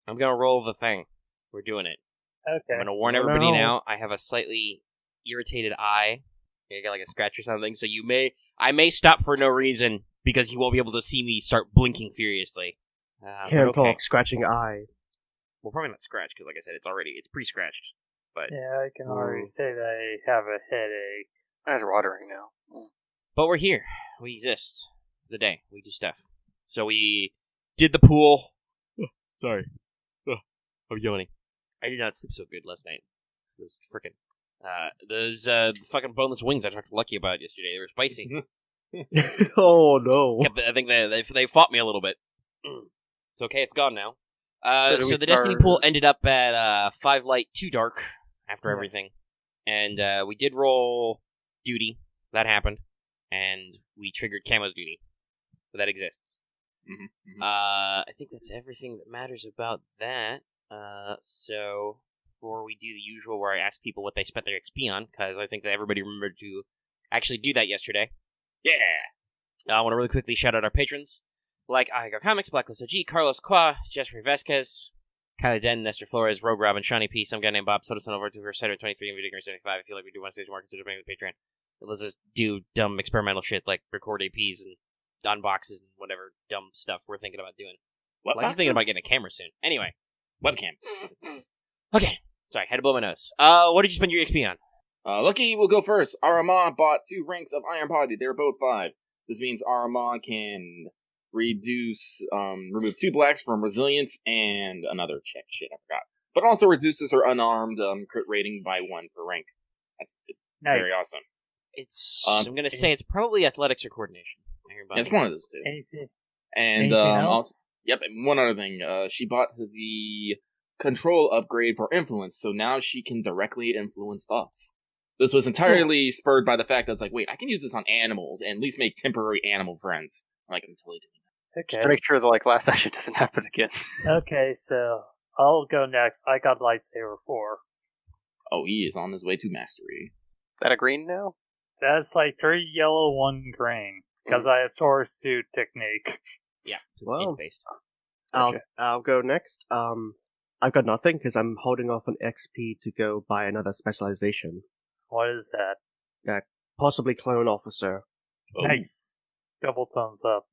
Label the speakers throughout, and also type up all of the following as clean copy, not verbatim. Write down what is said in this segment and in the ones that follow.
Speaker 1: I'm going to roll the thing. We're doing it.
Speaker 2: Okay.
Speaker 1: I'm going to warn everybody now. I have a slightly irritated eye. I got like a scratch or something, so I may stop for no reason because you won't be able to see me start blinking furiously.
Speaker 3: Can't talk, scratching eye.
Speaker 1: Well, probably not scratch, because like I said, it's pre-scratched. But
Speaker 2: yeah, I can already say that I have a headache.
Speaker 4: Eyes are watering now.
Speaker 1: But we're here. We exist. It's the day. We do stuff. So we did the pool. Sorry. I'm yawning. I did not sleep so good last night. Those frickin' those fucking boneless wings I talked to Lucky about yesterday. They were spicy.
Speaker 3: Oh no!
Speaker 1: I think they fought me a little bit. It's okay. It's gone now. So the Destiny pool ended up at 5 light, 2 dark after everything, and we did roll duty. That happened, and we triggered Camo's duty. So that exists.
Speaker 4: Mm-hmm.
Speaker 1: I think that's everything that matters about that. So before we do the usual where I ask people what they spent their XP on, because I think that everybody remembered to actually do that yesterday. Yeah! I want to really quickly shout out our patrons, like Igo Comics, Blacklist OG, Carlos Qua, Jeffrey Vasquez, Kylie Den, Nestor Flores, Rogue Robin, Shawnee P, some guy named Bob, Soda Son over to Versailles 23, and Video 75. If you like we do want to say more, consider paying with Patreon. Let's just do dumb experimental shit like record APs and unboxes and whatever dumb stuff we're thinking about doing. Well, I'm thinking about getting a camera soon. Anyway, webcam. Okay, sorry, had to blow my nose. What did you spend your XP on?
Speaker 5: Lucky will go first. Aramaa bought 2 ranks of Iron Body. They were both 5. This means Aramaa can remove 2 blacks from resilience and another check. Shit, I forgot. But also reduces her unarmed crit rating by 1 per rank. It's
Speaker 2: nice.
Speaker 5: Very awesome.
Speaker 1: It's I'm gonna say it's probably athletics or coordination.
Speaker 5: It's one of those 2.
Speaker 2: Anything else?
Speaker 5: Also, yep. And one other thing, she bought the control upgrade for influence, so now she can directly influence thoughts. This was entirely spurred by the fact that it's like, wait, I can use this on animals and at least make temporary animal friends. I'm totally doing that.
Speaker 2: Okay.
Speaker 4: Just to make sure the last session doesn't happen again.
Speaker 2: Okay, so I'll go next. I got lightsaber 4.
Speaker 5: Oh, he is on his way to mastery.
Speaker 4: Is that a green now?
Speaker 2: That's like 3 yellow, 1 green. Because I have Source Suit technique.
Speaker 1: Yeah, it's based.
Speaker 3: I'll go next. I've got nothing because I'm holding off on XP to go buy another specialization.
Speaker 2: What is that?
Speaker 3: Possibly clone officer.
Speaker 5: Oh.
Speaker 2: Nice. Double thumbs up.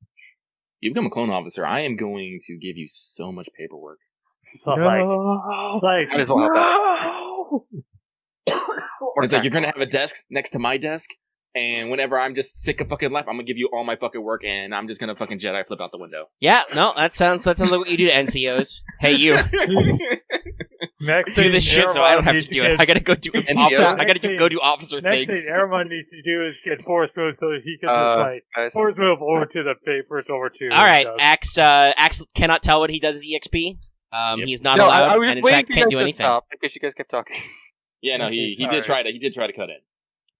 Speaker 5: You become a clone officer, I am going to give you so much paperwork.
Speaker 2: It's like
Speaker 4: Might as well help out.
Speaker 5: It's like you're going to have a desk next to my desk, and whenever I'm just sick of fucking life, I'm going to give you all my fucking work, and I'm just going to fucking Jedi flip out the window.
Speaker 1: Yeah, no, that sounds like what you do to NCOs. Hey, you.
Speaker 2: Next
Speaker 1: do this shit so I don't have to do it. I gotta go do go do officer
Speaker 2: next
Speaker 1: things.
Speaker 2: Next thing Aramaa needs to do is get force move so he can just force move over to the papers over to.
Speaker 1: Alright, Axe cannot tell what he does as EXP. He's not allowed, and in fact can't do anything.
Speaker 4: Because you guys kept talking.
Speaker 5: Yeah, no, he did try to cut in.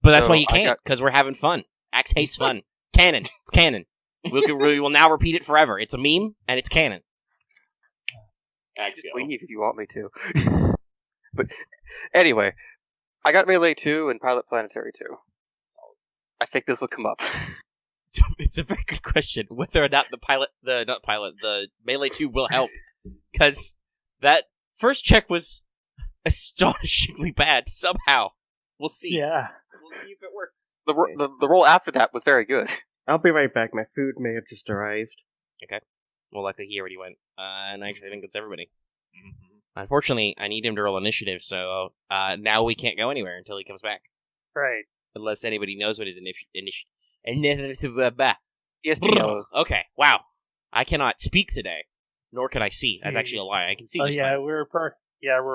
Speaker 1: But that's why he can't, because we're having fun. Axe hates fun. Canon. It's canon. We will now repeat it forever. It's a meme, and it's canon.
Speaker 4: Just leave if you want me to. But anyway, I got Melee 2 and Pilot Planetary 2. I think this will come up.
Speaker 1: It's a very good question. Whether or not the Melee 2 will help. Because that first check was astonishingly bad somehow. We'll see.
Speaker 2: Yeah.
Speaker 1: We'll see if it works.
Speaker 4: The roll after that was very good.
Speaker 3: I'll be right back. My food may have just arrived.
Speaker 1: Okay. Well, luckily he already went. And actually I think that's everybody. Mm-hmm. Unfortunately, I need him to roll initiative, so now we can't go anywhere until he comes back.
Speaker 2: Right.
Speaker 1: Unless anybody knows what his initiative
Speaker 4: Yes,
Speaker 1: Okay, wow. I cannot speak today, nor can I see. That's actually a lie. I can see just fine.
Speaker 2: We're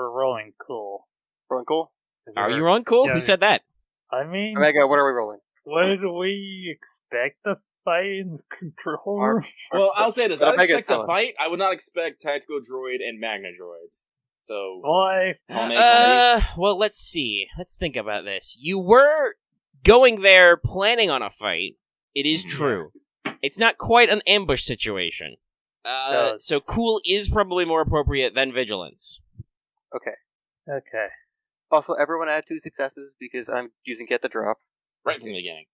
Speaker 2: rolling cool.
Speaker 4: Rolling cool?
Speaker 1: Are you rolling cool?
Speaker 2: Yeah,
Speaker 1: Who said that?
Speaker 2: I mean...
Speaker 4: Omega, what are we rolling?
Speaker 2: What did we expect the fight in control?
Speaker 5: Well, I'll say this. I expect a fight. I would not expect tactical droid and magna droids. So...
Speaker 2: Why?
Speaker 1: Well, let's see. Let's think about this. You were going there planning on a fight. It is true. It's not quite an ambush situation. So cool is probably more appropriate than vigilance.
Speaker 4: Okay. Also, everyone add 2 successes because I'm using Get the Drop.
Speaker 5: Right from the beginning.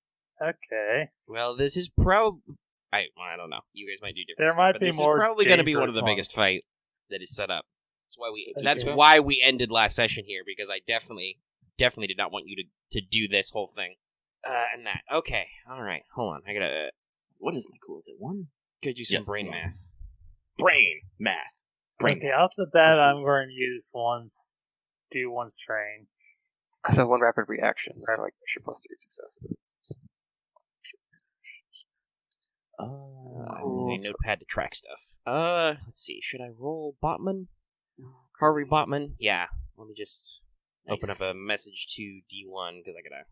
Speaker 2: Okay.
Speaker 1: Well, this is probably... I don't know. You guys might do different
Speaker 2: There
Speaker 1: stuff,
Speaker 2: might
Speaker 1: but
Speaker 2: be
Speaker 1: this
Speaker 2: more
Speaker 1: is probably going to be one of the
Speaker 2: dangerous
Speaker 1: biggest fight that is set up. That's why we ended last session here, because I definitely did not want you to do this whole thing. And that. Okay. All right. Hold on. I gotta.
Speaker 5: What is my cool? Is it 1?
Speaker 1: Gotta do some brain math.
Speaker 5: Brain math.
Speaker 2: Okay, off the bat, I'm going to use do 1 strain.
Speaker 4: I said 1 rapid reaction, so I should plus 3 successes.
Speaker 1: I need a notepad to track stuff. Let's see. Should I roll Botman? Harvey Botman? Yeah. Let me just open up a message to D1, because I gotta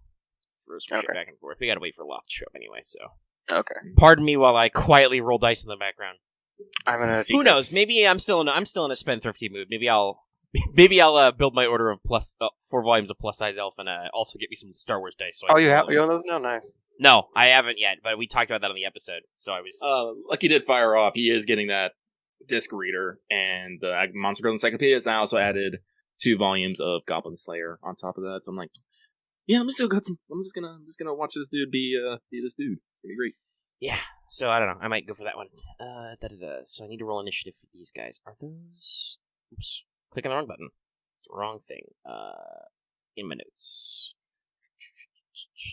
Speaker 1: throw some shit back and forth. We gotta wait for Loth to show up anyway, so.
Speaker 4: Okay.
Speaker 1: Pardon me while I quietly roll dice in the background.
Speaker 4: I'm gonna.
Speaker 1: Who knows? Maybe I'm still in a spendthrifty mood. Maybe I'll build my order of 4 volumes of plus size elf and also get me some Star Wars dice. So
Speaker 4: you have those now? Nice.
Speaker 1: No, I haven't yet, but we talked about that on the episode. So I was.
Speaker 5: Lucky did fire off. He is getting that disc reader and the Monster Girl Encyclopedias. I also added 2 volumes of Goblin Slayer on top of that. So I'm like, yeah, I'm just gonna watch this dude be this dude. It's gonna be great.
Speaker 1: Yeah. So I don't know. I might go for that one. So I need to roll initiative for these guys. Are those? Oops. Click on the wrong button. It's the wrong thing. In my notes.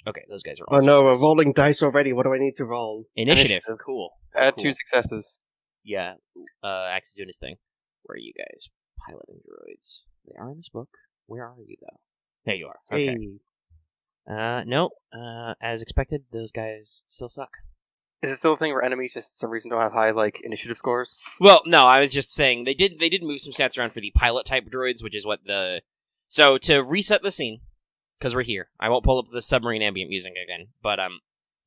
Speaker 1: Okay, those guys are all.
Speaker 3: Oh no, we're rolling dice already. What do I need to roll?
Speaker 1: Initiative. Cool.
Speaker 4: Add
Speaker 1: cool.
Speaker 4: 2 successes.
Speaker 1: Yeah. Axe is doing his thing. Where are you guys? Piloting droids. They are in this book. Where are you, though? There you are. Okay.
Speaker 3: Hey.
Speaker 1: No. As expected, those guys still suck.
Speaker 4: Is it still a thing where enemies just for some reason don't have high initiative scores?
Speaker 1: Well, no, I was just saying they did move some stats around for the pilot type droids, which is what So to reset the scene, because we're here, I won't pull up the submarine ambient music again, but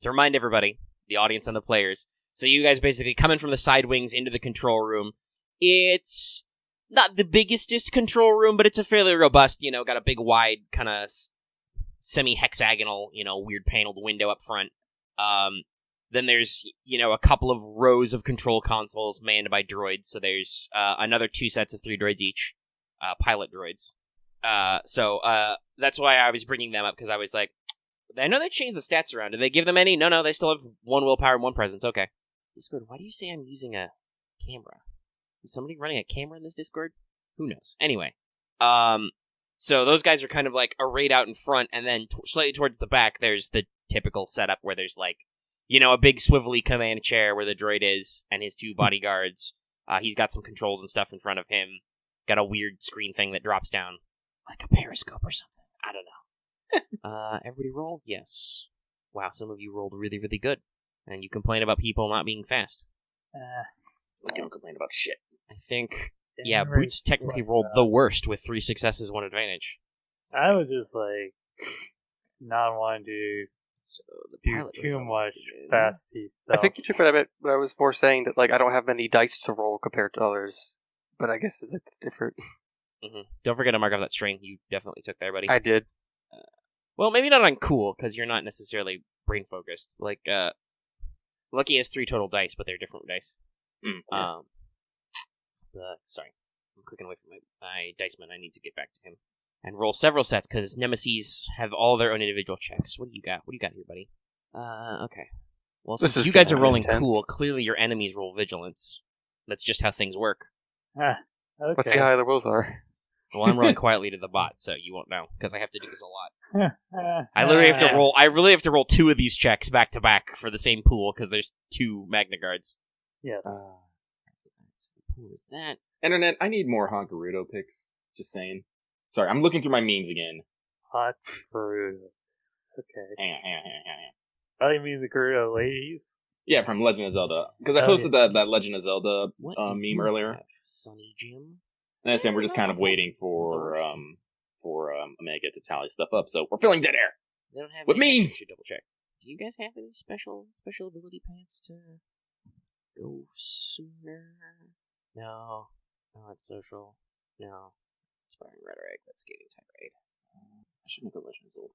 Speaker 1: to remind everybody, the audience and the players, so you guys basically come in from the side wings into the control room. It's not the biggestest control room, but it's a fairly robust, got a big wide kind of semi-hexagonal, weird paneled window up front. Then there's, a couple of rows of control consoles manned by droids. So there's another 2 sets of 3 droids each, pilot droids. So that's why I was bringing them up, because I was like, I know they changed the stats around. Did they give them any? No, they still have 1 willpower and 1 presence. Okay. Discord, why do you say I'm using a camera? Is somebody running a camera in this Discord? Who knows? Anyway, so those guys are kind of arrayed out in front, and then slightly towards the back, there's the typical setup where there's a big swivelly command chair where the droid is, and his 2 bodyguards. He's got some controls and stuff in front of him. Got a weird screen thing that drops down, like a periscope or something. I don't know. Everybody rolled? Yes. Wow, some of you rolled really, really good. And you complain about people not being fast.
Speaker 5: I don't complain about shit.
Speaker 1: I think, Boots technically rolled the worst with 3 successes, 1 advantage.
Speaker 2: I was just not wanting to
Speaker 1: So the
Speaker 2: do
Speaker 1: pilot
Speaker 2: too much fasty stuff.
Speaker 4: I think you took what I was more saying that I don't have many dice to roll compared to others, but I guess it's different.
Speaker 1: Mm-hmm. Don't forget to mark off that strain you definitely took there, buddy.
Speaker 4: I did.
Speaker 1: Well, maybe not on cool, because you're not necessarily brain focused. Lucky has 3 total dice, but they're different dice.
Speaker 5: Yeah.
Speaker 1: Sorry, I'm clicking away from my dice man. I need to get back to him and roll several sets, because Nemesis have all their own individual checks. What do you got? What do you got here, buddy? Okay. Well, since you guys are rolling cool, clearly your enemies roll vigilance. That's just how things work.
Speaker 2: Okay.
Speaker 4: Let's see how high the rolls are.
Speaker 1: Well, I'm rolling quietly to the bot, so you won't know, because I have to do this a lot. I literally have to roll. I really have to roll 2 of these checks back to back for the same pool, because there's 2 Magna Guards.
Speaker 2: Yes.
Speaker 1: The pool is that.
Speaker 5: Internet, I need more Hot Gerudo pics. Just saying. Sorry, I'm looking through my memes again.
Speaker 2: Hot Gerudo. Okay.
Speaker 5: Hang on.
Speaker 2: Oh, you mean the Gerudo ladies?
Speaker 5: Yeah, from Legend of Zelda. Because I posted that Legend of Zelda meme earlier.
Speaker 1: Sunny Jim?
Speaker 5: And I said we're just kind of waiting for Omega to tally stuff up, so we're filling dead air.
Speaker 1: They don't have
Speaker 5: with
Speaker 1: any
Speaker 5: memes.
Speaker 1: Double check. Do you guys have any special ability pants to go sooner? No, it's social. No, it's inspiring rhetoric. That's skating tirade.
Speaker 5: I should make a Legend of Zelda.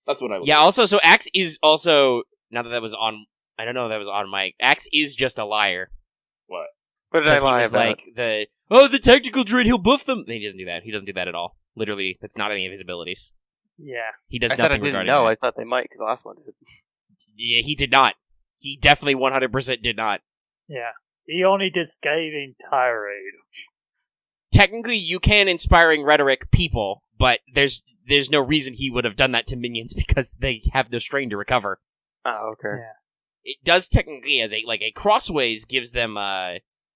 Speaker 5: That's what I would.
Speaker 1: Yeah. Also, so Axe is also now that was on. I don't know if that was on mic. Axe is just a liar.
Speaker 5: What?
Speaker 4: What did I lie
Speaker 1: he was
Speaker 4: about?
Speaker 1: the tactical droid, he'll buff them. He doesn't do that. He doesn't do that at all. Literally, that's not any of his abilities.
Speaker 2: Yeah.
Speaker 1: He does
Speaker 4: I
Speaker 1: nothing
Speaker 4: said I didn't
Speaker 1: regarding
Speaker 4: know.
Speaker 1: that.
Speaker 4: I thought they might, because the last one did.
Speaker 1: Yeah, he did not. He definitely 100% did not.
Speaker 2: Yeah. He only did scathing tirade.
Speaker 1: technically you can inspiring rhetoric people, but there's no reason he would have done that to minions because they have no strain to recover.
Speaker 4: Oh, okay.
Speaker 2: Yeah.
Speaker 1: It does technically as a crossways gives them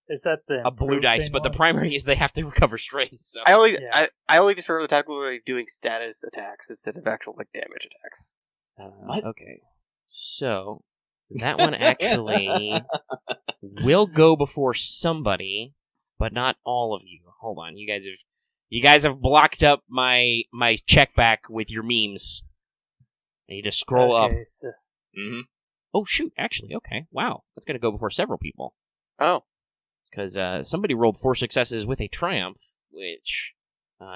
Speaker 2: Is that
Speaker 1: a blue dice, but the primary is they have to recover strain. So
Speaker 4: I only just remember the tactical way of doing status attacks instead of actual damage attacks.
Speaker 5: What?
Speaker 1: Okay, so that one actually will go before somebody, but not all of you. Hold on, you guys have blocked up my check back with your memes. I need to scroll up.
Speaker 2: So...
Speaker 5: Mm-hmm.
Speaker 1: Oh shoot! Actually, okay. Wow, that's gonna go before several people.
Speaker 4: Oh.
Speaker 1: Because somebody rolled 4 successes with a triumph, which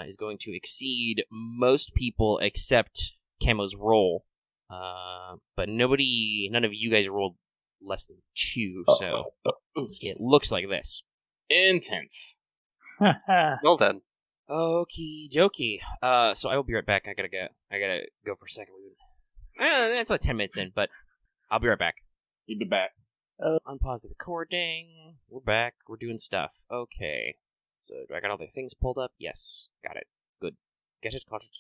Speaker 1: is going to exceed most people except Camo's roll. But none of you guys rolled less than 2, so it looks like this.
Speaker 5: Intense.
Speaker 4: Well done.
Speaker 1: Okie dokie. So I will be right back. I gotta go for a second. That's like 10 minutes in, but I'll be right back.
Speaker 5: You'll be back.
Speaker 1: Unpause the recording. We're back. We're doing stuff. Okay. So do I got all the things pulled up? Yes. Got it. Good. Get it. Got it.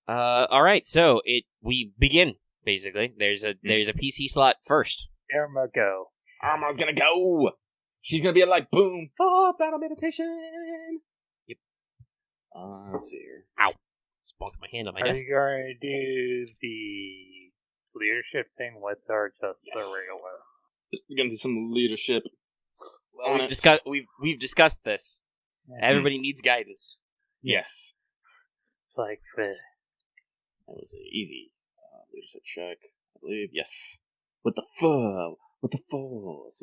Speaker 1: Alright, so we begin, basically. There's a PC slot first.
Speaker 2: Aramaa, go.
Speaker 5: Aramaa's gonna go! She's gonna be like, boom, for battle meditation!
Speaker 1: Yep.
Speaker 5: Let's see here.
Speaker 1: Ow. Spunked my hand on my
Speaker 2: Are
Speaker 1: desk.
Speaker 2: you going to do the leadership thing with or just the regular?
Speaker 5: We're gonna do some leadership.
Speaker 1: Well, we've discussed this. Yeah. Everybody needs guidance.
Speaker 5: Yes.
Speaker 2: It's like this.
Speaker 5: That was an easy leadership check, I believe. Yes. With the force.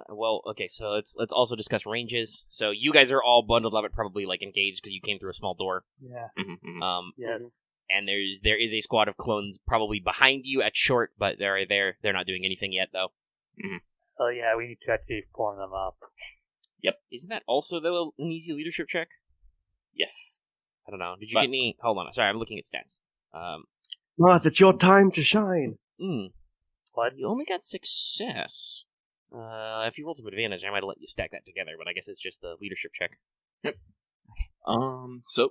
Speaker 1: Well, okay, so let's also discuss ranges. So you guys are all bundled up and probably engaged because you came through a small door.
Speaker 2: Yeah.
Speaker 5: Mm-hmm.
Speaker 2: Yes.
Speaker 1: And there is a squad of clones probably behind you at short, but they're there. They're not doing anything yet, though.
Speaker 5: Mm-hmm.
Speaker 2: Oh yeah, we need to actually form them up.
Speaker 5: Yep.
Speaker 1: Isn't that also though an easy leadership check?
Speaker 5: Yes.
Speaker 1: I don't know. Did you get any? Hold on. Sorry, I'm looking at stats.
Speaker 3: Marth, it's your time to shine.
Speaker 2: What?
Speaker 1: You only got success. If you rolled some advantage, I might have let you stack that together, but I guess it's just the leadership check.
Speaker 5: Yep. So,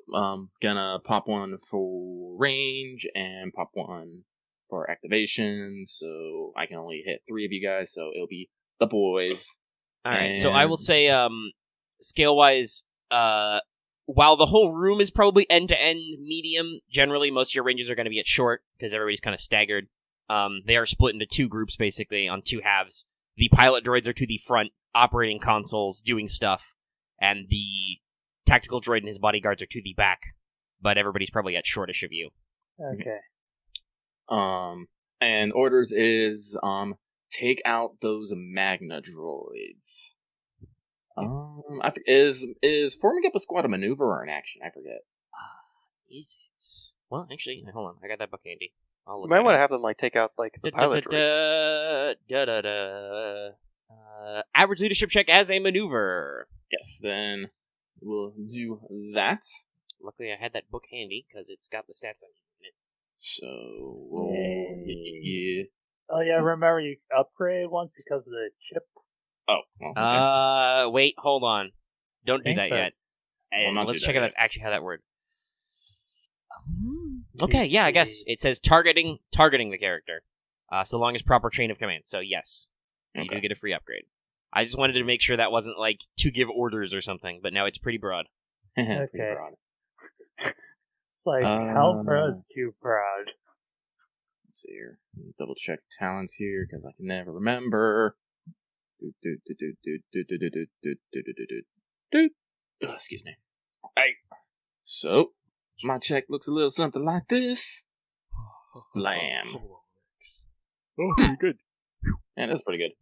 Speaker 5: gonna pop one for range and pop one for activation, so I can only hit 3 of you guys, so it'll be the boys.
Speaker 1: Alright, so I will say, scale-wise, while the whole room is probably end-to-end medium, generally most of your ranges are going to be at short, because everybody's kind of staggered. They are split into 2 groups, basically, on 2 halves. The pilot droids are to the front, operating consoles, doing stuff, and the tactical droid and his bodyguards are to the back, but everybody's probably at shortish of you.
Speaker 2: Okay.
Speaker 5: And orders is, take out those Magna droids. Is forming up a squad a maneuver or an action? I forget.
Speaker 1: Is it? Well, actually, hold on. I got that book handy.
Speaker 4: You might want to have them take out the pilot droid.
Speaker 1: Average leadership check as a maneuver.
Speaker 5: Yes, then we'll do that.
Speaker 1: Luckily, I had that book handy because it's got the stats on it.
Speaker 5: So roll. Yeah.
Speaker 2: Oh yeah, remember you upgraded once because of the chip.
Speaker 5: Oh. Well, okay.
Speaker 1: Wait, hold on. Don't do that yet.
Speaker 5: Well,
Speaker 1: let's check if that's actually how that worked. Okay, yeah, I guess it says targeting the character, so long as proper chain of command. So yes, you do get a free upgrade. I just wanted to make sure that wasn't to give orders or something, but now it's pretty broad.
Speaker 2: Okay.
Speaker 5: Pretty broad.
Speaker 2: It's Helbra's too proud.
Speaker 5: Let's see here. Double check talents here because I can never remember. Excuse me. Hey. So my check looks a little something like this. Lamb.
Speaker 3: Oh, pretty good.
Speaker 5: Yeah, that's pretty good.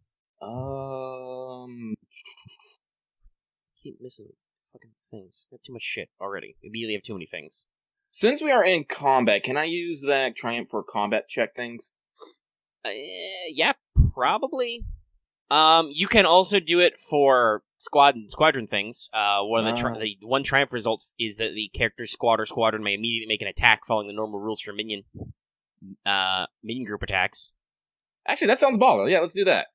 Speaker 1: Keep missing fucking things. Got too much shit already. We immediately have too many things.
Speaker 5: Since we are in combat, can I use that Triumph for combat check things?
Speaker 1: Yeah, probably. You can also do it for squadron things. One of the one Triumph results is that the character's squad or squadron may immediately make an attack following the normal rules for minion group attacks.
Speaker 5: Actually, that sounds baller. Yeah, let's do that.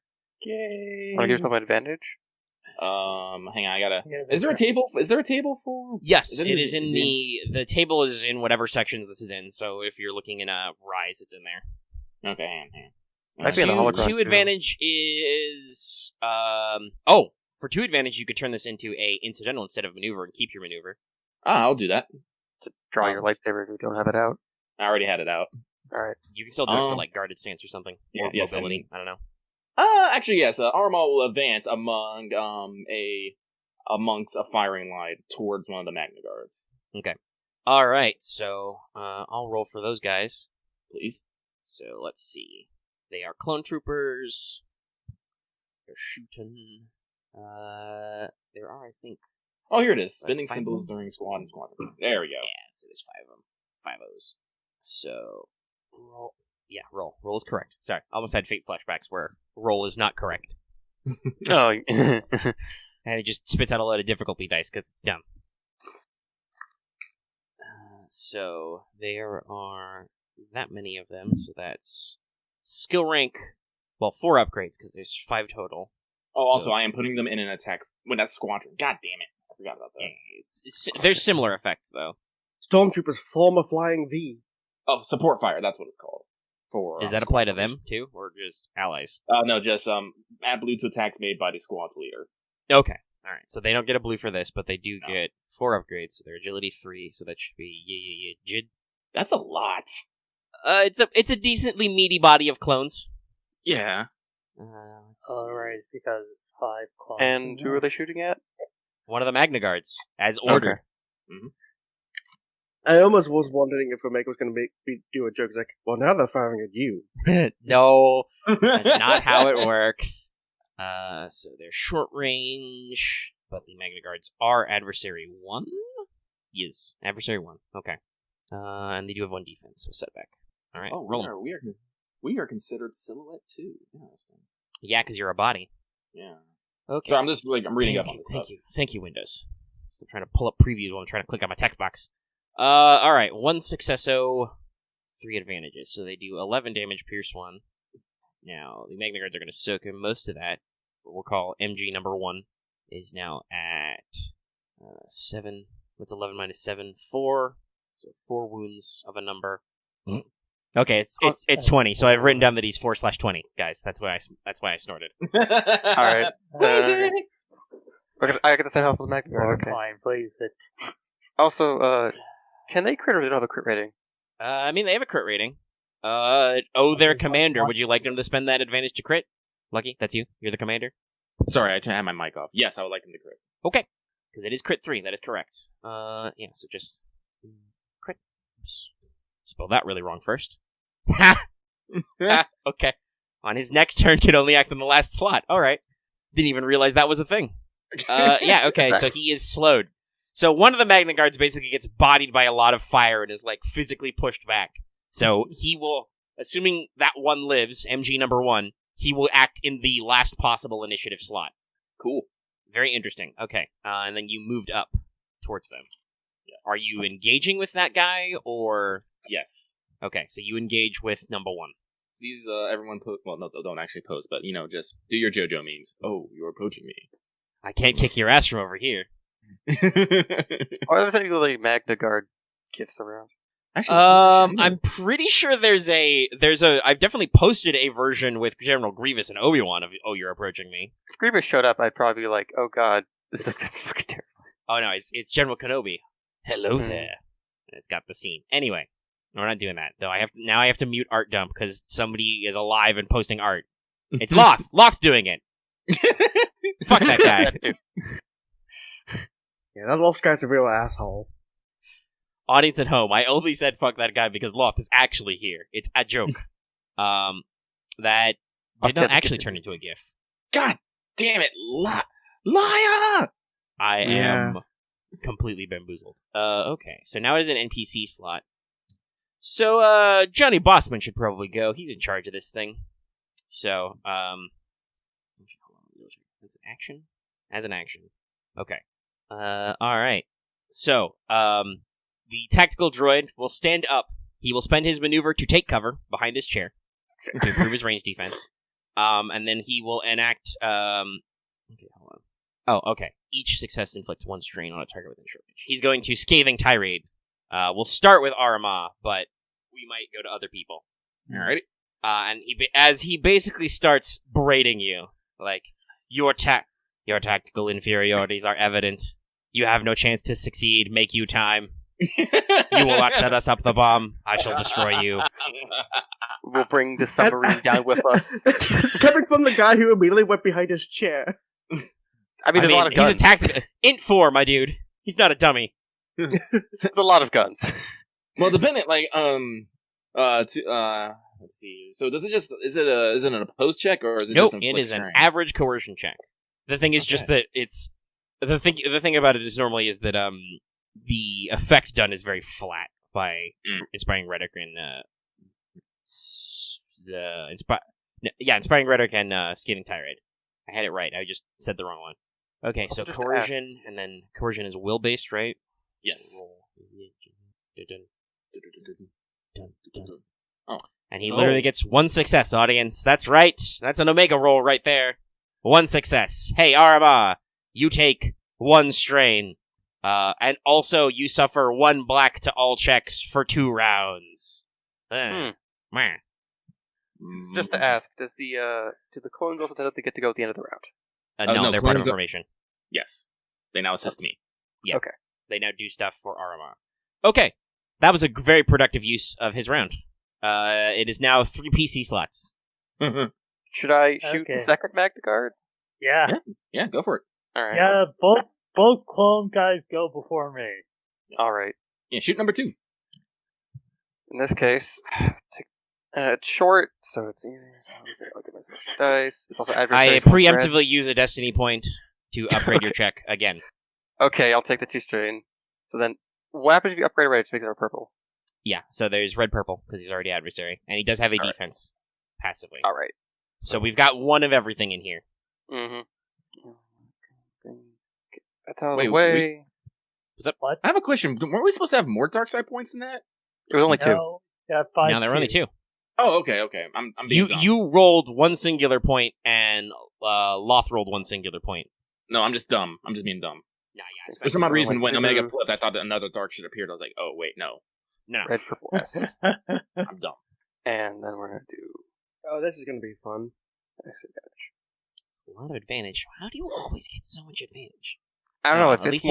Speaker 2: Yay!
Speaker 4: Want to give some advantage?
Speaker 5: Hang on, I gotta. Is there a table? Is there a table for?
Speaker 1: Yes, it is in the table is in whatever sections this is in. So if you're looking in a Rise, it's in there.
Speaker 5: Okay, hang on.
Speaker 4: I'd be in the holocron.
Speaker 1: 2 advantage is for 2 advantage you could turn this into a incidental instead of maneuver and keep your maneuver.
Speaker 5: I'll do that.
Speaker 4: To draw your lightsaber if you don't have it out.
Speaker 5: I already had it out.
Speaker 4: All right.
Speaker 1: You can still do it for like guarded stance or something.
Speaker 5: Yeah,
Speaker 1: or mobility. I don't know.
Speaker 5: Actually, yes. Aramaa will advance amongst a firing line towards one of the Magna Guards.
Speaker 1: Okay. All right. So I'll roll for those guys,
Speaker 5: please.
Speaker 1: So let's see. They are clone troopers. They're shooting. There are, I think.
Speaker 5: Oh, here it is. Spinning symbols during squad. There we go.
Speaker 1: Yeah, so there's 5 of them. 5 O's. So roll. Yeah, roll. Roll is correct. Sorry, I almost had fate flashbacks where roll is not correct.
Speaker 4: Oh.
Speaker 1: And it just spits out a load of difficulty dice because it's dumb. So there are that many of them, so that's skill rank, 4 upgrades because there's 5 total.
Speaker 5: Oh, also, I am putting them in an attack when that's squadron. God damn it. I forgot about that.
Speaker 1: There's similar effects, though.
Speaker 3: Stormtroopers form a flying V.
Speaker 5: Oh, support fire, that's what it's called.
Speaker 1: Does that apply to them, too, or just allies?
Speaker 5: No, just add blue to attacks made by the squad's leader.
Speaker 1: Okay, alright, so they don't get a blue for this, but they do get 4 upgrades, so they're agility 3, so that should be Jid.
Speaker 5: That's a lot.
Speaker 1: It's a decently meaty body of clones.
Speaker 5: Yeah.
Speaker 2: Alright, it's because it's 5 clones.
Speaker 4: And who are they shooting at?
Speaker 1: One of the Magna Guards, as ordered.
Speaker 4: Okay.
Speaker 5: Mm-hmm.
Speaker 3: I almost was wondering if Omega was going to do a joke. It's like, well, now they're firing at you.
Speaker 1: No, that's not how it works. So they're short range, but the Magna Guards are adversary 1? Yes, adversary 1. Okay. And they do have 1 defense, so setback. Alright, roll.
Speaker 5: We are considered silhouette too. Interesting.
Speaker 1: Yeah, because you're a body.
Speaker 5: Yeah.
Speaker 1: Okay.
Speaker 5: So I'm just I'm reading up on this.
Speaker 1: Thank you, Windows. Still trying to pull up previews while I'm trying to click on my text box. Alright, 1 successo, 3 advantages. So they do 11 damage, pierce 1. Now, the Magna Guards are going to soak in most of that. What we'll call MG number 1 is now at 7. What's 11 minus 7? 4. So 4 wounds of a number. Okay, it's 20. So I've written down that he's 4/20, guys. That's why I snorted.
Speaker 4: All right. I get the same health as Magna Guard. Okay.
Speaker 2: Fine, please.
Speaker 4: Also, can they crit or do they don't have a crit rating?
Speaker 1: I mean, they have a crit rating. Their commander. Would you like them to spend that advantage to crit? Lucky, that's you. You're the commander.
Speaker 5: Sorry, I had my mic off. Yes, I would like them to crit.
Speaker 1: Okay, because it is crit 3. That is correct. Yeah. So just crit. Oops. Spell that really wrong first. Okay. On his next turn, can only act in the last slot. All right. Didn't even realize that was a thing. Yeah. Okay. So he is slowed. So one of the Magna Guards basically gets bodied by a lot of fire and is physically pushed back. So he will, assuming that one lives, MG number 1, he will act in the last possible initiative slot.
Speaker 5: Cool.
Speaker 1: Very interesting. Okay. And then you moved up towards them.
Speaker 5: Yes.
Speaker 1: Are you engaging with that guy, or?
Speaker 5: Yes.
Speaker 1: Okay, so you engage with number 1.
Speaker 5: Please, everyone no, don't actually post, but, just do your JoJo memes. Oh, you're approaching me.
Speaker 1: I can't kick your ass from over here.
Speaker 4: Are there any Magna Guard gifts around?
Speaker 5: Actually,
Speaker 1: I'm pretty sure there's I've definitely posted a version with General Grievous and Obi-Wan of "Oh, you're approaching me."
Speaker 4: If Grievous showed up, I'd probably be like, "Oh God, that's fucking terrible."
Speaker 1: Oh no, it's General Kenobi. Hello there. And it's got the scene. Anyway, we're not doing that though. I have to mute art dump because somebody is alive and posting art. It's Loth. Loth's doing it. Fuck that guy.
Speaker 3: Yeah, that Loth guy's a real asshole.
Speaker 1: Audience at home, I only said fuck that guy because Loth is actually here. It's a joke. That did not actually turn into a GIF.
Speaker 5: God damn it, liar!
Speaker 1: I am completely bamboozled. Okay, so now it is an NPC slot. So, Johnny Bossman should probably go. He's in charge of this thing. So, that's an action? As an action. Okay. Alright. So, the tactical droid will stand up. He will spend his maneuver to take cover behind his chair to improve his range defense. And then he will enact, okay, hold on. Oh, okay. Each success inflicts 1 strain on a target within short range. He's going to Scathing Tirade. We'll start with Aramaa, but we might go to other people.
Speaker 5: Alrighty.
Speaker 1: And he basically starts berating you, like, your tactical inferiorities are evident. You have no chance to succeed. Make you time. You will not set us up the bomb. I shall destroy you.
Speaker 4: We'll bring the submarine down with us.
Speaker 3: It's coming from the guy who immediately went behind his chair.
Speaker 4: I mean, there's a lot of guns.
Speaker 1: He's a tactical int 4, my dude. He's not a dummy.
Speaker 4: There's a lot of guns.
Speaker 5: Well, depending, like, let's see. So is it an opposed check or is it just
Speaker 1: it is an average coercion check. The thing is just that it's the thing about it is normally is that the effect done is very flat by Inspiring Rhetoric and Inspiring Rhetoric and Scathing Tirade. I had it right. I just said the wrong one. Okay, so coercion, and then coercion is will-based, right?
Speaker 5: Yes.
Speaker 1: Oh. And he literally gets 1 success, audience. That's right. That's an Omega roll right there. 1 success. Hey, Aramaa, you take 1 strain. And also you suffer 1 black to all checks for 2 rounds. Meh.
Speaker 4: Just to ask, do the clones also get to go at the end of the round?
Speaker 1: No, they're part of formation.
Speaker 5: Yes. They now assist me.
Speaker 1: Yeah.
Speaker 4: Okay.
Speaker 1: They now do stuff for Aramaa. Okay. That was a very productive use of his round. It is now 3 PC slots.
Speaker 4: Should I shoot the second Magna Guard?
Speaker 2: Yeah.
Speaker 5: Yeah, go for it.
Speaker 4: Alright.
Speaker 2: Yeah, both clone guys go before me.
Speaker 4: Alright.
Speaker 5: Yeah, shoot number 2.
Speaker 4: In this case, it's short, so it's easy. So I'll get myself dice. It's also adversary.
Speaker 1: I preemptively use a destiny point to upgrade your check again.
Speaker 4: Okay, I'll take the 2 strain. So then, what happens if you upgrade red? It makes it purple.
Speaker 1: Yeah, so there's red-purple, because he's already adversary. And he does have a defense, passively.
Speaker 4: Alright.
Speaker 1: So we've got 1 of everything in here.
Speaker 4: Mm-hmm. That's out of the way.
Speaker 1: What's up?
Speaker 2: What?
Speaker 5: I have a question. Weren't we supposed to have more dark side points than that?
Speaker 4: It was only 2.
Speaker 2: Yeah, 5.
Speaker 1: No, there were only 2.
Speaker 5: Oh, okay. I'm being dumb.
Speaker 1: You rolled 1 singular point, and Loth rolled 1 singular point.
Speaker 5: No, I'm just dumb. I'm just being dumb.
Speaker 1: Nah, yeah.
Speaker 5: For some odd reason, when Omega flipped, I thought that another dark shit appeared. I was like, oh, wait, no.
Speaker 4: Red, purple, S.
Speaker 5: I'm dumb.
Speaker 4: And then we're gonna do...
Speaker 3: Oh, this is gonna be fun.
Speaker 1: It's a lot of advantage. How do you always get so much advantage?
Speaker 4: I don't know.
Speaker 1: At least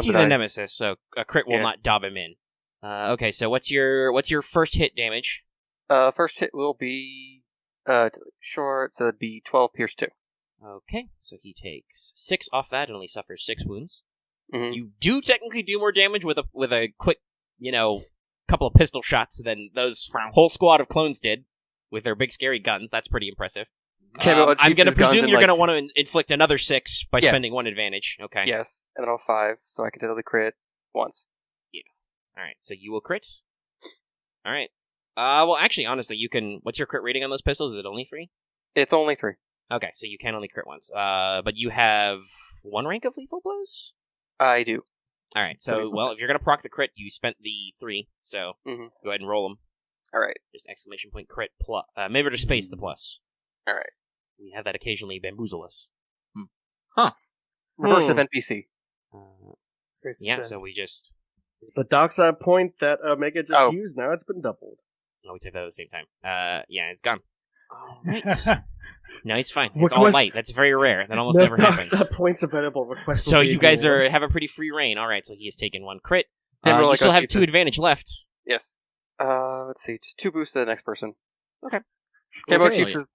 Speaker 1: he's a nemesis, so a crit will not dob him in. Okay, so what's your first hit damage?
Speaker 4: First hit will be short, so it'd be 12 pierce 2.
Speaker 1: Okay, so he takes 6 off that and only suffers 6 wounds.
Speaker 4: Mm-hmm.
Speaker 1: You do technically do more damage with a quick, couple of pistol shots than those whole squad of clones did with their big scary guns. That's pretty impressive. I'm going to presume you're going to want to inflict another 6 by spending 1 advantage. Okay.
Speaker 4: Yes, and then I'll 5, so I can do the crit once.
Speaker 1: Yeah. All right, so you will crit. All right. Well, actually, honestly, you can... What's your crit rating on those pistols? Is it only 3?
Speaker 4: It's only 3.
Speaker 1: Okay, so you can only crit once. But you have 1 rank of lethal blows?
Speaker 4: I do.
Speaker 1: All right, so, well, if you're going to proc the crit, you spent the 3, so go ahead and roll them.
Speaker 4: All right.
Speaker 1: Just exclamation point crit plus. Maybe just space the plus.
Speaker 4: All right.
Speaker 1: We have that occasionally bamboozle us.
Speaker 5: Huh.
Speaker 4: Reverse of NPC.
Speaker 1: Yeah, so we just...
Speaker 3: The dark side point that Omega just used, now it's been doubled.
Speaker 1: Oh, we take that at the same time. Yeah, it's gone. All right. No, it's fine. It's all light. That's very rare. That almost never happens.
Speaker 3: Dark side points available. Request
Speaker 1: so you guys have a pretty free reign. All right, so he has taken 1 crit. You still have 2 advantage left.
Speaker 4: Yes. Let's see. Just 2 boosts to the next person.
Speaker 1: Okay.
Speaker 4: Camo Chief just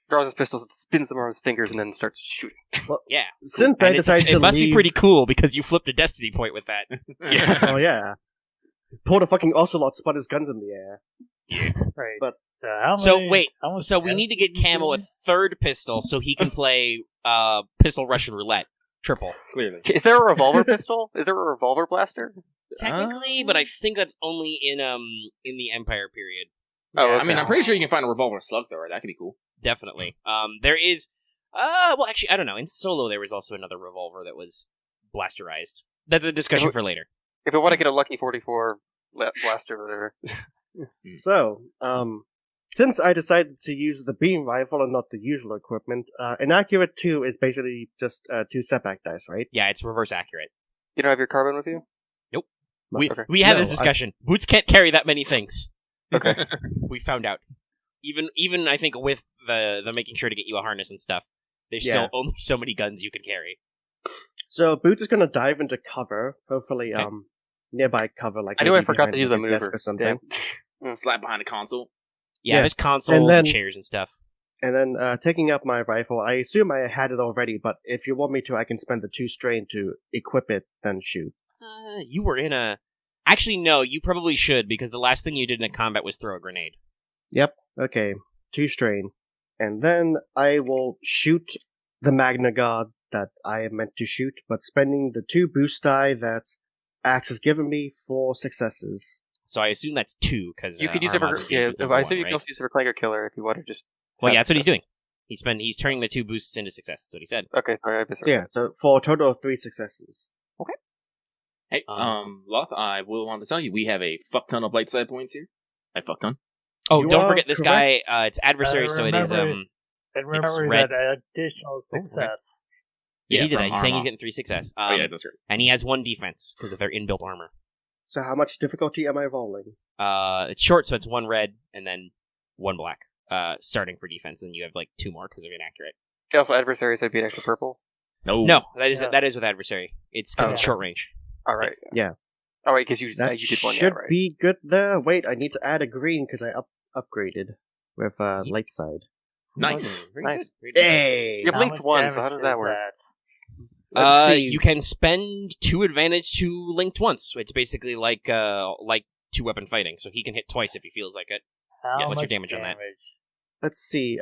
Speaker 4: draws his pistols, spins them around his fingers, and then starts shooting.
Speaker 3: Well,
Speaker 1: yeah.
Speaker 3: Sinbad decided to
Speaker 1: It must be pretty cool because you flipped a destiny point with that.
Speaker 3: Yeah. Oh yeah. Pulled a fucking ocelot, spun his guns in the air.
Speaker 1: Yeah.
Speaker 2: Right.
Speaker 3: But
Speaker 1: we need to get Camo a 3rd pistol so he can play pistol Russian roulette. Triple.
Speaker 5: Clearly.
Speaker 4: Is there a revolver pistol? Is there a revolver blaster?
Speaker 1: Technically, but I think that's only in the Empire period.
Speaker 5: Oh, okay. I mean, I'm pretty sure you can find a revolver slug thrower. That could be cool.
Speaker 1: Definitely. There is. Well, actually, I don't know. In Solo, there was also another revolver that was blasterized. That's a discussion for later.
Speaker 4: If I want to get a Lucky 44 blaster or whatever.
Speaker 3: So, since I decided to use the beam rifle and not the usual equipment, inaccurate 2 is basically just 2 setback dice, right?
Speaker 1: Yeah, it's reverse accurate.
Speaker 4: You don't have your carbine with you?
Speaker 1: Nope.
Speaker 4: Okay.
Speaker 1: We had this discussion. Boots can't carry that many things.
Speaker 4: Okay.
Speaker 1: We found out. Even I think with the making sure to get you a harness and stuff, there's still only so many guns you can carry.
Speaker 3: So Boots is gonna dive into cover, hopefully nearby cover, like
Speaker 4: I knew I
Speaker 3: maybe
Speaker 4: forgot
Speaker 3: behind
Speaker 4: to use the
Speaker 3: a desk
Speaker 4: maneuver.
Speaker 3: or something.
Speaker 5: Slap behind a console.
Speaker 1: Yeah, there's consoles and chairs and stuff.
Speaker 3: And then taking up my rifle, I assume I had it already, but if you want me to, I can spend the 2 strain to equip it, then shoot.
Speaker 1: You were in a... Actually, no, you probably should, because the last thing you did in a combat was throw a grenade.
Speaker 3: Yep, okay. 2 strain. And then I will shoot the Magna Guard that I am meant to shoot, but spending the 2 boost die that Axe has given me for successes.
Speaker 1: So I assume that's 2, because
Speaker 4: you could use it for I assume you can also use it for Clanger Killer if you want to just.
Speaker 1: Well, yeah, that's what he's doing. He's turning the 2 boosts into success. That's what he said.
Speaker 4: Okay, sorry, I missed it.
Speaker 3: Yeah, so for a total of 3 successes.
Speaker 1: Okay.
Speaker 5: Hey, Loth, I will want to tell you, we have a fuck ton of light side points here. I fuck ton.
Speaker 1: Oh, don't forget this guy. It's adversary, so it is
Speaker 2: And remember
Speaker 1: red.
Speaker 2: that additional success.
Speaker 1: Yeah, he did that.
Speaker 5: from
Speaker 1: He's saying he's
Speaker 5: Aramaa.
Speaker 1: getting 3 success.
Speaker 5: Yeah, that's right.
Speaker 1: And he has 1 defense because of their inbuilt armor.
Speaker 3: So how much difficulty am I rolling?
Speaker 1: It's short, so it's 1 red and then 1 black. Starting for defense, and you have like 2 more because of inaccurate.
Speaker 4: Also, adversary said be an extra purple.
Speaker 5: No,
Speaker 1: that is with adversary. It's because it's short range.
Speaker 4: All right.
Speaker 3: Yeah.
Speaker 4: All right, because you
Speaker 3: That
Speaker 4: did one.
Speaker 3: should
Speaker 4: right?
Speaker 3: be good there. Wait, I need to add a green because I upgraded with light side.
Speaker 5: Nice.
Speaker 1: Very
Speaker 4: Nice.
Speaker 1: good. Very decent.
Speaker 3: Hey!
Speaker 4: You have linked
Speaker 2: much
Speaker 4: one, so how
Speaker 2: damage
Speaker 4: does that
Speaker 2: is
Speaker 4: work?
Speaker 3: Let's see.
Speaker 1: You can spend 2 advantage to linked once. It's basically like 2 weapon fighting, so he can hit twice if he feels like it.
Speaker 2: How
Speaker 1: What's your
Speaker 2: much
Speaker 1: damage on that?
Speaker 3: Let's see.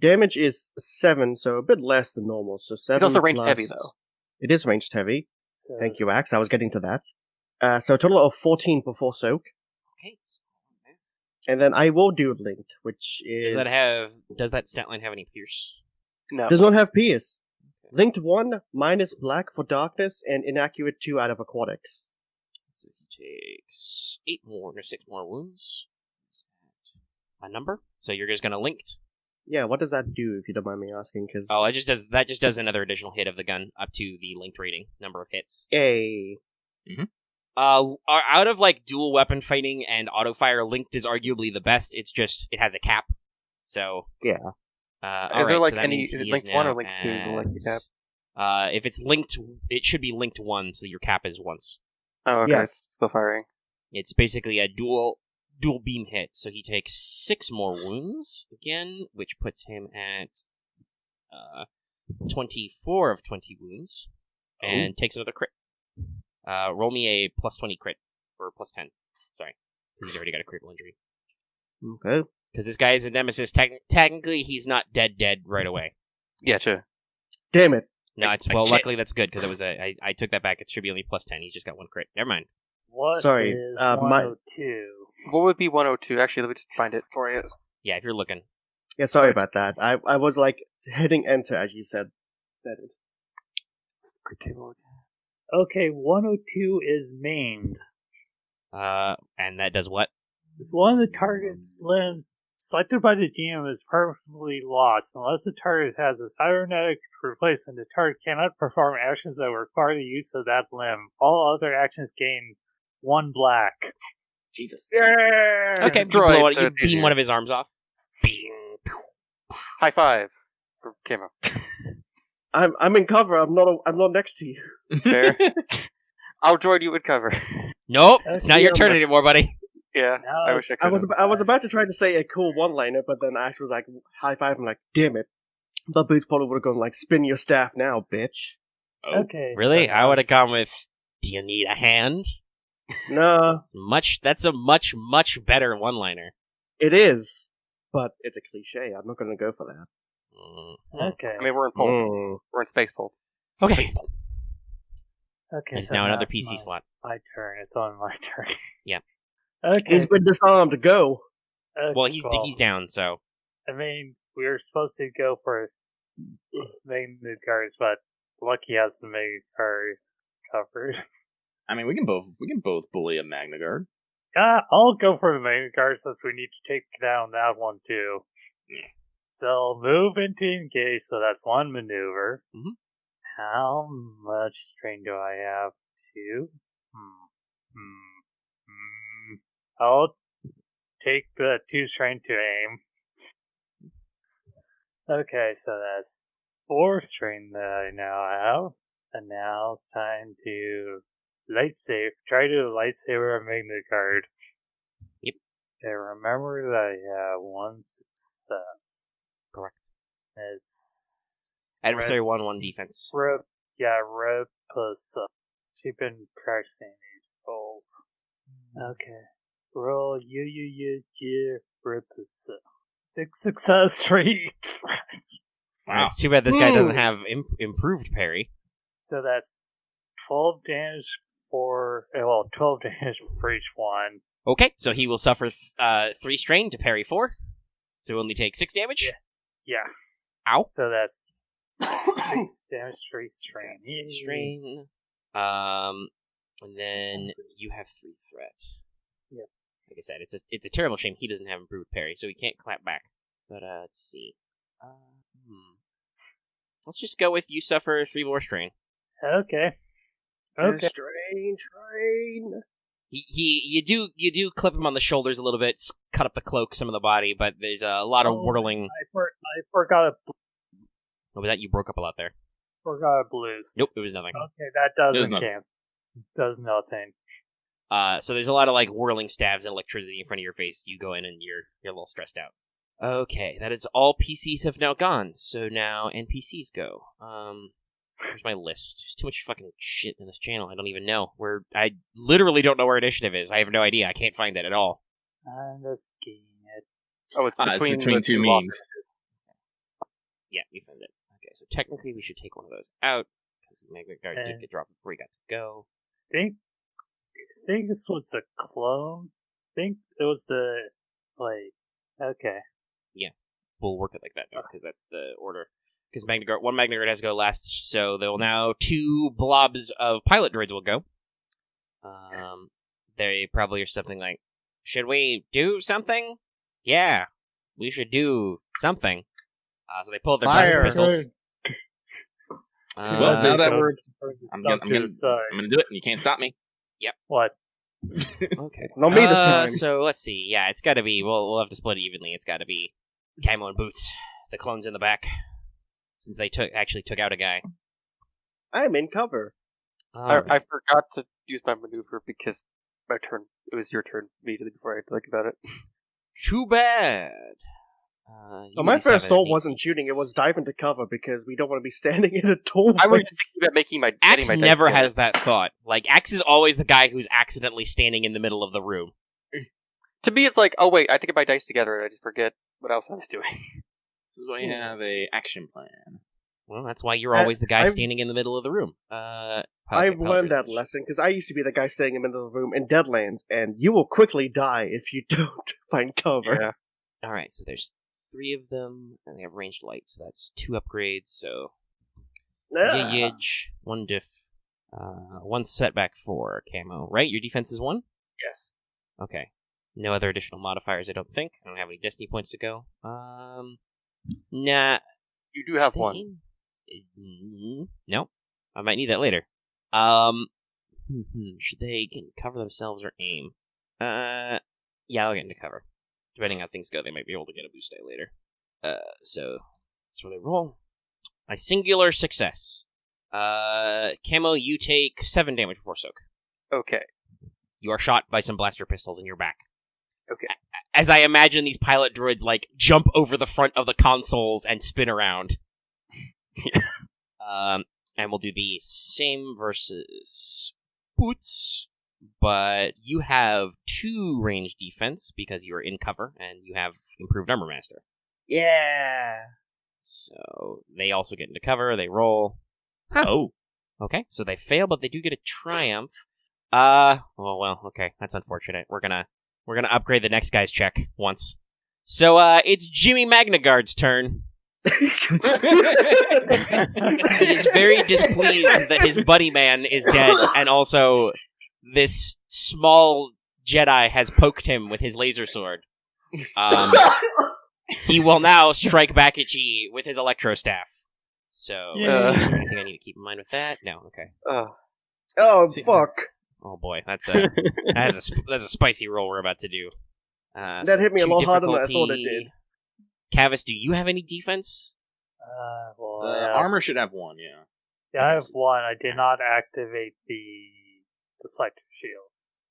Speaker 3: Damage is 7, so a bit less than normal. So 7.
Speaker 4: It's also ranged
Speaker 3: plus...
Speaker 4: heavy, though.
Speaker 3: It is ranged heavy.
Speaker 2: So
Speaker 3: Thank you, Axe. I was getting to that. So a total of 14 before soak.
Speaker 1: Okay.
Speaker 3: And then I will do linked, which is...
Speaker 1: Does that stat line have any pierce?
Speaker 4: No.
Speaker 3: Does not have pierce. Linked 1, minus black for darkness, and inaccurate 2 out of aquatics.
Speaker 1: So he takes 6 more wounds. Is that a number? So you're just gonna linked.
Speaker 3: Yeah, what does that do, if you don't mind me asking? Cause...
Speaker 1: Oh, that just does another additional hit of the gun up to the linked rating number of hits.
Speaker 3: Yay.
Speaker 1: Out of like dual weapon fighting and auto fire, linked is arguably the best. It's just it has a cap. So
Speaker 3: yeah.
Speaker 4: Is there like any? Is it linked 1 or linked 2? Is it like the cap?
Speaker 1: If it's linked, it should be linked 1, so your cap is once.
Speaker 4: Oh, okay.
Speaker 3: Yes.
Speaker 4: Still firing.
Speaker 1: It's basically a dual beam hit, so he takes 6 more wounds again, which puts him at 24 of 20 wounds, and takes another crit. Roll me a plus 20 crit, or plus 10. Sorry, because he's already got a critical injury.
Speaker 3: Okay.
Speaker 1: Because this guy is a nemesis. Technically, he's not dead right away.
Speaker 4: Yeah, sure.
Speaker 3: Damn it.
Speaker 1: No, luckily that's good, because it was I took that back. It should be only plus 10. He's just got 1 crit. Never mind.
Speaker 2: What
Speaker 3: Sorry,
Speaker 2: is
Speaker 3: my-
Speaker 2: 102?
Speaker 4: What would be 102? Actually, let me just find it for you.
Speaker 1: Yeah, if you're looking.
Speaker 3: Yeah, sorry about that. I was like hitting enter as you said it.
Speaker 4: Crit table again.
Speaker 2: Okay, 102 is maimed.
Speaker 1: And that does what?
Speaker 2: It's one of the target's limbs selected by the GM is permanently lost. Unless the target has a cybernetic replacement, the target cannot perform actions that require the use of that limb. All other actions gain 1 black.
Speaker 5: Jesus.
Speaker 2: Yeah!
Speaker 1: Okay,
Speaker 4: Droid,
Speaker 1: you beam one of his arms off. Bing.
Speaker 4: High five for Camo.
Speaker 3: I'm in cover. I'm not next to you.
Speaker 4: Fair. I'll droid you in cover.
Speaker 1: Nope,
Speaker 2: That's
Speaker 1: it's not your
Speaker 3: the
Speaker 1: turn anymore, buddy.
Speaker 4: Yeah,
Speaker 2: No,
Speaker 4: I wish I could.
Speaker 3: I was about to try to say a cool one-liner, but then Ash was like high five. I'm like, damn it. The Boots probably would have gone like, spin your staff now, bitch.
Speaker 5: Oh.
Speaker 2: Okay.
Speaker 1: Really?
Speaker 2: so
Speaker 1: I would have
Speaker 2: that's-
Speaker 1: gone with, do you need a hand?
Speaker 3: No,
Speaker 1: That's a much, much better one-liner.
Speaker 3: it is, but it's a cliche. I'm not going to go for that.
Speaker 2: Okay.
Speaker 4: I mean, we're in Pulp.
Speaker 3: Mm.
Speaker 4: We're in Space Pulp.
Speaker 1: Okay.
Speaker 2: Okay.
Speaker 1: It's
Speaker 2: so
Speaker 1: now another
Speaker 2: it's
Speaker 1: PC slot.
Speaker 2: My turn. It's on my turn.
Speaker 1: Yeah.
Speaker 2: Okay.
Speaker 3: He's been disarmed. Go.
Speaker 2: okay,
Speaker 1: Well, he's
Speaker 2: cool.
Speaker 1: down, so.
Speaker 2: I mean, we were supposed to go for main mid cards, but Lucky has the main card covered.
Speaker 5: I mean, we can both bully a Magna Guard.
Speaker 2: I'll go for the main guard since we need to take down that one too.
Speaker 5: Yeah.
Speaker 2: So move into engage, so that's one maneuver.
Speaker 1: Mhm.
Speaker 2: How much strain do I have? 2? I'll take the 2 strain to aim. Okay, so that's 4 strain that I now have. And now it's time to try to lightsaber a magnet guard.
Speaker 1: Yep.
Speaker 2: Okay, remember that I have 1 success.
Speaker 1: Correct.
Speaker 2: It's
Speaker 1: Adversary 1 defense.
Speaker 2: Red plus she's been practicing these rolls. Okay. Roll red plus 6 success, 3.
Speaker 5: Wow.
Speaker 1: It's too bad this guy doesn't have improved parry.
Speaker 2: So that's 12 damage for 12 damage for each one.
Speaker 1: Okay, so he will suffer 3 strain to parry 4. So he'll only take 6 damage?
Speaker 2: Yeah.
Speaker 1: Ow.
Speaker 2: So that's 6 damage, 3 strain.
Speaker 1: 3 strain. And then you have 3 threat.
Speaker 2: Yep.
Speaker 1: Like I said, it's a terrible shame he doesn't have improved parry, so he can't clap back. But let's see. Let's just go with you suffer 3 more strain.
Speaker 2: Okay. Okay.
Speaker 3: Train.
Speaker 1: You do clip him on the shoulders a little bit, cut up the cloak, some of the body, but there's a lot of whirling.
Speaker 2: I forgot a
Speaker 1: Oh, was that you broke up a lot there?
Speaker 2: forgot a blues.
Speaker 1: Nope, it was nothing.
Speaker 2: Okay, that doesn't count. Does nothing.
Speaker 1: So there's a lot of like whirling stabs and electricity in front of your face. You go in and you're a little stressed out. Okay, that is all PCs have now gone. So now NPCs go. Where's my list? There's too much fucking shit in this channel. I don't even know where. I literally don't know where initiative is. I have no idea. I can't find it at all.
Speaker 2: I'm just getting it.
Speaker 4: Oh, it's between,
Speaker 5: between two means.
Speaker 1: Yeah, we found it. Okay, so technically we should take one of those out because the magnet guard did get dropped before he got to go.
Speaker 2: I think this was a clone. I think it was okay.
Speaker 1: We'll work it like that now because that's the order. Because one magnet guard has to go last, so there will now 2 blobs of pilot droids will go. They probably are something like, should we do something? Yeah, we should do something. So they pull their blaster pistols.
Speaker 5: Well, now that I'm gonna do it, and you can't stop me.
Speaker 1: Yep.
Speaker 2: What?
Speaker 1: Okay.
Speaker 3: Not me this time.
Speaker 1: So let's see. Yeah, it's got to be. We'll have to split it evenly. It's got to be Camo and Boots, the clones in the back, since they actually took out a guy.
Speaker 3: I'm in cover.
Speaker 4: I forgot to use my maneuver because my turn. It was your turn immediately before I had to think about it.
Speaker 1: Too bad.
Speaker 3: So my first thought wasn't shooting; it was dive into cover because we don't want to be standing in a doorway.
Speaker 4: I was just thinking about getting my
Speaker 1: Axe
Speaker 4: dice
Speaker 1: never
Speaker 4: together.
Speaker 1: has that thought. Like Axe is always the guy who's accidentally standing in the middle of the room.
Speaker 4: To me, it's like, oh wait, I have to get my dice together, and I just forget what else I was doing.
Speaker 5: This is why you have a action plan.
Speaker 1: Well, that's why you're always the guy standing in the middle of the room.
Speaker 3: I've learned that lesson because I used to be the guy standing in the middle of the room in Deadlands, and you will quickly die if you don't find cover.
Speaker 4: Yeah.
Speaker 1: All right, so there's 3 of them, and they have ranged light, so that's 2 upgrades. So Yidge, 1 diff, 1 setback for Camo. Right, your defense is 1.
Speaker 4: Yes.
Speaker 1: Okay. No other additional modifiers, I don't think. I don't have any destiny points to go. Nah.
Speaker 4: You do have 1.
Speaker 1: No. I might need that later. Should they cover themselves or aim? Yeah, I'll get into cover. Depending on how things go, they might be able to get a boost die later. So, that's where they roll. A singular success. Camo, you take 7 damage before soak.
Speaker 4: Okay.
Speaker 1: You are shot by some blaster pistols in your back.
Speaker 4: Okay.
Speaker 1: As I imagine these pilot droids, like, jump over the front of the consoles and spin around. And we'll do the same versus Boots, but you have 2 range defense because you are in cover, and you have improved Armor Master.
Speaker 3: Yeah.
Speaker 1: So they also get into cover, they roll.
Speaker 5: Oh.
Speaker 1: Okay, so they fail, but they do get a triumph. Well, okay, that's unfortunate. We're gonna upgrade the next guy's check once. So, it's Jimmy Magnagard's turn. He is very displeased that his buddy man is dead, and also this small Jedi has poked him with his laser sword, he will now strike back at G with his electro staff. So, let's see, is there anything I need to keep in mind with that? No, okay.
Speaker 3: Oh, fuck.
Speaker 1: Oh boy, that's a spicy roll we're about to do.
Speaker 3: That hit me a lot harder than I thought it did.
Speaker 1: Kavis, do you have any defense?
Speaker 5: Armor should have 1, yeah.
Speaker 2: Yeah, I have 1. I did not activate the deflector shield.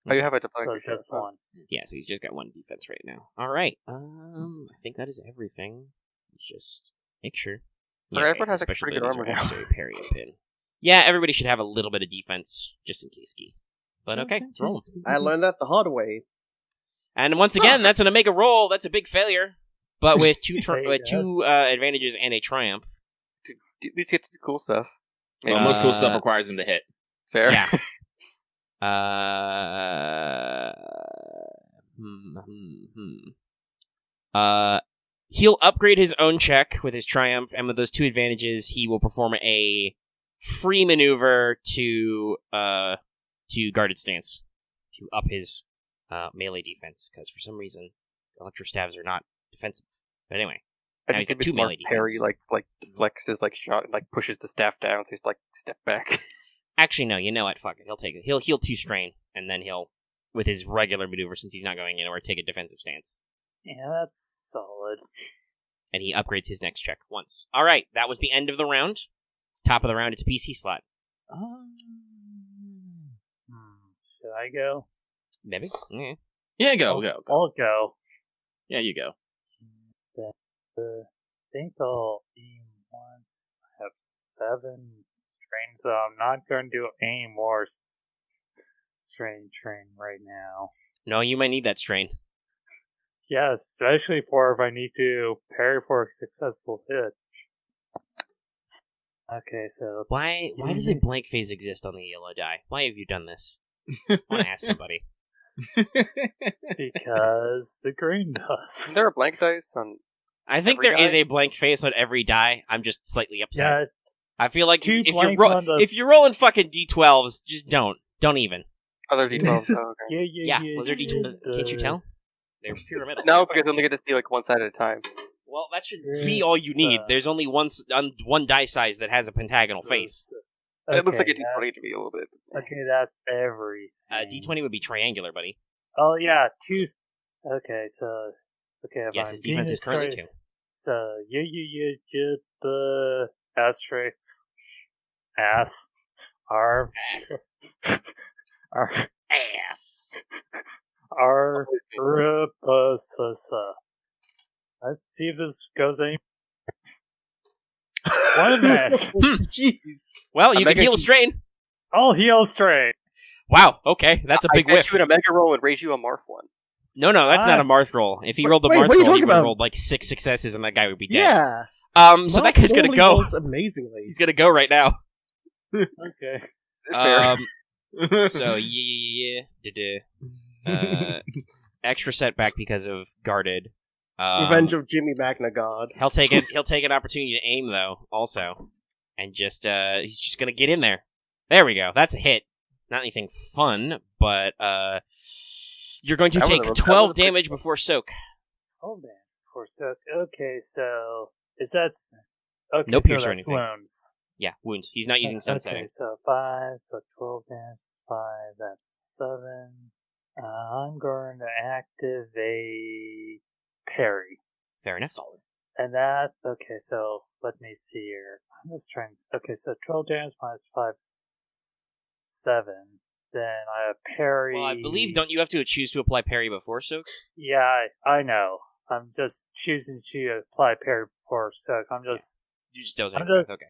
Speaker 4: Oh, you have a deflector
Speaker 2: So just 1.
Speaker 1: Yeah, so he's just got 1 defense right now. Alright, I think that is everything. Just make sure.
Speaker 4: Yeah, everyone has
Speaker 1: special
Speaker 4: pretty good armor now.
Speaker 1: So parry a pin. Yeah, everybody should have a little bit of defense, just in case ski. But okay, let's roll.
Speaker 3: I learned that the hard way.
Speaker 1: And once again, that's an Omega roll. That's a big failure. But with two advantages and a triumph.
Speaker 4: At least you get to do cool stuff.
Speaker 5: Well, most cool stuff requires him to hit.
Speaker 4: Fair.
Speaker 1: Yeah. He'll upgrade his own check with his triumph, and with those 2 advantages, he will perform a free maneuver to guarded stance to up his melee defense, because for some reason electro staves are not defensive. But anyway,
Speaker 4: I
Speaker 1: now
Speaker 4: just
Speaker 1: he's got
Speaker 4: think
Speaker 1: 2 melee
Speaker 4: Harry
Speaker 1: defense.
Speaker 4: deflects his shot and pushes the staff down, so he's step back.
Speaker 1: Actually, no. You know what? Fuck it. He'll take it. He'll heal 2 strain, and then he'll, with his regular maneuver, since he's not going anywhere, take a defensive stance.
Speaker 2: Yeah, that's solid.
Speaker 1: And he upgrades his next check once. All right, that was the end of the round. It's top of the round. It's a PC slot.
Speaker 2: Should I go?
Speaker 1: Maybe. Okay.
Speaker 5: Yeah, go.
Speaker 2: I'll go.
Speaker 5: Yeah, you go.
Speaker 2: I think I'll aim once. I have 7 strain, so I'm not going to do any more strain train right now.
Speaker 1: No, you might need that strain.
Speaker 2: Yeah, especially for if I need to parry for a successful hit. Okay, so...
Speaker 1: Why does a blank phase exist on the yellow die? Why have you done this? I want to ask somebody.
Speaker 2: Because the green does.
Speaker 4: Isn't there a blank dice on...
Speaker 1: I think there is a blank face on every die. I'm just slightly upset.
Speaker 2: Yeah,
Speaker 1: I feel like
Speaker 2: 2
Speaker 1: if you're rolling fucking D12s, just don't even.
Speaker 4: Other D12s, oh, okay.
Speaker 2: Yeah.
Speaker 1: Was there D12? Can't you tell? They're pyramidal.
Speaker 4: No, because I only get to see one side at a time.
Speaker 1: Well, that should be all you need. There's only one die size that has a pentagonal face.
Speaker 4: It looks like a D20 to me a little bit.
Speaker 2: Okay, that's everything.
Speaker 1: D20 would be triangular, buddy.
Speaker 2: Oh, yeah, 2... Okay, so... Okay, if
Speaker 1: yes,
Speaker 2: I'm
Speaker 1: his defense is currently 2.
Speaker 2: So, you get the asterisk, ass, arm,
Speaker 1: Ass.
Speaker 2: Let's see if this goes any. 1 match.
Speaker 3: Jeez.
Speaker 1: Well, you can heal a strain.
Speaker 2: I'll heal straight.
Speaker 1: Wow, okay, that's a big
Speaker 4: I bet
Speaker 1: whiff.
Speaker 4: you an Omega roll and raise you a Marth 1.
Speaker 1: No, that's not a Marth roll. If he rolled the
Speaker 3: wait,
Speaker 1: Marth
Speaker 3: what are you
Speaker 1: roll, he
Speaker 3: talking
Speaker 1: would have
Speaker 3: about?
Speaker 1: rolled like 6 successes and that guy would be dead.
Speaker 3: Yeah.
Speaker 1: So that guy's gonna go.
Speaker 3: Amazingly.
Speaker 1: He's gonna go right now.
Speaker 2: Okay.
Speaker 4: Fair.
Speaker 1: So extra setback because of guarded.
Speaker 3: Revenge of Jimmy McNagod.
Speaker 1: He'll take it. He'll take an opportunity to aim though, also, and just he's just gonna get in there. There we go. That's a hit. Not anything fun, but you're going to take 12 damage before soak.
Speaker 2: Oh man, before soak. Okay, so is that? Okay,
Speaker 1: No
Speaker 2: so
Speaker 1: pierce or
Speaker 2: that's
Speaker 1: anything.
Speaker 2: wounds.
Speaker 1: Yeah, wounds. He's not using stun
Speaker 2: Okay,
Speaker 1: setting.
Speaker 2: so 5, so 12 damage, 5, that's 7. I'm going to activate parry.
Speaker 1: Fair enough.
Speaker 2: And that, okay, so let me see here. I'm just trying, okay, so 12 damage minus 5 is 7. Then I have parry.
Speaker 1: Well, I believe, don't you have to choose to apply parry before soak?
Speaker 2: Yeah, I know. I'm just choosing to apply parry before soak. I'm just...
Speaker 1: You just don't. Okay.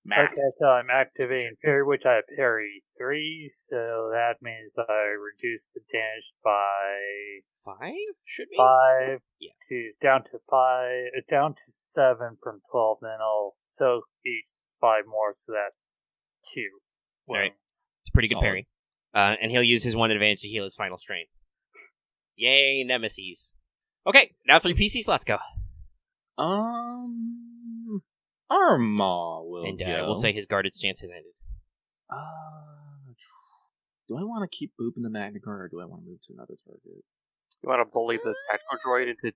Speaker 2: Okay, so I'm activating parry, which I have parry 3, so that means I reduce the damage by
Speaker 1: 5? Should be
Speaker 2: 5
Speaker 1: Yeah.
Speaker 2: down to 7 from 12. Then I'll soak each 5 more, so that's 2.
Speaker 1: Alright. It's a pretty good
Speaker 5: Solid.
Speaker 1: parry. And he'll use his 1 advantage to heal his final strain. Yay, Nemesis. Okay, now 3 PC slots go.
Speaker 5: Aramaa will
Speaker 1: And
Speaker 5: go.
Speaker 1: we'll say his guarded stance has ended.
Speaker 5: do I want to keep booping the Magna Guard, or do I want to move to another target?
Speaker 4: You want to bully the tactical droid into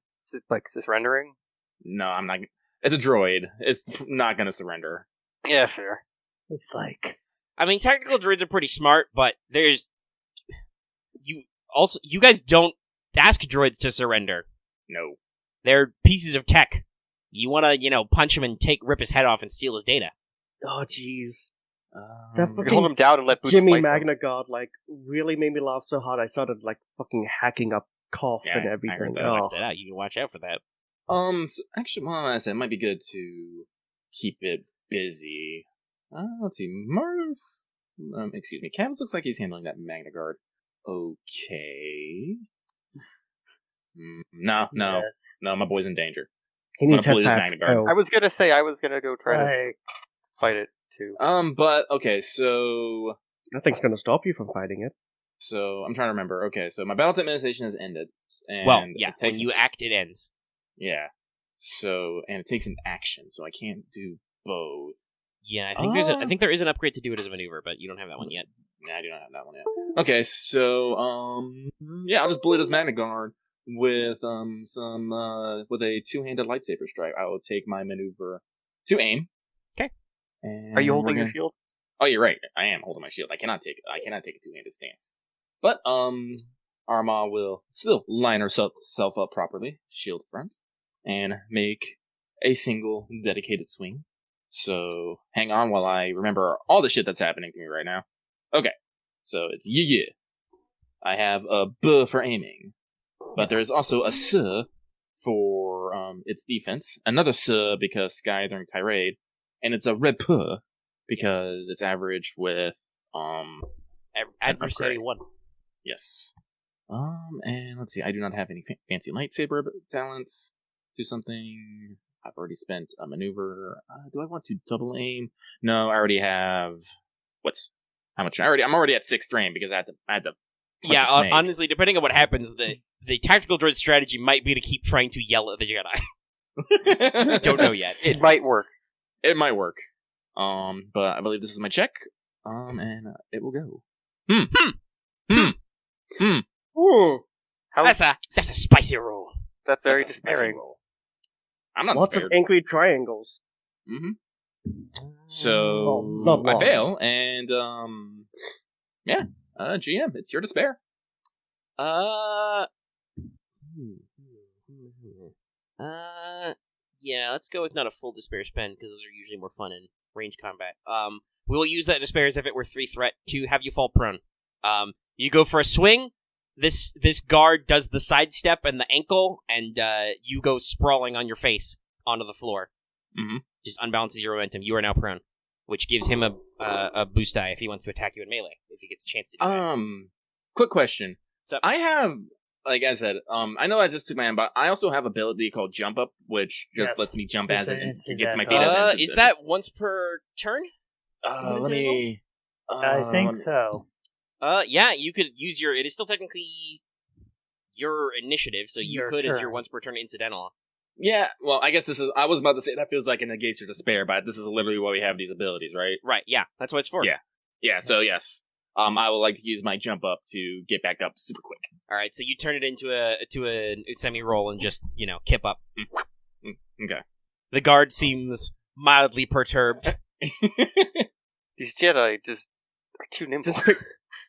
Speaker 4: surrendering?
Speaker 5: No, I'm not. It's a droid. It's not going to surrender.
Speaker 4: Yeah, fair.
Speaker 2: It's like
Speaker 1: I mean, tactical droids are pretty smart, but there's you guys don't ask droids to surrender.
Speaker 5: No.
Speaker 1: They're pieces of tech. You want to, punch him and rip his head off and steal his data.
Speaker 3: Oh, jeez.
Speaker 4: You can hold him down and let Boots
Speaker 3: Jimmy
Speaker 4: slice him.
Speaker 3: Magna God, really made me laugh so hard I started, fucking hacking up cough and
Speaker 5: I
Speaker 3: everything.
Speaker 5: heard that.
Speaker 3: Oh.
Speaker 1: Watch that out. You can watch out for that.
Speaker 5: So actually, well, I said it might be good to keep it busy. Let's see, Marth. Excuse me, Kavis looks like he's handling that Magna Guard. Okay. No,
Speaker 2: yes.
Speaker 5: my boy's in danger.
Speaker 3: He needs
Speaker 5: I'm gonna
Speaker 3: head
Speaker 5: bully this
Speaker 3: packs.
Speaker 5: Magna Guard.
Speaker 4: I was gonna say I was gonna go try to
Speaker 2: Like,
Speaker 4: fight it too.
Speaker 5: But okay, so
Speaker 3: Nothing's gonna stop you from fighting it.
Speaker 5: I'm trying to remember. Okay, so my battle meditation has ended, and
Speaker 1: Well, yeah,
Speaker 5: it
Speaker 1: when
Speaker 5: takes
Speaker 1: you act, it ends.
Speaker 5: yeah. So and it takes an action, so I can't do both.
Speaker 1: Yeah, I think there is an upgrade to do it as a maneuver, but you don't have that one yet.
Speaker 5: Nah, I do not have that one yet. Okay, so yeah, I'll just bully this Magna Guard with with a two-handed lightsaber strike. I will take my maneuver to aim.
Speaker 1: Okay.
Speaker 5: And
Speaker 4: Are you holding your shield?
Speaker 5: Oh, you're right. I am holding my shield. I cannot take a two-handed stance. But Aramaa will still line herself up properly, shield front, and make a single dedicated swing. So hang on while I remember all the shit that's happening to me right now. Okay, so it's yeah. I have a B for aiming, but there's also a S for its defense, another S because Sky during tirade, and it's a red P because it's average with
Speaker 1: Adversary
Speaker 5: upgrade.
Speaker 1: 1.
Speaker 5: Yes. And let's see. I do not have any fancy lightsaber talents. Do something. I've already spent a maneuver. Do I want to double aim? No, I already have. How much? I'm already at 6th strain because I had to. punch
Speaker 1: Yeah,
Speaker 5: a snake.
Speaker 1: honestly, depending on what happens, the tactical droid strategy might be to keep trying to yell at the Jedi. Don't know yet.
Speaker 4: It might work.
Speaker 5: It might work. But I believe this is my check. And it will go.
Speaker 4: How,
Speaker 1: That's a spicy roll.
Speaker 4: that's very
Speaker 5: That's a spicy
Speaker 4: despairing.
Speaker 5: roll. I'm not
Speaker 3: Lots
Speaker 5: spared.
Speaker 3: of angry triangles.
Speaker 5: So
Speaker 3: not
Speaker 5: I
Speaker 3: lots.
Speaker 5: fail, and yeah, GM, it's your despair.
Speaker 1: Yeah, let's go with not a full despair spend, because those are usually more fun in range combat. We will use that despair as if it were 3 threat to have you fall prone. You go for a swing, this guard does the sidestep and the ankle, and you go sprawling on your face onto the floor.
Speaker 5: Mm-hmm.
Speaker 1: Just unbalances your momentum. You are now prone, which gives him a boost die if he wants to attack you in melee, if he gets a chance to do that.
Speaker 5: Quick question.
Speaker 1: So
Speaker 5: I have, like I said, I know I just took my hand, but I also have ability called Jump Up, which just
Speaker 2: Yes.
Speaker 5: lets me jump
Speaker 2: It's
Speaker 5: as
Speaker 2: an
Speaker 5: it
Speaker 2: instant
Speaker 5: gets my
Speaker 2: damage.
Speaker 5: data.
Speaker 1: is that once per turn?
Speaker 5: Let me.
Speaker 2: I think so.
Speaker 1: Yeah, you could use it is still technically your initiative, so you
Speaker 2: Your
Speaker 1: could as your
Speaker 2: turn.
Speaker 1: once per turn incidental.
Speaker 5: Yeah, well, I guess I was about to say that feels like it negates your despair, but this is literally why we have these abilities, right?
Speaker 1: Right, yeah, that's what it's for.
Speaker 5: Yeah. Yeah, so yes. I would like to use my Jump Up to get back up super quick.
Speaker 1: Alright, so you turn it into a semi-roll and just, kip up.
Speaker 5: Okay.
Speaker 1: The guard seems mildly perturbed.
Speaker 4: These Jedi just are too nimble.
Speaker 3: Just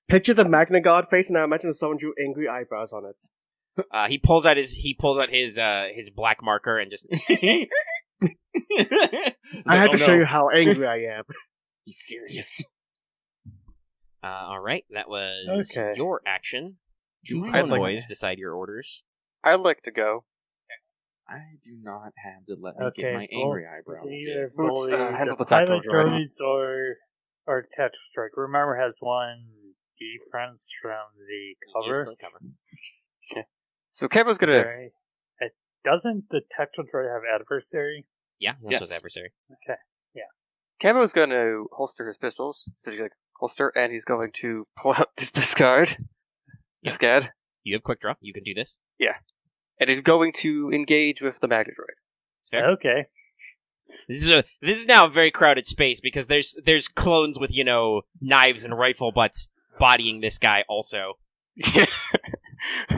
Speaker 3: picture the Magna God face, and I imagine someone drew angry eyebrows on it.
Speaker 1: He pulls out his black marker and just
Speaker 3: I had to show you how angry I am.
Speaker 5: He's serious.
Speaker 1: alright, that was
Speaker 2: Okay.
Speaker 1: your action. Two
Speaker 5: I'd
Speaker 1: clone
Speaker 5: like-
Speaker 1: boys decide your orders.
Speaker 4: I'd like to go.
Speaker 5: I do not have to let me
Speaker 2: Okay,
Speaker 5: get my angry
Speaker 2: well,
Speaker 5: eyebrows.
Speaker 2: Either
Speaker 5: did.
Speaker 4: Boots,
Speaker 2: bully
Speaker 4: handle
Speaker 2: the
Speaker 4: the tactical
Speaker 2: pilot
Speaker 4: droid.
Speaker 2: droids or Tech Strike. Remember, has one defense from the
Speaker 1: You're
Speaker 2: cover.
Speaker 1: still covered.
Speaker 4: So Camo's gonna.
Speaker 2: Sorry. Doesn't the tactical droid have adversary?
Speaker 1: Yeah, that's
Speaker 5: Yes.
Speaker 1: his adversary.
Speaker 2: Okay.
Speaker 4: Camo's gonna holster his pistols. Instead, he's like holster, and he's going to pull out his discard.
Speaker 1: Yeah.
Speaker 4: Discard.
Speaker 1: You have quick draw. You can do this.
Speaker 4: And he's going to engage with the Magna Droid.
Speaker 1: It's fair.
Speaker 2: Okay.
Speaker 1: This is now a very crowded space because there's clones with knives and rifle butts bodying this guy also.
Speaker 4: Yeah.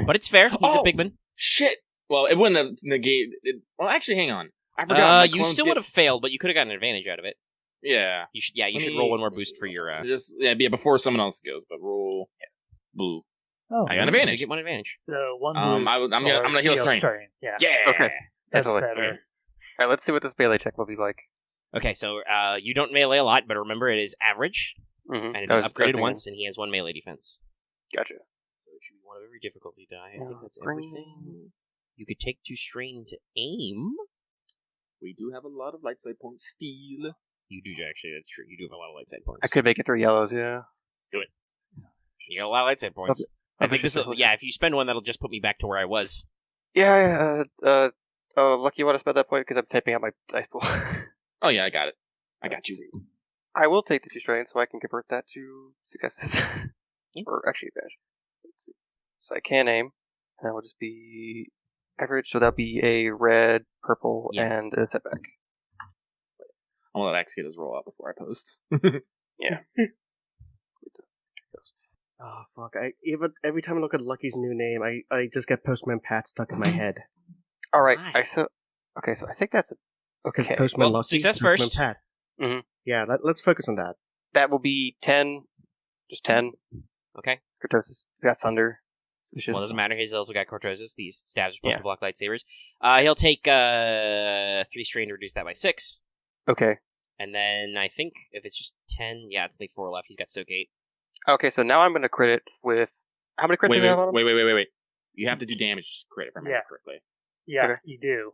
Speaker 1: But it's fair. He's a
Speaker 5: Oh!
Speaker 1: big man.
Speaker 5: Shit. Well, it wouldn't have negated. Well, actually, hang on. I forgot. my
Speaker 1: You
Speaker 5: clones
Speaker 1: still
Speaker 5: get-
Speaker 1: would have failed, but you could have gotten an advantage out of it.
Speaker 5: Yeah.
Speaker 1: You should. Yeah, you
Speaker 5: Let
Speaker 1: should
Speaker 5: me-
Speaker 1: roll one more boost for your.
Speaker 5: Before someone else goes, but roll blue.
Speaker 2: Oh,
Speaker 5: I got an
Speaker 1: You
Speaker 5: advantage.
Speaker 1: get one advantage.
Speaker 2: so one
Speaker 5: I'm gonna heal strain.
Speaker 2: Yeah,
Speaker 5: Yeah.
Speaker 4: Okay.
Speaker 2: that's
Speaker 4: Definitely.
Speaker 2: better.
Speaker 4: All right, let's see what this melee check will be like.
Speaker 1: Okay, so you don't melee a lot, but remember it is average,
Speaker 4: Mm-hmm.
Speaker 1: and it is upgraded once, and he has one melee defense.
Speaker 4: Gotcha.
Speaker 1: So it should be one of every difficulty die. I think that's
Speaker 4: Bring-
Speaker 1: everything. You could take 2 strain to aim.
Speaker 5: We do have a lot of light side points still.
Speaker 1: You do actually. That's true. You do have a lot of light side points.
Speaker 4: I could make it 3 yellows, yeah.
Speaker 1: You got a lot of light side points. I think this is. Yeah, if you spend one, that'll just put me back to where I was.
Speaker 4: Yeah, lucky you want to spend that point because I'm typing out my dice pool.
Speaker 5: Oh yeah, I got it. I got you.
Speaker 4: I will take the 2 strain so I can convert that to successes.
Speaker 1: Yeah.
Speaker 4: Or actually advantage. Let's see. So I can aim, and that will just be average, so that'll be a red, purple,
Speaker 1: Yeah.
Speaker 4: and a setback.
Speaker 5: I'm gonna let X get his roll out before I post.
Speaker 4: Yeah.
Speaker 3: Oh fuck! Every time I look at Lucky's new name, I just get Postman Pat stuck in my head.
Speaker 4: Alright,
Speaker 1: Why?
Speaker 4: so I think that's it.
Speaker 3: Because
Speaker 4: Okay.
Speaker 3: Postman
Speaker 1: Well,
Speaker 3: Lucky,
Speaker 1: success
Speaker 3: Postman
Speaker 1: first.
Speaker 3: Pat.
Speaker 4: Mhm.
Speaker 3: Yeah, let's focus on that.
Speaker 4: That will be 10. Just 10.
Speaker 1: Okay.
Speaker 4: Cortosis. He's got Thunder.
Speaker 1: Well, it doesn't matter. He's also got cortosis. These stabs are supposed
Speaker 4: Yeah.
Speaker 1: to block lightsabers. He'll take 3 strain to reduce that by 6.
Speaker 4: Okay.
Speaker 1: And then I think if it's just 10, yeah, it's only 4 left. He's got soak 8.
Speaker 4: Okay, so now I'm going to crit it with... How many crits do
Speaker 5: Wait,
Speaker 4: you have on him?
Speaker 5: wait. You have to do damage to crit if I remember
Speaker 2: Yeah.
Speaker 5: correctly.
Speaker 2: Yeah,
Speaker 4: Okay.
Speaker 2: you do.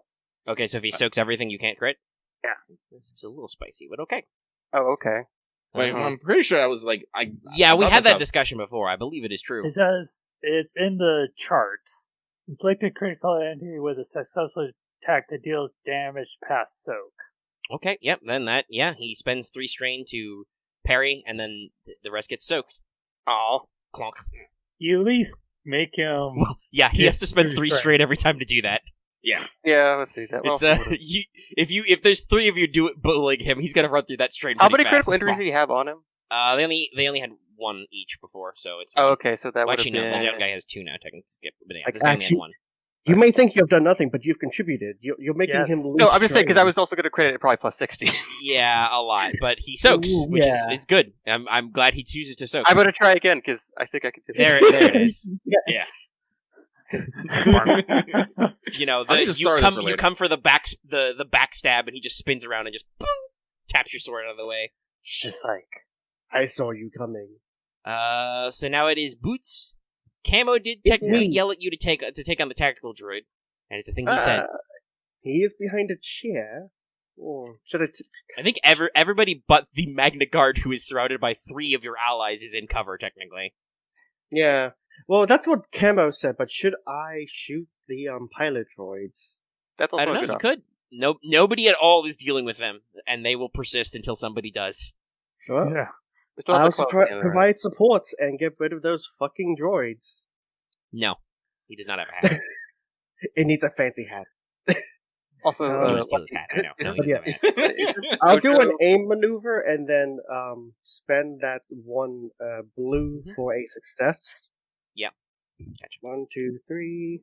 Speaker 1: Okay, so if he soaks everything, you can't crit?
Speaker 2: Yeah.
Speaker 1: This is a little spicy, but okay.
Speaker 4: Oh, okay.
Speaker 5: Wait,
Speaker 4: Uh-huh.
Speaker 5: I'm pretty sure I was like,
Speaker 1: Yeah, we
Speaker 5: thought
Speaker 1: had that
Speaker 5: that-
Speaker 1: discussion before. I believe it is true.
Speaker 2: It says it's in the chart. Inflict a critical entity with a successful attack that deals damage past soak.
Speaker 1: Okay, yep, then that, yeah, he spends 3 strain to parry, and then the rest gets soaked.
Speaker 4: Oh.
Speaker 1: Clonk.
Speaker 2: You at least make him.
Speaker 1: Well, yeah, he
Speaker 2: Yeah,
Speaker 1: has to spend
Speaker 2: 3
Speaker 1: 3
Speaker 2: strain.
Speaker 1: strain every time to do that.
Speaker 5: Yeah.
Speaker 4: Yeah, let's see. That
Speaker 1: It's
Speaker 4: well,
Speaker 1: if there's 3 of you do it bullying him, he's gonna run through that strain.
Speaker 4: How
Speaker 1: pretty
Speaker 4: many critical
Speaker 1: fast.
Speaker 4: injuries did he have on him?
Speaker 1: They only had 1 each before, so it's.
Speaker 4: Oh,
Speaker 1: one.
Speaker 4: okay, so that
Speaker 1: Well,
Speaker 4: would
Speaker 1: actually,
Speaker 4: have
Speaker 1: no.
Speaker 4: been...
Speaker 1: The young guy has 2 now. Technically, but yeah,
Speaker 3: Like,
Speaker 1: this guy only had
Speaker 3: actually-
Speaker 1: 1.
Speaker 3: You may think you have done nothing, but you've contributed. You're making
Speaker 2: Yes.
Speaker 3: him lose.
Speaker 4: No, I'm just saying because I
Speaker 3: strain.
Speaker 4: was also going to credit it probably plus 60.
Speaker 1: Yeah, a lot, but he soaks,
Speaker 3: Ooh,
Speaker 1: which is
Speaker 3: yeah.
Speaker 1: it's good. I'm glad he chooses to soak.
Speaker 4: I'm going to try again because I think I can do
Speaker 1: There
Speaker 4: this.
Speaker 1: it is.
Speaker 3: Yes.
Speaker 1: You know,
Speaker 5: I need to
Speaker 1: you
Speaker 5: start
Speaker 1: come
Speaker 5: this
Speaker 1: you
Speaker 5: later.
Speaker 1: come for the backstab, and he just spins around and just boom, taps your sword out of the way.
Speaker 2: It's just like
Speaker 3: I saw you coming.
Speaker 1: So now it is Boots. Camo did technically
Speaker 3: me.
Speaker 1: yell at you to take on the tactical droid, and it's the thing he said.
Speaker 3: He is behind a chair. Or should I?
Speaker 1: I think everybody but the Magna Guard, who is surrounded by 3 of your allies, is in cover technically.
Speaker 3: Yeah. Well, that's what Camo said. But should I shoot the pilot droids?
Speaker 4: That's also
Speaker 1: I don't
Speaker 4: a
Speaker 1: know.
Speaker 4: good
Speaker 1: You
Speaker 4: option.
Speaker 1: could. No, nobody at all is dealing with them, and they will persist until somebody does.
Speaker 3: Well,
Speaker 2: yeah.
Speaker 4: We still have
Speaker 3: I
Speaker 4: the
Speaker 3: also
Speaker 4: clone in there, right?
Speaker 3: provide support and get rid of those fucking droids.
Speaker 1: No, he does not have a hat.
Speaker 3: It needs a fancy hat.
Speaker 4: Also,
Speaker 3: He
Speaker 1: He
Speaker 3: would
Speaker 1: would steal his hat. I know. No, he doesn't have a hat.
Speaker 3: I'll do an
Speaker 4: Jojo.
Speaker 3: aim maneuver and then spend that 1 blue for a success.
Speaker 1: Gotcha.
Speaker 3: 1, 2, 3.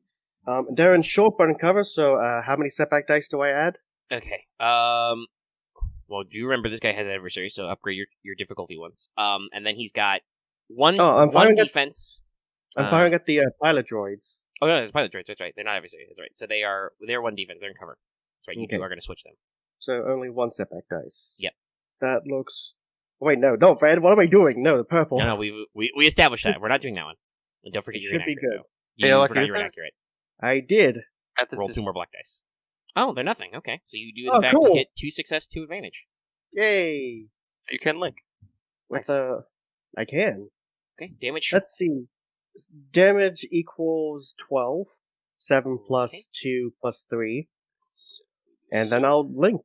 Speaker 3: They're in short burn cover, so how many setback dice do I add?
Speaker 1: Okay. Well, do you remember this guy has adversaries, so upgrade your difficulty ones. And then he's got one
Speaker 3: I'm
Speaker 1: one
Speaker 3: firing at-
Speaker 1: defense.
Speaker 3: I'm firing at the pilot droids.
Speaker 1: Oh no, it's pilot droids. That's right. They're not adversaries. That's right. So they're 1 defense. They're in cover. That's right. You
Speaker 3: Okay.
Speaker 1: two are going to switch them.
Speaker 3: So only 1 setback dice.
Speaker 1: Yep.
Speaker 3: That looks... Wait, no, red. What am I doing? No, the purple.
Speaker 1: No, we established that. We're not doing that one. And don't forget
Speaker 3: It
Speaker 1: you're
Speaker 3: should be
Speaker 1: inaccurate.
Speaker 3: good.
Speaker 1: Though. You
Speaker 4: Yeah, like
Speaker 1: forgot
Speaker 4: you
Speaker 1: you were
Speaker 4: said.
Speaker 1: inaccurate.
Speaker 3: I did.
Speaker 4: At the
Speaker 1: Roll 2 more black dice. Oh, they're nothing. Okay, so you do in
Speaker 3: Oh,
Speaker 1: fact
Speaker 3: cool.
Speaker 1: get 2 success, 2 advantage.
Speaker 3: Yay!
Speaker 4: So you can link.
Speaker 3: With I can.
Speaker 1: Okay, damage.
Speaker 3: Let's see. Damage equals 12. 7 plus 2 plus 3. And then I'll link.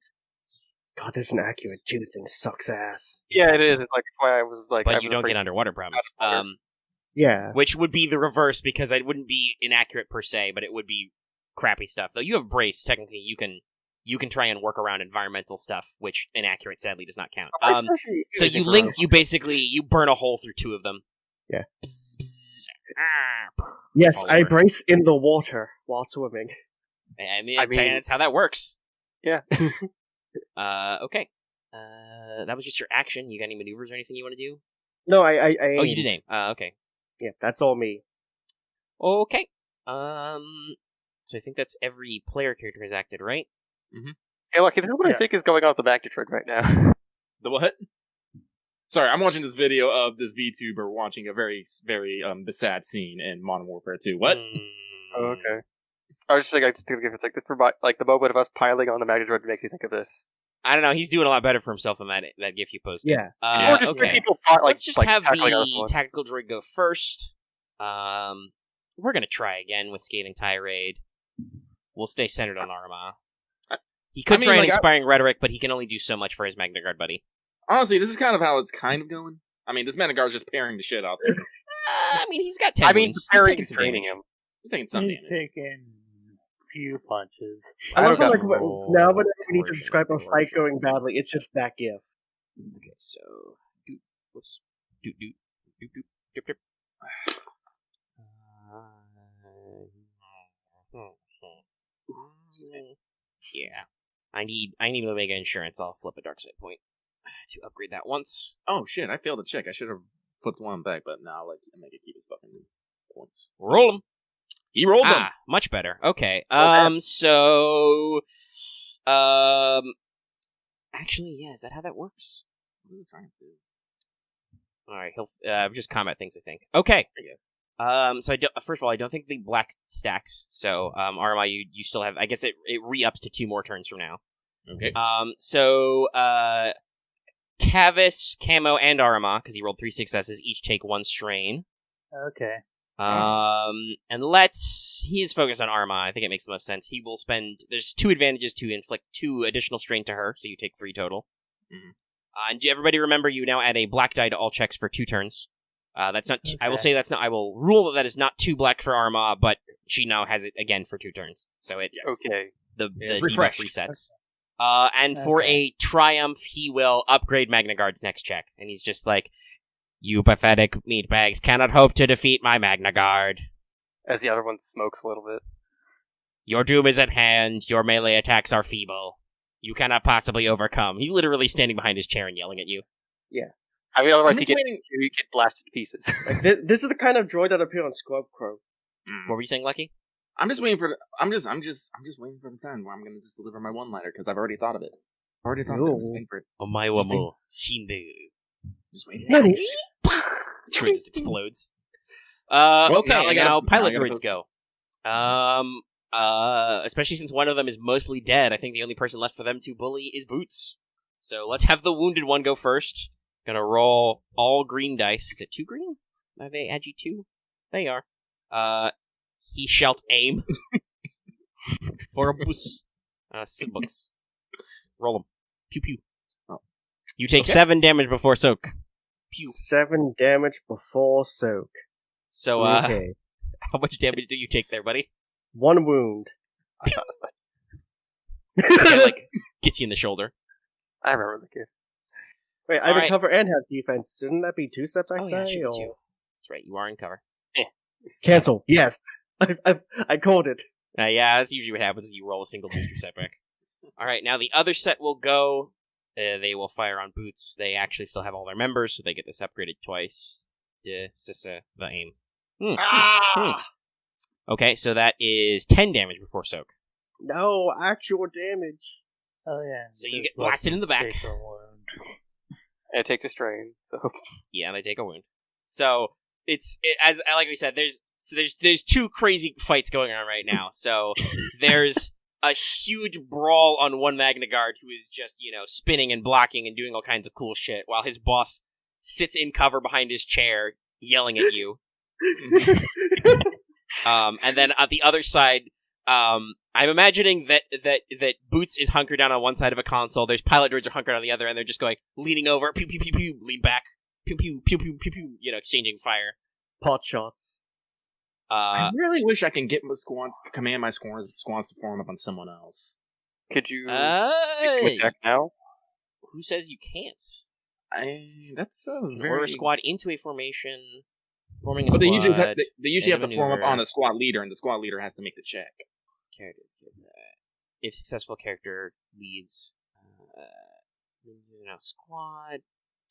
Speaker 3: God, this is inaccurate. 2 thing sucks ass.
Speaker 4: Yeah, it
Speaker 1: does.
Speaker 4: is. It's like, it's why I was like... I
Speaker 1: But
Speaker 4: was
Speaker 1: you don't
Speaker 4: afraid-
Speaker 1: get underwater problems.
Speaker 4: Underwater.
Speaker 3: Yeah.
Speaker 1: Which would be the reverse because it wouldn't be inaccurate per se, but it would be crappy stuff. Though you have brace, technically you can try and work around environmental stuff, which inaccurate sadly does not count. So you linked, you basically you burn a hole through 2 of them.
Speaker 3: Yeah.
Speaker 1: Bzz, bzz,
Speaker 3: Yes,
Speaker 1: all
Speaker 3: I
Speaker 1: over.
Speaker 3: brace in the water while swimming.
Speaker 1: I mean,
Speaker 4: I mean-
Speaker 1: that's how that works.
Speaker 4: Yeah.
Speaker 1: Okay. That was just your action. You got any maneuvers or anything you want to do?
Speaker 3: No, I
Speaker 1: Oh, you did aim. Okay.
Speaker 3: Yeah, that's all me.
Speaker 1: Okay. So I think that's every player character has acted, right?
Speaker 4: Hey, Lucky, this is what I
Speaker 2: Yes.
Speaker 4: think is going on with the back Detroit right now.
Speaker 5: The what? Sorry, I'm watching this video of this VTuber watching a very, very sad scene in Modern Warfare 2. What?
Speaker 4: Oh, okay. I was just like, I just gonna give it like this. Like the moment of us piling on the Magna Droid makes me think of this.
Speaker 1: I don't know. He's doing a lot better for himself than that gif you posted.
Speaker 3: Yeah.
Speaker 4: Or just when
Speaker 1: Okay.
Speaker 4: people fought, like,
Speaker 1: Let's just
Speaker 4: like,
Speaker 1: have
Speaker 4: tackling other
Speaker 1: the
Speaker 4: someone.
Speaker 1: tactical droid go first. We're gonna try again with scathing tirade. We'll stay centered on Aramaa. He could
Speaker 5: I mean,
Speaker 1: try an
Speaker 5: like,
Speaker 1: inspiring rhetoric, but he can only do so much for his Magna Guard buddy.
Speaker 5: Honestly, this is kind of how it's kind of going. I mean, this Manticore's just pairing the shit out there.
Speaker 1: I mean, he's got 10
Speaker 4: I mean,
Speaker 1: wounds. He's
Speaker 4: preparing
Speaker 1: taking
Speaker 4: and
Speaker 1: some
Speaker 4: training
Speaker 1: damage.
Speaker 4: him.
Speaker 5: He's taking some
Speaker 2: He's
Speaker 5: damage.
Speaker 2: taking few punches.
Speaker 3: I love how,
Speaker 4: Okay.
Speaker 3: like, now whenever we need to
Speaker 1: Coercion,
Speaker 3: describe a fight
Speaker 1: coercion.
Speaker 3: going badly, it's just that gif.
Speaker 1: Okay, so whoops, doot doot doot doot drip drip. Yeah, I need Omega insurance. I'll flip a dark side point to upgrade that once.
Speaker 5: Oh shit! I failed to check. I should have flipped one back, but now I'll make it keep his fucking points.
Speaker 1: Roll them.
Speaker 5: He rolled them.
Speaker 1: Much better. Okay.
Speaker 4: Okay.
Speaker 1: Actually, yeah. Is that how that works?
Speaker 5: What are you trying to do?
Speaker 1: All right. He'll just combat things. I think. Okay.
Speaker 5: Okay.
Speaker 1: So first of all, I don't think the black stacks. So, Aramaa, you still have. I guess it re-ups to 2 more turns from now.
Speaker 5: Okay.
Speaker 1: So, Kavis, Camo, and Aramaa, because he rolled 3 successes, each take 1 strain.
Speaker 2: Okay.
Speaker 1: And he's focused on Aramaa. I think it makes the most sense. He will spend. There's 2 advantages to inflict 2 additional strain to her, so you take 3 total.
Speaker 5: Mhm.
Speaker 1: And do everybody remember you now add a black die to all checks for 2 turns? That's not. I will
Speaker 2: Okay.
Speaker 1: say that's not. I will rule that is not 2 black for Aramaa, but she now has it again for 2 turns. So it
Speaker 4: Okay.
Speaker 1: the
Speaker 5: Yeah,
Speaker 1: debuff
Speaker 5: refreshed.
Speaker 1: resets. And for
Speaker 2: Okay.
Speaker 1: a triumph, he will upgrade Magna Guard's next check, and he's just like, "You pathetic meatbags cannot hope to defeat my Magna Guard.
Speaker 4: As the other one smokes a little bit.
Speaker 1: Your doom is at hand. Your melee attacks are feeble. You cannot possibly overcome." He's literally standing behind his chair and yelling at you.
Speaker 4: I mean, otherwise
Speaker 5: I'm
Speaker 4: he'd
Speaker 5: just
Speaker 4: get,
Speaker 5: waiting-
Speaker 4: he'd get blasted to pieces.
Speaker 3: Like, this is the kind of droid that appeared on Scrub Crow.
Speaker 1: What were you saying, Lucky?
Speaker 5: I'm just waiting for. I'm just waiting for the time where I'm gonna just deliver my one-liner because I've already thought of it. I've already thought of it. I'm just
Speaker 3: Ooh.
Speaker 5: waiting for it.
Speaker 1: Omae
Speaker 5: Just
Speaker 1: mo shinde.
Speaker 5: Just waiting.
Speaker 3: Nani?
Speaker 1: Droid just explodes.
Speaker 5: Well,
Speaker 1: Okay,
Speaker 5: now I gotta-
Speaker 1: now pilot
Speaker 5: now I
Speaker 1: droids
Speaker 5: gotta-
Speaker 1: go. Especially since one of them is mostly dead, I think the only person left for them to bully is Boots. So let's have the wounded one go first. Gonna roll all green dice. Is it 2 green? Are they agi 2? They are. He shalt aim for a boost. Books. Roll them. Pew pew.
Speaker 5: Oh.
Speaker 1: You take
Speaker 5: Okay.
Speaker 1: 7 damage before soak. Pew.
Speaker 3: 7 damage before soak.
Speaker 1: So,
Speaker 3: Okay.
Speaker 1: how much damage do you take there, buddy?
Speaker 3: 1 wound.
Speaker 1: It, like, gets you in the shoulder.
Speaker 4: I remember the kid.
Speaker 3: Wait, I
Speaker 1: Alright.
Speaker 3: recover and have defense. Shouldn't that be 2 setback
Speaker 1: Oh, yeah, it
Speaker 3: die?
Speaker 1: should be
Speaker 3: or-
Speaker 1: 2. That's right, you are in cover.
Speaker 3: Cancel. Yes. I called it.
Speaker 1: Yeah, that's usually what happens when you roll a single booster setback. Alright, now the other set will go. They will fire on Boots. They actually still have all their members, so they get this upgraded twice. The aim. Okay, so that is 10 damage before soak.
Speaker 3: No, actual damage.
Speaker 2: Oh yeah.
Speaker 1: So you
Speaker 2: just
Speaker 1: get blasted
Speaker 2: let
Speaker 1: in the back.
Speaker 2: them take a wound.
Speaker 4: And take a strain, so...
Speaker 1: Yeah, they take a wound. So as like we said, there's 2 crazy fights going on right now. So there's a huge brawl on one Magna Guard who is just, spinning and blocking and doing all kinds of cool shit while his boss sits in cover behind his chair yelling at you. And then at the other side, I'm imagining that Boots is hunkered down on one side of a console. There's pilot droids are hunkered on the other, and they're just going leaning over, pew pew pew pew, lean back, pew pew pew pew pew pew, exchanging fire.
Speaker 3: Pot shots.
Speaker 5: I really wish I can get my squads, command my squads to form up on someone else.
Speaker 4: Could you attack now?
Speaker 1: Who says you can't?
Speaker 5: That's a
Speaker 1: Order
Speaker 5: very
Speaker 1: a squad into a formation. Forming a
Speaker 5: But
Speaker 1: squad.
Speaker 5: they usually have to form up
Speaker 1: maneuver.
Speaker 5: on a squad leader, and the squad leader has to make the check.
Speaker 1: Character. If successful, character leads. Squad.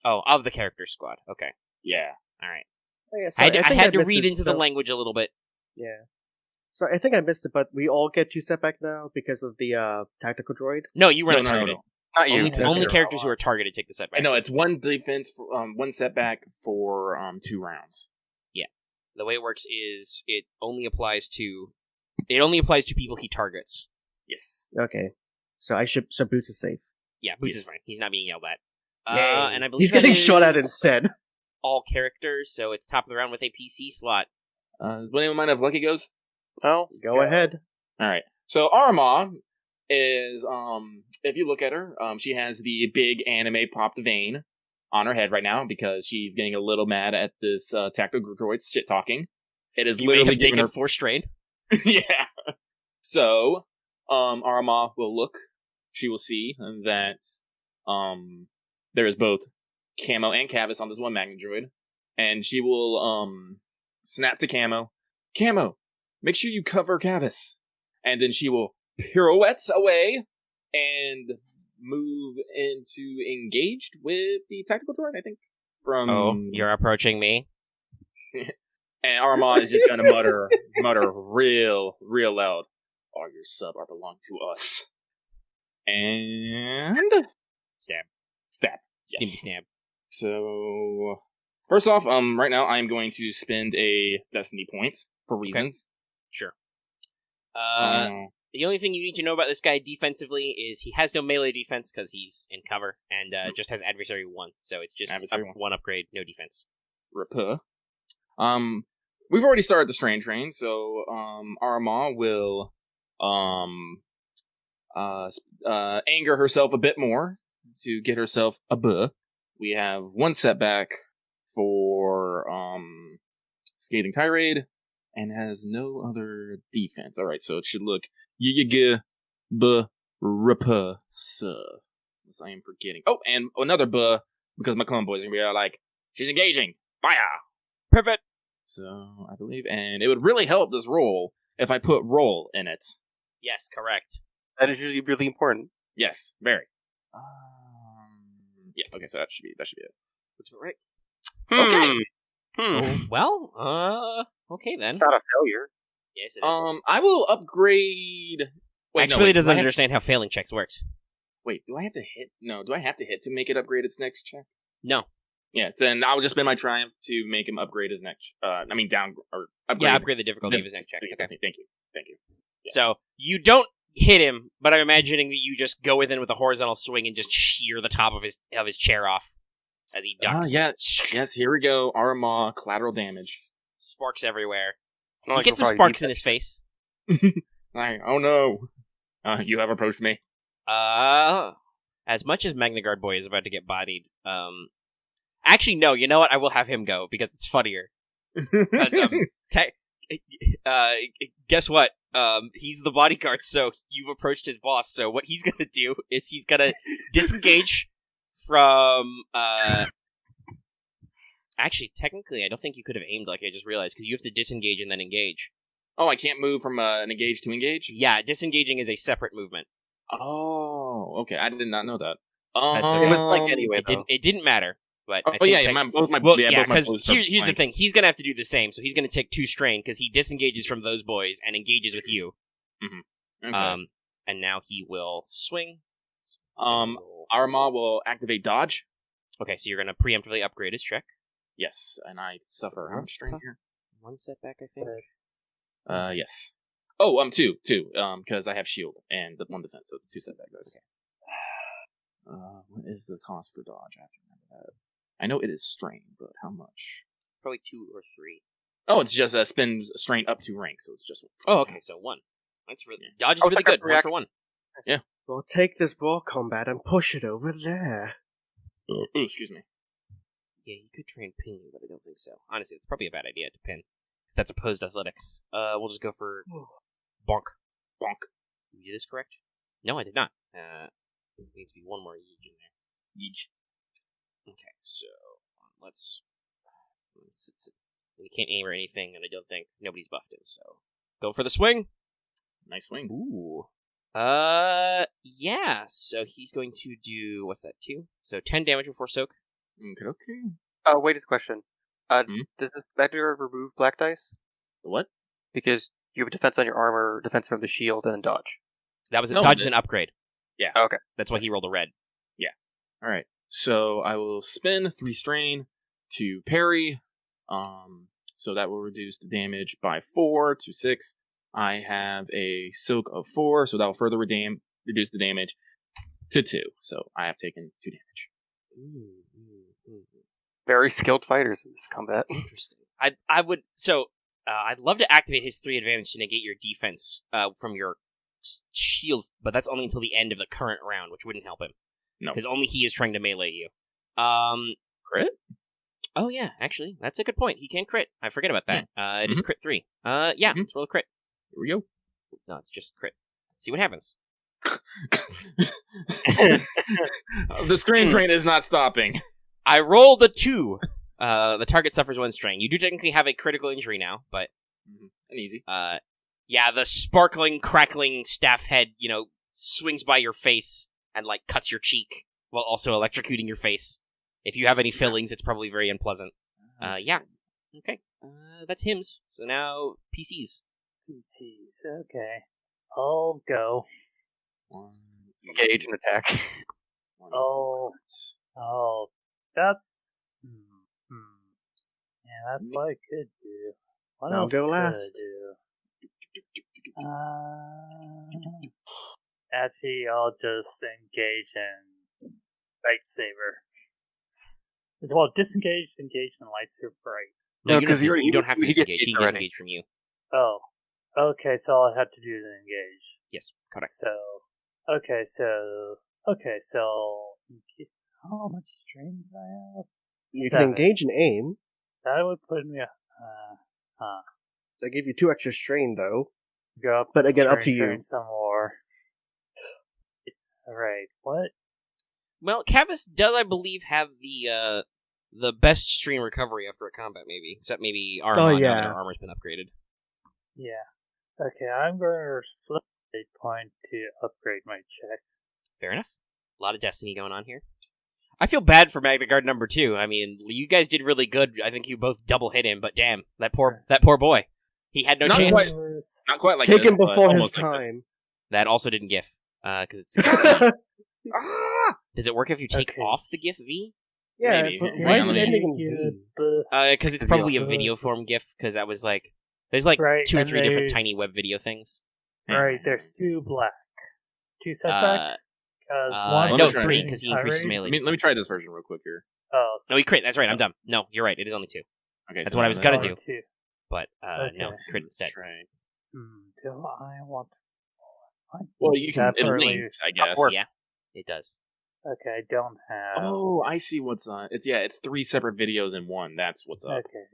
Speaker 1: Oh, of the character squad. Okay.
Speaker 5: Yeah.
Speaker 1: All right.
Speaker 3: Oh, yeah, so
Speaker 1: I
Speaker 3: think
Speaker 1: had to
Speaker 3: missed
Speaker 1: read
Speaker 3: it,
Speaker 1: into the
Speaker 3: so-
Speaker 1: language a little bit.
Speaker 3: Yeah. So I think I missed it, but we all get 2 setback now because of the tactical droid.
Speaker 1: No, you weren't
Speaker 5: No.
Speaker 1: targeted.
Speaker 4: Not you.
Speaker 1: Only,
Speaker 3: Okay.
Speaker 1: only
Speaker 3: Okay.
Speaker 1: characters who are targeted take the setback.
Speaker 5: I know it's 1 defense, for, 1 setback for 2 rounds.
Speaker 1: The way it works is it only applies to people he targets.
Speaker 5: Yes.
Speaker 3: Okay. So Boots is safe.
Speaker 1: Yeah, Boots
Speaker 5: Yes.
Speaker 1: is fine. He's not being yelled at.
Speaker 3: Yay.
Speaker 1: And I believe
Speaker 3: He's
Speaker 1: that
Speaker 3: getting shot at
Speaker 1: is
Speaker 3: instead.
Speaker 1: all characters, so it's top of the round with a PC slot.
Speaker 5: Does anyone mind if Lucky goes?
Speaker 4: Oh,
Speaker 3: Go ahead.
Speaker 5: All right. So Aramaa is, if you look at her, she has the big anime popped vein on her head right now because she's getting a little mad at this tactical droid shit talking. It is
Speaker 1: You may
Speaker 5: literally
Speaker 1: have taken
Speaker 5: giving her
Speaker 1: 4 strain.
Speaker 5: yeah. So, Aramaa will look. She will see that there is both Camo and Kavis on this one Magna droid, and she will snap to Camo. Camo, make sure you cover Kavis, and then she will pirouette away and move into engaged with the tactical droid. I think from
Speaker 1: Oh, you're approaching me.
Speaker 5: And Aramaa is just gonna mutter real loud. All your sub are belong to us. And
Speaker 1: Stab.
Speaker 5: Yes.
Speaker 1: Stabby stab.
Speaker 5: So first off, right now I am going to spend a destiny point for reasons.
Speaker 1: Sure.
Speaker 5: Um,
Speaker 1: The only thing you need to know about this guy defensively is he has no melee defense because he's in cover, and just has adversary 1. So it's just
Speaker 5: Adversary 1.
Speaker 1: 1 upgrade, no defense.
Speaker 5: Repuh. We've already started the strain train, so Aramaa will anger herself a bit more to get herself a buh. We have 1 setback for scathing tirade and has no other defense. All right, so it should look repuh. I am forgetting. Oh, and another buh because my clone boys are gonna be like, she's engaging. Fire.
Speaker 1: Perfect.
Speaker 5: So, I believe, and it would really help this roll if I put roll in it.
Speaker 1: Yes, correct.
Speaker 4: that is usually really important.
Speaker 5: Yes, very. Yeah, okay, so that should be it.
Speaker 1: That's right.
Speaker 5: Okay.
Speaker 1: Oh, well, okay then.
Speaker 4: It's not a failure.
Speaker 1: Yes, it is.
Speaker 5: I will upgrade...
Speaker 1: Actually, doesn't
Speaker 5: do I have-
Speaker 1: understand how failing checks works.
Speaker 5: Wait, do I have to hit? No, do I have to hit to make it upgrade its next check?
Speaker 1: No.
Speaker 5: Yeah, then I'll just spend my triumph to make him upgrade his next... down... or upgrade...
Speaker 1: Yeah, upgrade the difficulty of his next check. Okay.
Speaker 5: Thank you. Yes.
Speaker 1: So, you don't hit him, but I'm imagining that you just go within with a horizontal swing and just shear the top of his chair off as he ducks.
Speaker 5: Yes, here we go. Aramaa, collateral damage.
Speaker 1: Sparks everywhere.
Speaker 4: Not
Speaker 1: He
Speaker 4: like
Speaker 1: gets some
Speaker 4: we'll probably
Speaker 1: sparks
Speaker 4: beat
Speaker 1: in his face.
Speaker 5: Oh no. You have approached me.
Speaker 1: As much as Magna Guard Boy is about to get bodied, actually, no, you know what? I will have him go, because it's funnier. Because, guess what? He's the bodyguard, so you've approached his boss, so what he's gonna do is he's gonna disengage from, actually, technically, I don't think you could have aimed like I just realized, because you have to disengage and then engage.
Speaker 5: Oh, I can't move from an engage to engage?
Speaker 1: Yeah, disengaging is a separate movement.
Speaker 5: Oh, okay. I did not know that.
Speaker 1: That's okay.
Speaker 4: It was like anyway, though.
Speaker 1: It didn't matter, but I
Speaker 5: Oh,
Speaker 1: think
Speaker 5: yeah, both my
Speaker 1: well,
Speaker 5: both my
Speaker 1: because
Speaker 5: bows
Speaker 1: here's the
Speaker 5: flank.
Speaker 1: thing. He's going to have to do the same, so he's going to take 2 strain, because he disengages from those boys and engages with you.
Speaker 5: Okay.
Speaker 1: And now he will swing.
Speaker 5: Aramaa will activate dodge.
Speaker 1: Okay, so you're going to preemptively upgrade his check.
Speaker 5: Yes, and I suffer how much strain here?
Speaker 1: 1 setback, I think.
Speaker 5: Yes. Oh, 2, because I have shield and the 1 defense, so it's 2 setback guys. Okay. What is the cost for dodge? I have to remember that. I know it is strain, but how much?
Speaker 1: Probably 2 or 3.
Speaker 5: Oh, it's just a spin strain up to rank, so it's just 1.
Speaker 1: Oh, okay, so 1. That's really dodge is
Speaker 4: Oh,
Speaker 1: really
Speaker 4: it's like
Speaker 1: good.
Speaker 4: a
Speaker 1: 1 for 1.
Speaker 3: We'll take this brawl combat and push it over there.
Speaker 5: Ooh, excuse me.
Speaker 1: Yeah, you could train pinning, but I don't think so. Honestly, it's probably a bad idea to pin. 'Cause that's opposed athletics. We'll just go for bonk.
Speaker 5: Bonk.
Speaker 1: Did you do this correct? No, I did not. There needs to be 1 more yeej in there.
Speaker 5: Yeej.
Speaker 1: Okay, so let's And he can't aim or anything, and I don't think nobody's buffed him, so go for the swing.
Speaker 5: Nice swing.
Speaker 1: Ooh. Yeah, so he's going to do, what's that, 2? So 10 damage before soak.
Speaker 4: Okay. Wait, a question.
Speaker 5: Hmm?
Speaker 4: Does this Magnegar remove black dice?
Speaker 5: What?
Speaker 4: Because you have a defense on your armor, defense from the shield, and dodge.
Speaker 1: That was
Speaker 5: No,
Speaker 1: dodge is
Speaker 5: but-
Speaker 1: an upgrade.
Speaker 5: Yeah.
Speaker 4: Okay.
Speaker 1: That's why he rolled a red.
Speaker 5: All right. So I will spin 3 strain to parry. So that will reduce the damage by 4 to 6. I have a soak of 4, so that will further reduce the damage to 2. So I have taken 2 damage.
Speaker 4: Very skilled fighters in this combat.
Speaker 1: Interesting. I would, so, I'd love to activate his 3 advantage to negate your defense, from your shield, but that's only until the end of the current round, which wouldn't help him.
Speaker 5: No.
Speaker 1: Because only he is trying to melee you.
Speaker 5: Crit?
Speaker 1: Oh yeah, actually, that's a good point. He can crit. I forget about that. It is crit 3. Yeah, let's roll a crit.
Speaker 5: Here we go.
Speaker 1: No, it's just crit. See what happens.
Speaker 5: The strain train is not stopping.
Speaker 1: I rolled a 2. The target suffers 1 strain. You do technically have a critical injury now, but
Speaker 5: And easy.
Speaker 1: yeah, the sparkling, crackling staff head, swings by your face and cuts your cheek while also electrocuting your face. If you have any fillings, it's probably very unpleasant. Yeah. Okay. That's hymns. So now PCs.
Speaker 2: PCs, okay. I'll go.
Speaker 4: Engage and attack.
Speaker 2: Oh, that's... Yeah, that's what I could do. What
Speaker 3: I'll
Speaker 2: else
Speaker 3: go
Speaker 2: could I
Speaker 3: last.
Speaker 2: do? Actually, I'll just engage in lightsaber. Well, disengage, engage, and lightsaber right.
Speaker 1: No,
Speaker 4: No,
Speaker 1: you
Speaker 4: 'cause
Speaker 1: don't,
Speaker 4: you
Speaker 1: you don't have to
Speaker 4: he gets
Speaker 1: disengage. He
Speaker 4: engaged
Speaker 1: can
Speaker 4: already.
Speaker 1: disengage from you.
Speaker 2: Oh, okay. So all I have to do is engage.
Speaker 1: Yes, correct.
Speaker 2: So, how much strain do I have?
Speaker 3: You
Speaker 2: 7.
Speaker 3: can engage and aim.
Speaker 2: That would put me.
Speaker 3: I give you 2 extra strain, though.
Speaker 2: Go up.
Speaker 3: But again, up to
Speaker 2: strain
Speaker 3: you.
Speaker 2: some more. All right. What?
Speaker 1: Well, Kavis does, I believe, have the best stream recovery after a combat, maybe. Except maybe Aramaa, now that
Speaker 3: yeah.
Speaker 1: her armor's been upgraded.
Speaker 2: Yeah. Okay, I'm going to flip a point to upgrade my check.
Speaker 1: Fair enough. A lot of destiny going on here. I feel bad for Magna number 2. I mean, you guys did really good. I think you both double hit him, but damn, that poor boy. He had no
Speaker 5: Not
Speaker 1: chance.
Speaker 5: quite. Not quite like
Speaker 3: Take
Speaker 5: this,
Speaker 3: him
Speaker 5: but
Speaker 3: before his
Speaker 5: almost like this.
Speaker 3: time.
Speaker 1: That also didn't GIF, because it's...
Speaker 5: Ah!
Speaker 1: Does it work if you take
Speaker 2: Okay.
Speaker 1: off the GIF V?
Speaker 3: Yeah,
Speaker 5: Maybe.
Speaker 3: but
Speaker 5: Hang
Speaker 3: why
Speaker 5: on,
Speaker 3: is it
Speaker 5: let me-
Speaker 3: ending in V?
Speaker 1: Because it's probably a video form GIF, because that was there's
Speaker 2: Right,
Speaker 1: 2 or
Speaker 2: and
Speaker 1: 3 different
Speaker 2: there's-
Speaker 1: tiny web video things.
Speaker 2: Right, there's 2 black. 2 setback? Because one
Speaker 1: No,
Speaker 5: me try
Speaker 1: 3,
Speaker 5: it.
Speaker 1: because he increases melee.
Speaker 5: Let me try this version real quick here.
Speaker 2: Oh,
Speaker 1: No, he crit. That's right, I'm dumb. No, you're right, it is only 2.
Speaker 5: Okay,
Speaker 1: That's
Speaker 5: so
Speaker 1: what I
Speaker 5: now
Speaker 1: was
Speaker 5: that-
Speaker 1: gonna
Speaker 2: only
Speaker 1: do.
Speaker 2: 2.
Speaker 1: But, no,
Speaker 2: Okay.
Speaker 1: he crit instead.
Speaker 5: Try.
Speaker 2: Do I want to...
Speaker 5: Well, you can. It
Speaker 2: Separately-
Speaker 5: links, I guess.
Speaker 1: Yeah, it does.
Speaker 2: Okay, I don't have...
Speaker 5: Oh, I see what's on. It's 3 separate videos in one. That's what's up.
Speaker 2: Okay.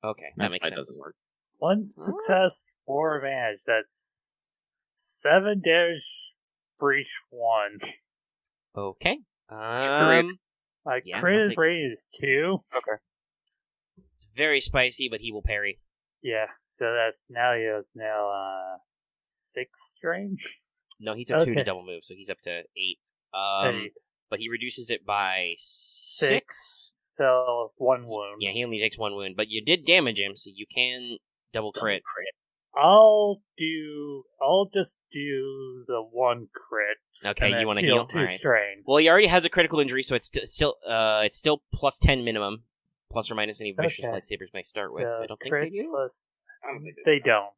Speaker 1: Okay, that
Speaker 5: That's
Speaker 1: makes
Speaker 5: why it
Speaker 1: sense.
Speaker 5: doesn't work.
Speaker 2: 1 success, 4 advantage. That's 7 damage for each one.
Speaker 1: Okay.
Speaker 4: Crit.
Speaker 2: My
Speaker 1: Yeah,
Speaker 2: crit
Speaker 1: I'll take-
Speaker 2: rate is 2.
Speaker 1: It's very spicy, but he will parry.
Speaker 2: Yeah, so that's now he has 6 strain.
Speaker 1: No, he took 2 to
Speaker 2: Okay.
Speaker 1: double move, so he's up to 8.
Speaker 2: Hey,
Speaker 1: But he reduces it by 6.
Speaker 2: so 1 wound.
Speaker 1: Yeah, he only takes 1 wound, but you did damage him, so you can double crit.
Speaker 2: I'll just do the 1 crit.
Speaker 1: Okay,
Speaker 2: and then
Speaker 1: you want to heal?
Speaker 2: 2
Speaker 1: Alright.
Speaker 2: strain.
Speaker 1: Well, he already has a critical injury, so it's still plus 10 minimum, plus or minus any vicious
Speaker 2: Okay.
Speaker 1: lightsabers may start with.
Speaker 2: So
Speaker 1: I don't think
Speaker 2: crit
Speaker 1: they do.
Speaker 2: plus
Speaker 5: I don't think
Speaker 2: they don't.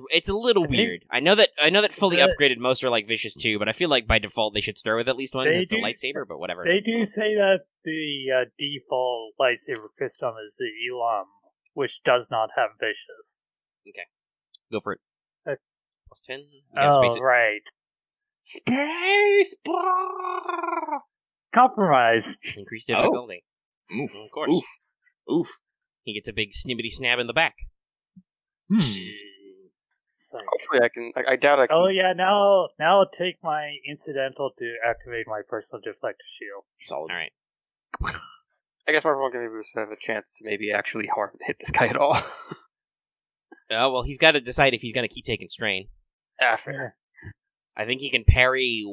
Speaker 1: It's a little
Speaker 2: I think-
Speaker 1: weird. I know that fully
Speaker 2: The-
Speaker 1: upgraded most are like vicious too, but I feel like by default they should start with at least one.
Speaker 2: They
Speaker 1: It's a
Speaker 2: do-
Speaker 1: lightsaber, but whatever.
Speaker 2: They do say that the default lightsaber system is the Elam, which does not have vicious.
Speaker 1: Go for it.
Speaker 2: Okay.
Speaker 1: Plus 10. You gotta
Speaker 2: Oh,
Speaker 1: space it.
Speaker 2: right.
Speaker 5: Space bar.
Speaker 2: Compromise.
Speaker 1: Increase difficulty.
Speaker 5: Oof.
Speaker 1: Of course.
Speaker 5: Oof. Oof.
Speaker 1: He gets a big snibbity snab in the back.
Speaker 2: Psych.
Speaker 4: Hopefully, I doubt I can.
Speaker 2: Oh yeah, now I'll take my incidental to activate my personal deflector shield.
Speaker 5: Solid.
Speaker 1: All right.
Speaker 4: I guess Marth won't give me boost to have a chance to maybe actually hit this guy at all.
Speaker 1: Well, he's got to decide if he's going to keep taking strain.
Speaker 4: Fair.
Speaker 1: I think he can parry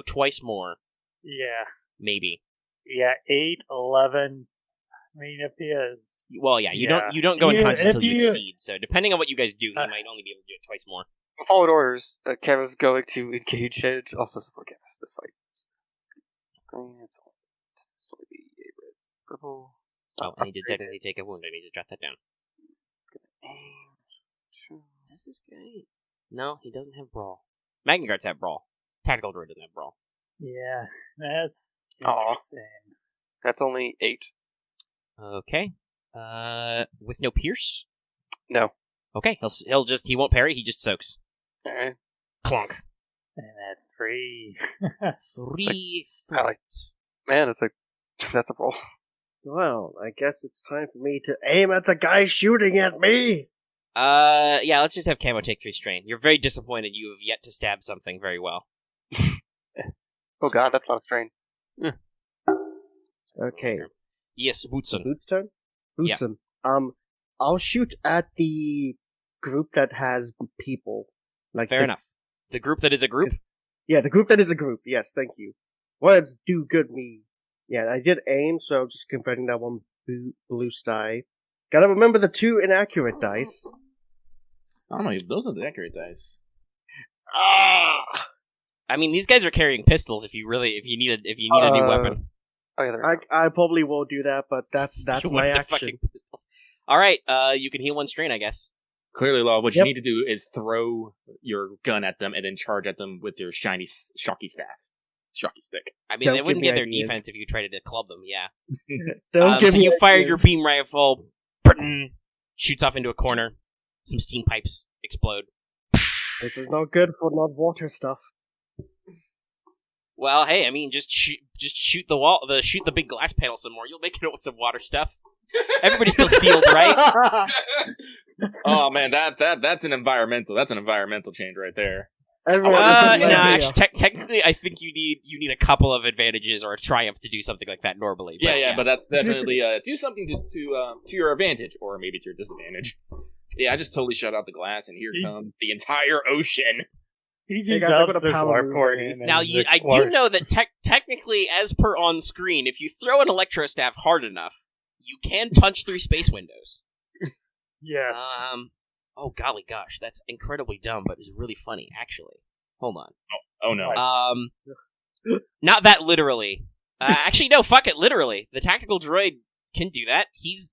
Speaker 1: twice more.
Speaker 2: Yeah.
Speaker 1: Maybe.
Speaker 2: Yeah, 8, 11. I mean, if he is...
Speaker 1: Well, yeah, you don't go unconscious until you exceed, so depending on what you guys do, he might only be able to do it twice more.
Speaker 4: Followed orders. Kavis is going to engage Edge, also support Kavis this fight. Green, it's only be a red, purple.
Speaker 1: Oh, and he did technically take a wound. I need to jot that down. Does this guy? No, he doesn't have Brawl. Magna Guards have Brawl. Tactical Droid doesn't have Brawl.
Speaker 2: Yeah, that's interesting.
Speaker 4: That's only 8.
Speaker 1: Okay. With no Pierce?
Speaker 4: No.
Speaker 1: Okay, he won't parry, he just soaks.
Speaker 4: Alright.
Speaker 1: Clonk.
Speaker 2: And at 3.
Speaker 1: 3
Speaker 4: I like- Man, that's a roll.
Speaker 3: Well, I guess it's time for me to aim at the guy shooting at me.
Speaker 1: Yeah, let's just have Camo take 3 strain. You're very disappointed you have yet to stab something very well.
Speaker 4: Oh god, that's not a strain.
Speaker 3: Okay.
Speaker 1: Yes, Bootson.
Speaker 3: Boot's turn?
Speaker 1: Yeah.
Speaker 3: Bootson. I'll shoot at the group that has people.
Speaker 1: Fair enough. The group that is a group?
Speaker 3: Yeah, the group that is a group. Yes, thank you. Words do good me. Yeah, I did aim, so I'm just converting that one blue die. Gotta remember the 2 inaccurate dice.
Speaker 5: I don't know. Those are the accurate dice.
Speaker 1: I mean, these guys are carrying pistols. If you need a new weapon,
Speaker 4: Oh yeah, there
Speaker 3: I probably will do that, but that's
Speaker 1: Steal
Speaker 3: my
Speaker 1: the
Speaker 3: action.
Speaker 1: fucking pistols. All right, you can heal 1 strain, I guess.
Speaker 5: Clearly, Law, what you
Speaker 3: Yep.
Speaker 5: need to do is throw your gun at them and then charge at them with your shiny, shocky staff. Shocky stick.
Speaker 1: I mean,
Speaker 3: Don't
Speaker 1: they wouldn't
Speaker 3: give
Speaker 1: get
Speaker 3: me
Speaker 1: their
Speaker 3: ideas.
Speaker 1: defense if you tried to club them. Yeah.
Speaker 3: Don't give
Speaker 1: So
Speaker 3: me
Speaker 1: you fire
Speaker 3: ideas.
Speaker 1: your beam rifle, shoots off into a corner. Some steam pipes explode.
Speaker 3: This is not good for not water stuff.
Speaker 1: Well, hey, I mean, just shoot the wall, shoot the big glass panel some more. You'll make it with some water stuff. Everybody's still sealed, right?
Speaker 5: Oh man, that's an environmental change right there.
Speaker 3: Everyone,
Speaker 1: No,
Speaker 3: this is my idea.
Speaker 1: actually, technically, I think you need a couple of advantages or a triumph to do something like that normally.
Speaker 5: But that's definitely do something to your advantage or maybe to your disadvantage. Yeah, I just totally shut out the glass, and here comes the entire ocean.
Speaker 2: He
Speaker 3: Hey
Speaker 2: just
Speaker 3: guys, I'm
Speaker 2: dumps
Speaker 3: gonna
Speaker 2: this
Speaker 3: power
Speaker 2: LARP
Speaker 3: move
Speaker 2: port
Speaker 3: in.
Speaker 2: in.
Speaker 1: Now,
Speaker 2: and
Speaker 1: I
Speaker 2: the
Speaker 1: do
Speaker 2: LARP-
Speaker 1: know that technically, as per on screen, if you throw an electro staff hard enough, you can punch through space windows.
Speaker 2: Yes.
Speaker 1: Oh golly gosh, that's incredibly dumb, but it's really funny, actually. Hold on.
Speaker 5: Oh no.
Speaker 1: Not that literally. Actually, no, fuck it, literally. The tactical droid can do that.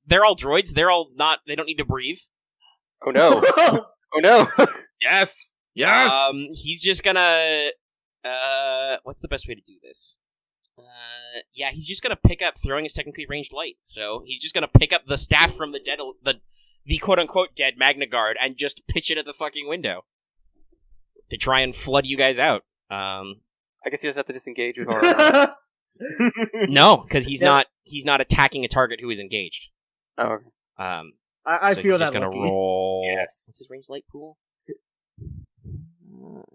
Speaker 1: They're all droids, they don't need to breathe.
Speaker 4: Oh no. Oh no.
Speaker 5: Yes.
Speaker 1: He's just gonna, what's the best way to do this? Yeah, he's just gonna pick up, throwing is technically ranged light, so he's just gonna pick up the staff from the quote-unquote dead Magna Guard and just pitch it at the fucking window. To try and flood you guys out.
Speaker 4: I guess he doesn't have to disengage with our...
Speaker 1: No, because he's not attacking a target who is engaged.
Speaker 4: Oh, okay.
Speaker 3: I
Speaker 1: So
Speaker 3: feel
Speaker 1: he's
Speaker 3: that
Speaker 1: just gonna
Speaker 3: lucky.
Speaker 1: roll.
Speaker 5: Yes.
Speaker 1: What's his range light pool?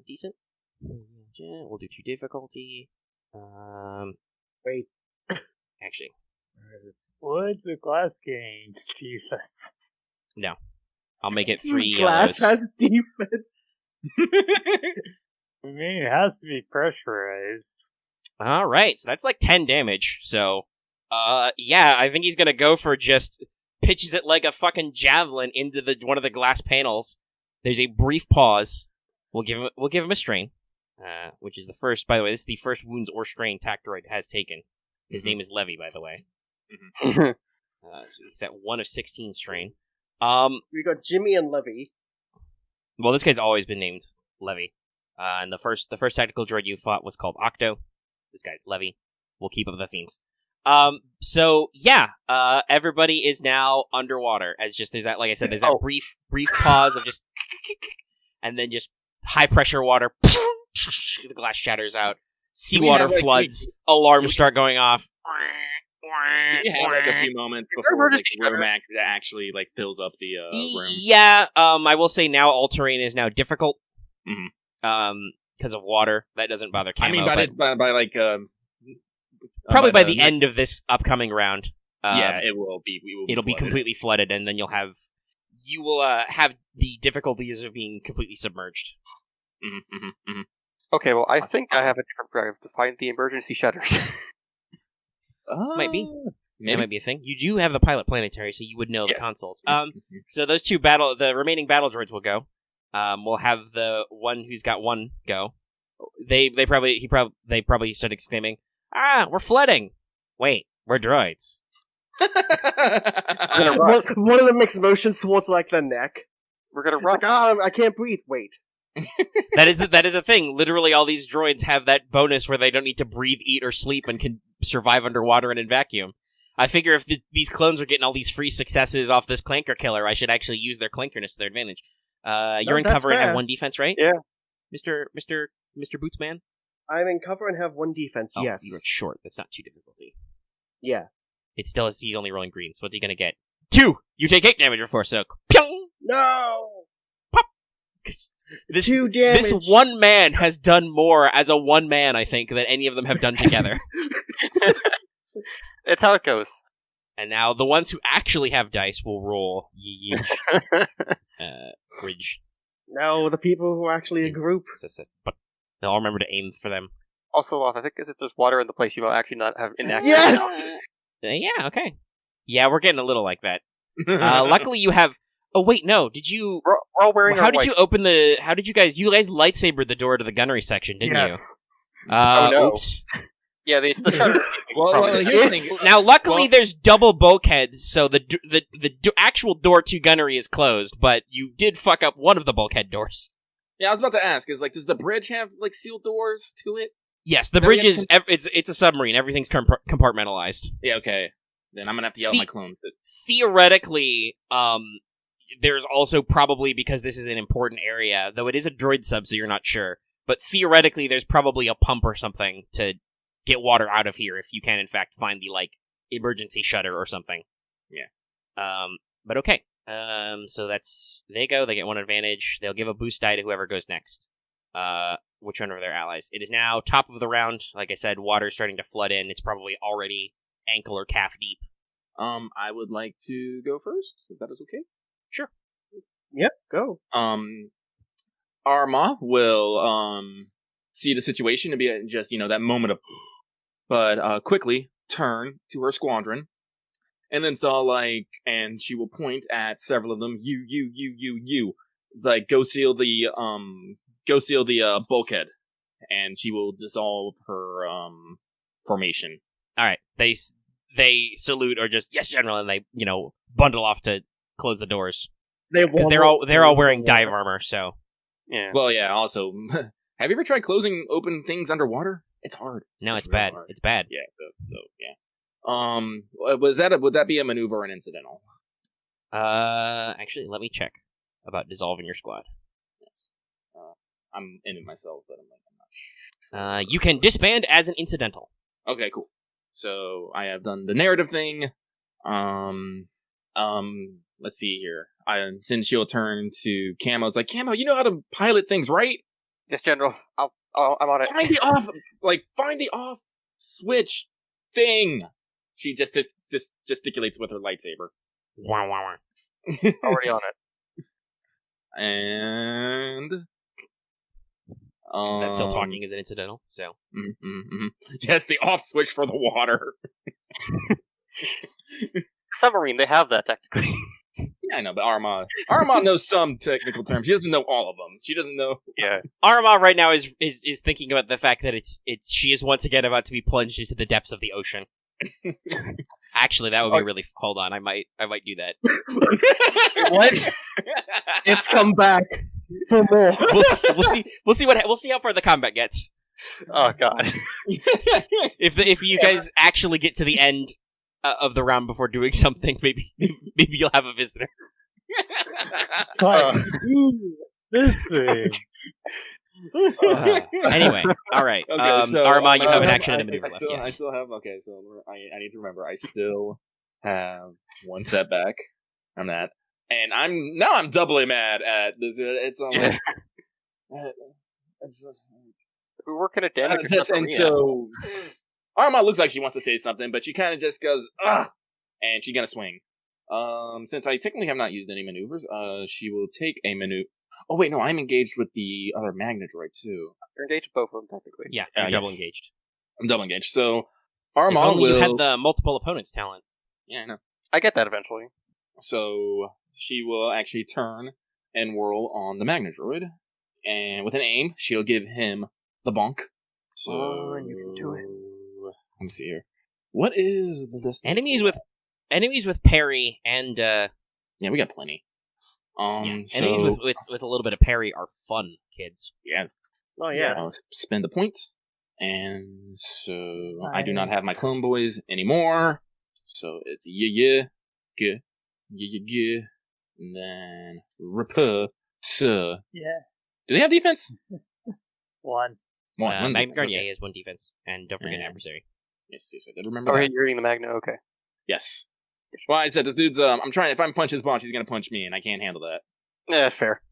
Speaker 1: Decent. Yeah, we'll do 2 difficulty.
Speaker 3: Wait.
Speaker 1: Actually,
Speaker 2: Would the glass gain defense?
Speaker 1: no. I'll make it 3
Speaker 3: Glass
Speaker 1: yellows.
Speaker 3: has defense.
Speaker 2: I mean, it has to be pressurized.
Speaker 1: All right, so that's like 10 damage. So, yeah, I think he's gonna go for just pitches it like a fucking javelin into one of the glass panels. There's a brief pause. We'll give him a strain, which is the first. By the way, this is the first wounds or strain Tac Droid has taken. His name is Levi, by the way. So he's at 1 of 16 strain.
Speaker 3: We got Jimmy and Levy.
Speaker 1: Well, this guy's always been named Levi. And the first tactical droid you fought was called Octo. This guy's Levi. We'll keep up the themes. So yeah, everybody is now underwater. There's that, like I said, there's that brief pause of just, and then just high pressure water. The glass shatters out. Seawater floods. Alarms start going off.
Speaker 5: You have like a few moments before Romac actually fills up the room.
Speaker 1: Yeah, I will say now all terrain is now difficult.
Speaker 5: Mhm.
Speaker 1: Because of water. That doesn't bother Camo.
Speaker 5: I mean, by
Speaker 1: Probably by the end of this upcoming round.
Speaker 5: It will be.
Speaker 1: It'll be completely flooded, and then you will have the difficulties of being completely submerged.
Speaker 4: Okay, well, I think I have a different prerogative to find the emergency shutters.
Speaker 1: Might be.
Speaker 5: Maybe.
Speaker 1: That might be a thing. You do have the pilot planetary, so you would know the consoles. So those the remaining battle droids will go. We'll have the one who's got one go. They probably start exclaiming, "We're flooding! Wait, we're droids."
Speaker 3: One of them makes motions towards like the neck.
Speaker 4: We're gonna
Speaker 3: It's
Speaker 4: run.
Speaker 3: like, I can't breathe. Wait.
Speaker 1: That is a thing. Literally, all these droids have that bonus where they don't need to breathe, eat, or sleep, and can survive underwater and in vacuum. I figure if these clones are getting all these free successes off this clanker killer, I should actually use their clankerness to their advantage. You're in
Speaker 3: that's
Speaker 1: cover and have
Speaker 3: fair.
Speaker 1: 1 defense, right?
Speaker 4: Yeah.
Speaker 1: Mr. Bootsman?
Speaker 3: I'm in cover and have 1 defense.
Speaker 1: Oh,
Speaker 3: yes.
Speaker 1: You're short. That's not too difficulty.
Speaker 3: Yeah.
Speaker 1: It's still he's only rolling green. So what's he gonna get? 2. You take 8 damage before soak. Pyong!
Speaker 3: No.
Speaker 1: Pop. This
Speaker 3: 2 damage.
Speaker 1: This one man has done more as a one man, I think, than any of them have done together.
Speaker 4: It's how it goes.
Speaker 1: And now the ones who actually have dice will roll Ridge.
Speaker 3: No, the people who are actually a group.
Speaker 1: But they'll all remember to aim for them.
Speaker 4: Also, Loth, I think if there's water in the place, you might actually not have inactive.
Speaker 3: Yes.
Speaker 1: Yeah. Okay. Yeah, we're getting a little like that. Luckily, you have. Oh wait, no. Did you?
Speaker 4: We're all wearing.
Speaker 1: How
Speaker 4: our
Speaker 1: did
Speaker 4: white.
Speaker 1: you open the? How did you guys? You guys lightsabered the door to the gunnery section, didn't you?
Speaker 4: Oh, no.
Speaker 1: Oops.
Speaker 4: Yeah, the shutter.
Speaker 5: Well, here's the thing.
Speaker 1: Now, luckily, there's double bulkheads, so the actual door to gunnery is closed. But you did fuck up one of the bulkhead doors.
Speaker 5: Yeah, I was about to ask. Does the bridge have sealed doors to it?
Speaker 1: Yes, the bridge is. It's a submarine. Everything's compartmentalized.
Speaker 5: Yeah. Okay. Then I'm gonna have to yell at my clone.
Speaker 1: Theoretically, there's also probably, because this is an important area, though it is a droid sub, so you're not sure. But theoretically, there's probably a pump or something to get water out of here if you can, in fact, find the emergency shutter or something.
Speaker 5: Yeah.
Speaker 1: But okay. So they go. They get 1 advantage. They'll give a boost die to whoever goes next. Which one of their allies? It is now top of the round. Like I said, water's starting to flood in. It's probably already ankle or calf deep.
Speaker 5: I would like to go first, if that is okay.
Speaker 1: Sure.
Speaker 3: Yep, go.
Speaker 5: Aramaa will see the situation and be just that moment of, but quickly turn to her squadron, and then and she will point at several of them. You. It's like go seal the bulkhead, and she will dissolve her formation.
Speaker 1: All right. They salute or just yes, general, and they bundle off to close the doors because they're all wearing dive armor. So
Speaker 4: Yeah.
Speaker 5: Well, yeah. Also, have you ever tried closing open things underwater? It's hard.
Speaker 1: No, it's
Speaker 5: real
Speaker 1: bad.
Speaker 5: hard.
Speaker 1: It's bad.
Speaker 5: Yeah. So yeah. Would that be a maneuver or an incidental?
Speaker 1: Actually, let me check about dissolving your squad.
Speaker 5: I'm in it myself, but I'm not.
Speaker 1: You can disband as an incidental.
Speaker 5: Okay, cool. So I have done the narrative thing. Let's see here. Then she'll turn to Camo. It's like, Camo, you know how to pilot things, right?
Speaker 4: Yes, General. I'm on it.
Speaker 5: Find the off switch thing. She just gesticulates with her lightsaber.
Speaker 1: Wow, wow,
Speaker 4: Already on it.
Speaker 5: And
Speaker 1: That's still talking as an incidental. So
Speaker 5: yes, the off switch for the water.
Speaker 4: Submarine, they have that technically.
Speaker 5: Yeah, I know, but Aramaa knows some technical terms. She doesn't know all of them. She doesn't know.
Speaker 4: Yeah.
Speaker 1: Aramaa right now is thinking about the fact that she is once again about to be plunged into the depths of the ocean. Actually, that would be really. Hold on, I might do that.
Speaker 3: What? It's come back for more.
Speaker 1: We'll see how far the combat gets.
Speaker 4: Oh God.
Speaker 1: If you guys actually get to the end of the round before doing something, maybe you'll have a visitor.
Speaker 2: It's like, ooh, this thing.
Speaker 1: Anyway, all right.
Speaker 5: Okay, so,
Speaker 1: Aramaa, you have an action and a maneuver left.
Speaker 5: I still have. Okay, so I need to remember. I still have one setback on that, and I'm doubly mad at this. It's only. It's just,
Speaker 4: We're working at damage.
Speaker 5: and so Aramaa looks like she wants to say something, but she kind of just goes, ugh, and she's gonna swing. Since I technically have not used any maneuvers, she will take a maneuver. Oh wait, no, I'm engaged with the other Magna droid too.
Speaker 4: You're engaged with both of them, technically.
Speaker 1: Yeah, you're double
Speaker 5: yes.
Speaker 1: engaged.
Speaker 5: I'm double engaged, so
Speaker 1: If
Speaker 5: Aramaa
Speaker 1: only
Speaker 5: will.
Speaker 1: you had the multiple opponents talent.
Speaker 5: Yeah, I know.
Speaker 4: I get that eventually.
Speaker 5: So she will actually turn and whirl on the Magna droid, and with an aim, she'll give him the bonk. So
Speaker 4: you can do it.
Speaker 5: Let me see here. What is the distance?
Speaker 1: Enemies with parry and
Speaker 5: Yeah, we got plenty.
Speaker 1: enemies
Speaker 5: So
Speaker 1: with a little bit of parry are fun, kids.
Speaker 5: yeah,
Speaker 3: Oh, yes.
Speaker 5: I'll spend a point, and so I do not have my clone boys anymore. So it's yeah, and then repulse.
Speaker 2: Yeah.
Speaker 5: Do they have defense?
Speaker 2: One.
Speaker 5: One.
Speaker 1: Magna Guard,
Speaker 5: okay.
Speaker 1: yeah, he has one defense, and don't forget
Speaker 5: And-
Speaker 1: adversary.
Speaker 5: Yes, I did remember
Speaker 4: Oh,
Speaker 5: that.
Speaker 4: hey, you're reading the Magna? Okay.
Speaker 5: Yes. Well, I said this dude's. I'm trying. If I punch his boss, he's gonna punch me, and I can't handle that.
Speaker 4: Fair.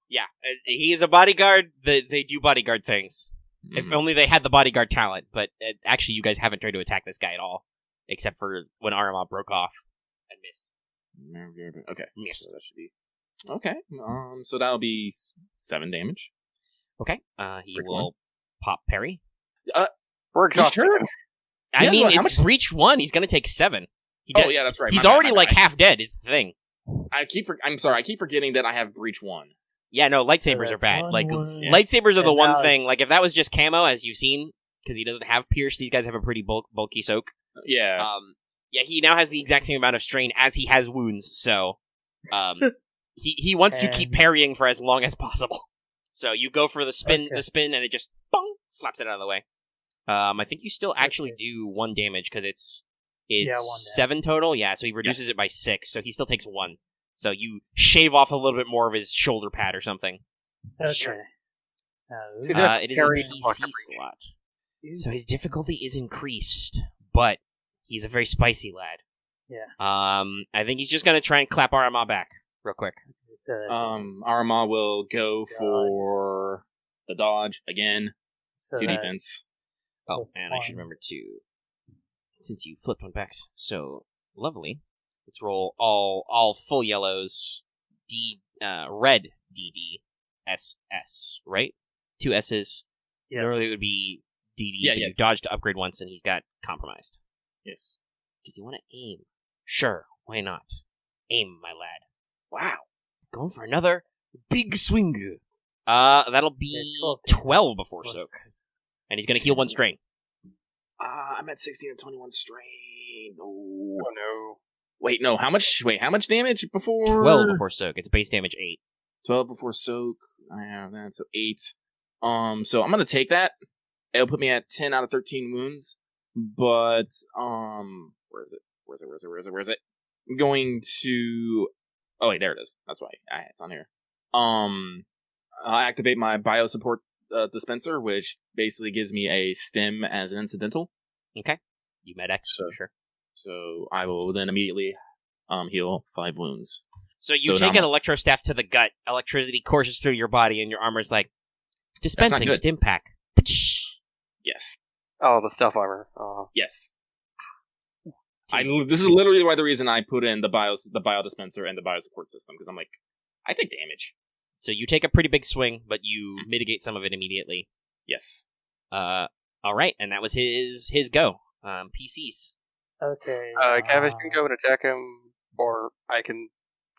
Speaker 1: Yeah, he is a bodyguard. They do bodyguard things. If
Speaker 5: Mhm.
Speaker 1: only they had the bodyguard talent, but actually you guys haven't tried to attack this guy at all, except for when Aramaa broke off and missed.
Speaker 5: Okay.
Speaker 1: Yes.
Speaker 5: So that should be. Okay. So that'll be 7 damage.
Speaker 1: Okay, he
Speaker 5: Breach
Speaker 1: will pop parry.
Speaker 4: We're exhausted.
Speaker 5: sure?
Speaker 1: I
Speaker 5: Yeah,
Speaker 1: mean,
Speaker 5: how
Speaker 1: it's
Speaker 5: much-
Speaker 1: breach 1. He's gonna take 7.
Speaker 5: Oh yeah, that's right.
Speaker 1: He's
Speaker 5: My bad,
Speaker 1: already
Speaker 5: my
Speaker 1: like
Speaker 5: bad.
Speaker 1: half dead. Is the thing.
Speaker 5: I'm sorry. I keep forgetting that I have breach 1.
Speaker 1: Yeah, no, lightsabers are
Speaker 2: that's
Speaker 1: bad.
Speaker 2: one
Speaker 1: Like
Speaker 2: word.
Speaker 1: lightsabers are the
Speaker 2: And
Speaker 1: one
Speaker 2: now-
Speaker 1: thing. Like if that was just Camo, as you've seen, because he doesn't have pierce, these guys have a pretty bulky soak.
Speaker 5: Yeah.
Speaker 1: Yeah, he now has the exact same amount of strain as he has wounds. So, he wants to keep
Speaker 2: And-
Speaker 1: parrying for as long as possible. So you go for the spin,
Speaker 2: Okay.
Speaker 1: and it just bong slaps it out of the way. I think you still actually do 1 damage because it's
Speaker 2: Yeah, 1
Speaker 1: 7 total. Yeah, so he reduces it by 6, so he still takes 1. So you shave off a little bit more of his shoulder pad or something.
Speaker 2: Okay.
Speaker 1: Sure.
Speaker 4: See, that's
Speaker 1: It is a
Speaker 4: parry
Speaker 1: PC
Speaker 4: block every
Speaker 1: slot, so his difficulty is increased, but he's a very spicy lad.
Speaker 2: Yeah.
Speaker 1: I think he's just gonna try and clap Aramaa back real quick.
Speaker 5: Aramaa will go for the dodge again. 2 defense.
Speaker 1: Oh, and I should
Speaker 2: 1.
Speaker 1: remember to, since you flipped one back so lovely, let's roll all full yellows. Red DDSS, right? 2 S's.
Speaker 2: Yes.
Speaker 1: Normally it would be DD.
Speaker 5: Yeah,
Speaker 1: but
Speaker 5: yeah.
Speaker 1: You dodged to upgrade once, and he's got compromised.
Speaker 5: Yes.
Speaker 1: Does he want to aim? Sure, why not? Aim, my lad. Wow. Going for another big swing. That'll be 12 before soak. And he's going to heal 1 strain.
Speaker 5: I'm at 16 and 21 strain. Oh.
Speaker 4: Oh no.
Speaker 5: Wait, no. How much damage before?
Speaker 1: 12 before soak. It's base damage 8.
Speaker 5: 12 before soak. I have that, so 8. So I'm gonna take that. It'll put me at 10 out of 13 wounds. But where is it? I'm going to. Oh wait, there it is. That's why it's on here. I'll activate my bio support dispenser, which basically gives me a stim as an incidental.
Speaker 1: Okay. You med X,
Speaker 5: So-
Speaker 1: sure.
Speaker 5: So I will then immediately heal 5 wounds.
Speaker 1: So you
Speaker 5: So
Speaker 1: take
Speaker 5: now
Speaker 1: an electro staff to the gut. Electricity courses through your body, and your armor's like, dispensing
Speaker 5: good.
Speaker 1: stim pack.
Speaker 5: Yes.
Speaker 4: Oh, the stealth armor. Oh.
Speaker 5: Yes. This is literally the reason I put in the bio dispenser and the bio support system, because I'm like, I take damage.
Speaker 1: So you take a pretty big swing, but you mitigate some of it immediately.
Speaker 5: Yes.
Speaker 1: All right, and that was his go. PCs.
Speaker 2: Okay.
Speaker 4: Kavis can go and attack him, or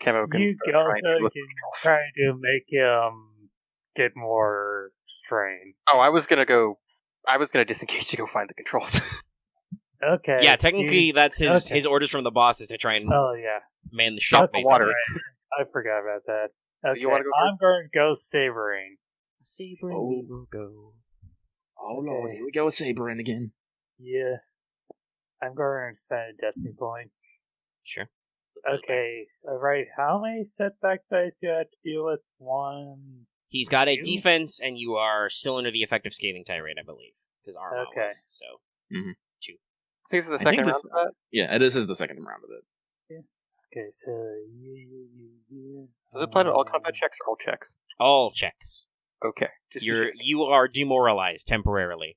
Speaker 4: Camo can
Speaker 2: You
Speaker 4: try
Speaker 2: also
Speaker 4: and deal with
Speaker 2: can
Speaker 4: controls.
Speaker 2: try to make him get more strain.
Speaker 4: Oh, I was gonna disengage to go find the controls.
Speaker 2: Okay.
Speaker 1: Yeah, technically that's
Speaker 2: okay.
Speaker 1: his orders from the boss is to try and
Speaker 2: Oh yeah,
Speaker 1: man the ship.
Speaker 4: Stop the water.
Speaker 2: right. I forgot about that. Okay,
Speaker 4: You wanna go
Speaker 2: I'm going to go sabering.
Speaker 1: Saber
Speaker 5: Oh.
Speaker 1: we will go.
Speaker 5: Oh lord,
Speaker 2: Okay.
Speaker 5: here we go with Saberin again.
Speaker 2: Yeah, I'm going to spend a destiny point.
Speaker 1: Sure.
Speaker 2: Okay, alright, how many setback dice do you have to deal with? 1.
Speaker 1: He's got a
Speaker 2: 2?
Speaker 1: defense, and you are still under the effective scaling tirade, I believe, because Aramaa
Speaker 2: Okay.
Speaker 1: was. So
Speaker 4: I think this is the
Speaker 5: I
Speaker 4: second
Speaker 5: think
Speaker 4: round
Speaker 5: this-
Speaker 4: of that.
Speaker 5: Yeah, this is the second round of it.
Speaker 2: Okay, so yeah.
Speaker 4: Does it apply to all combat checks or all checks?
Speaker 1: all checks.
Speaker 4: Okay. Just to check.
Speaker 1: You are demoralized temporarily.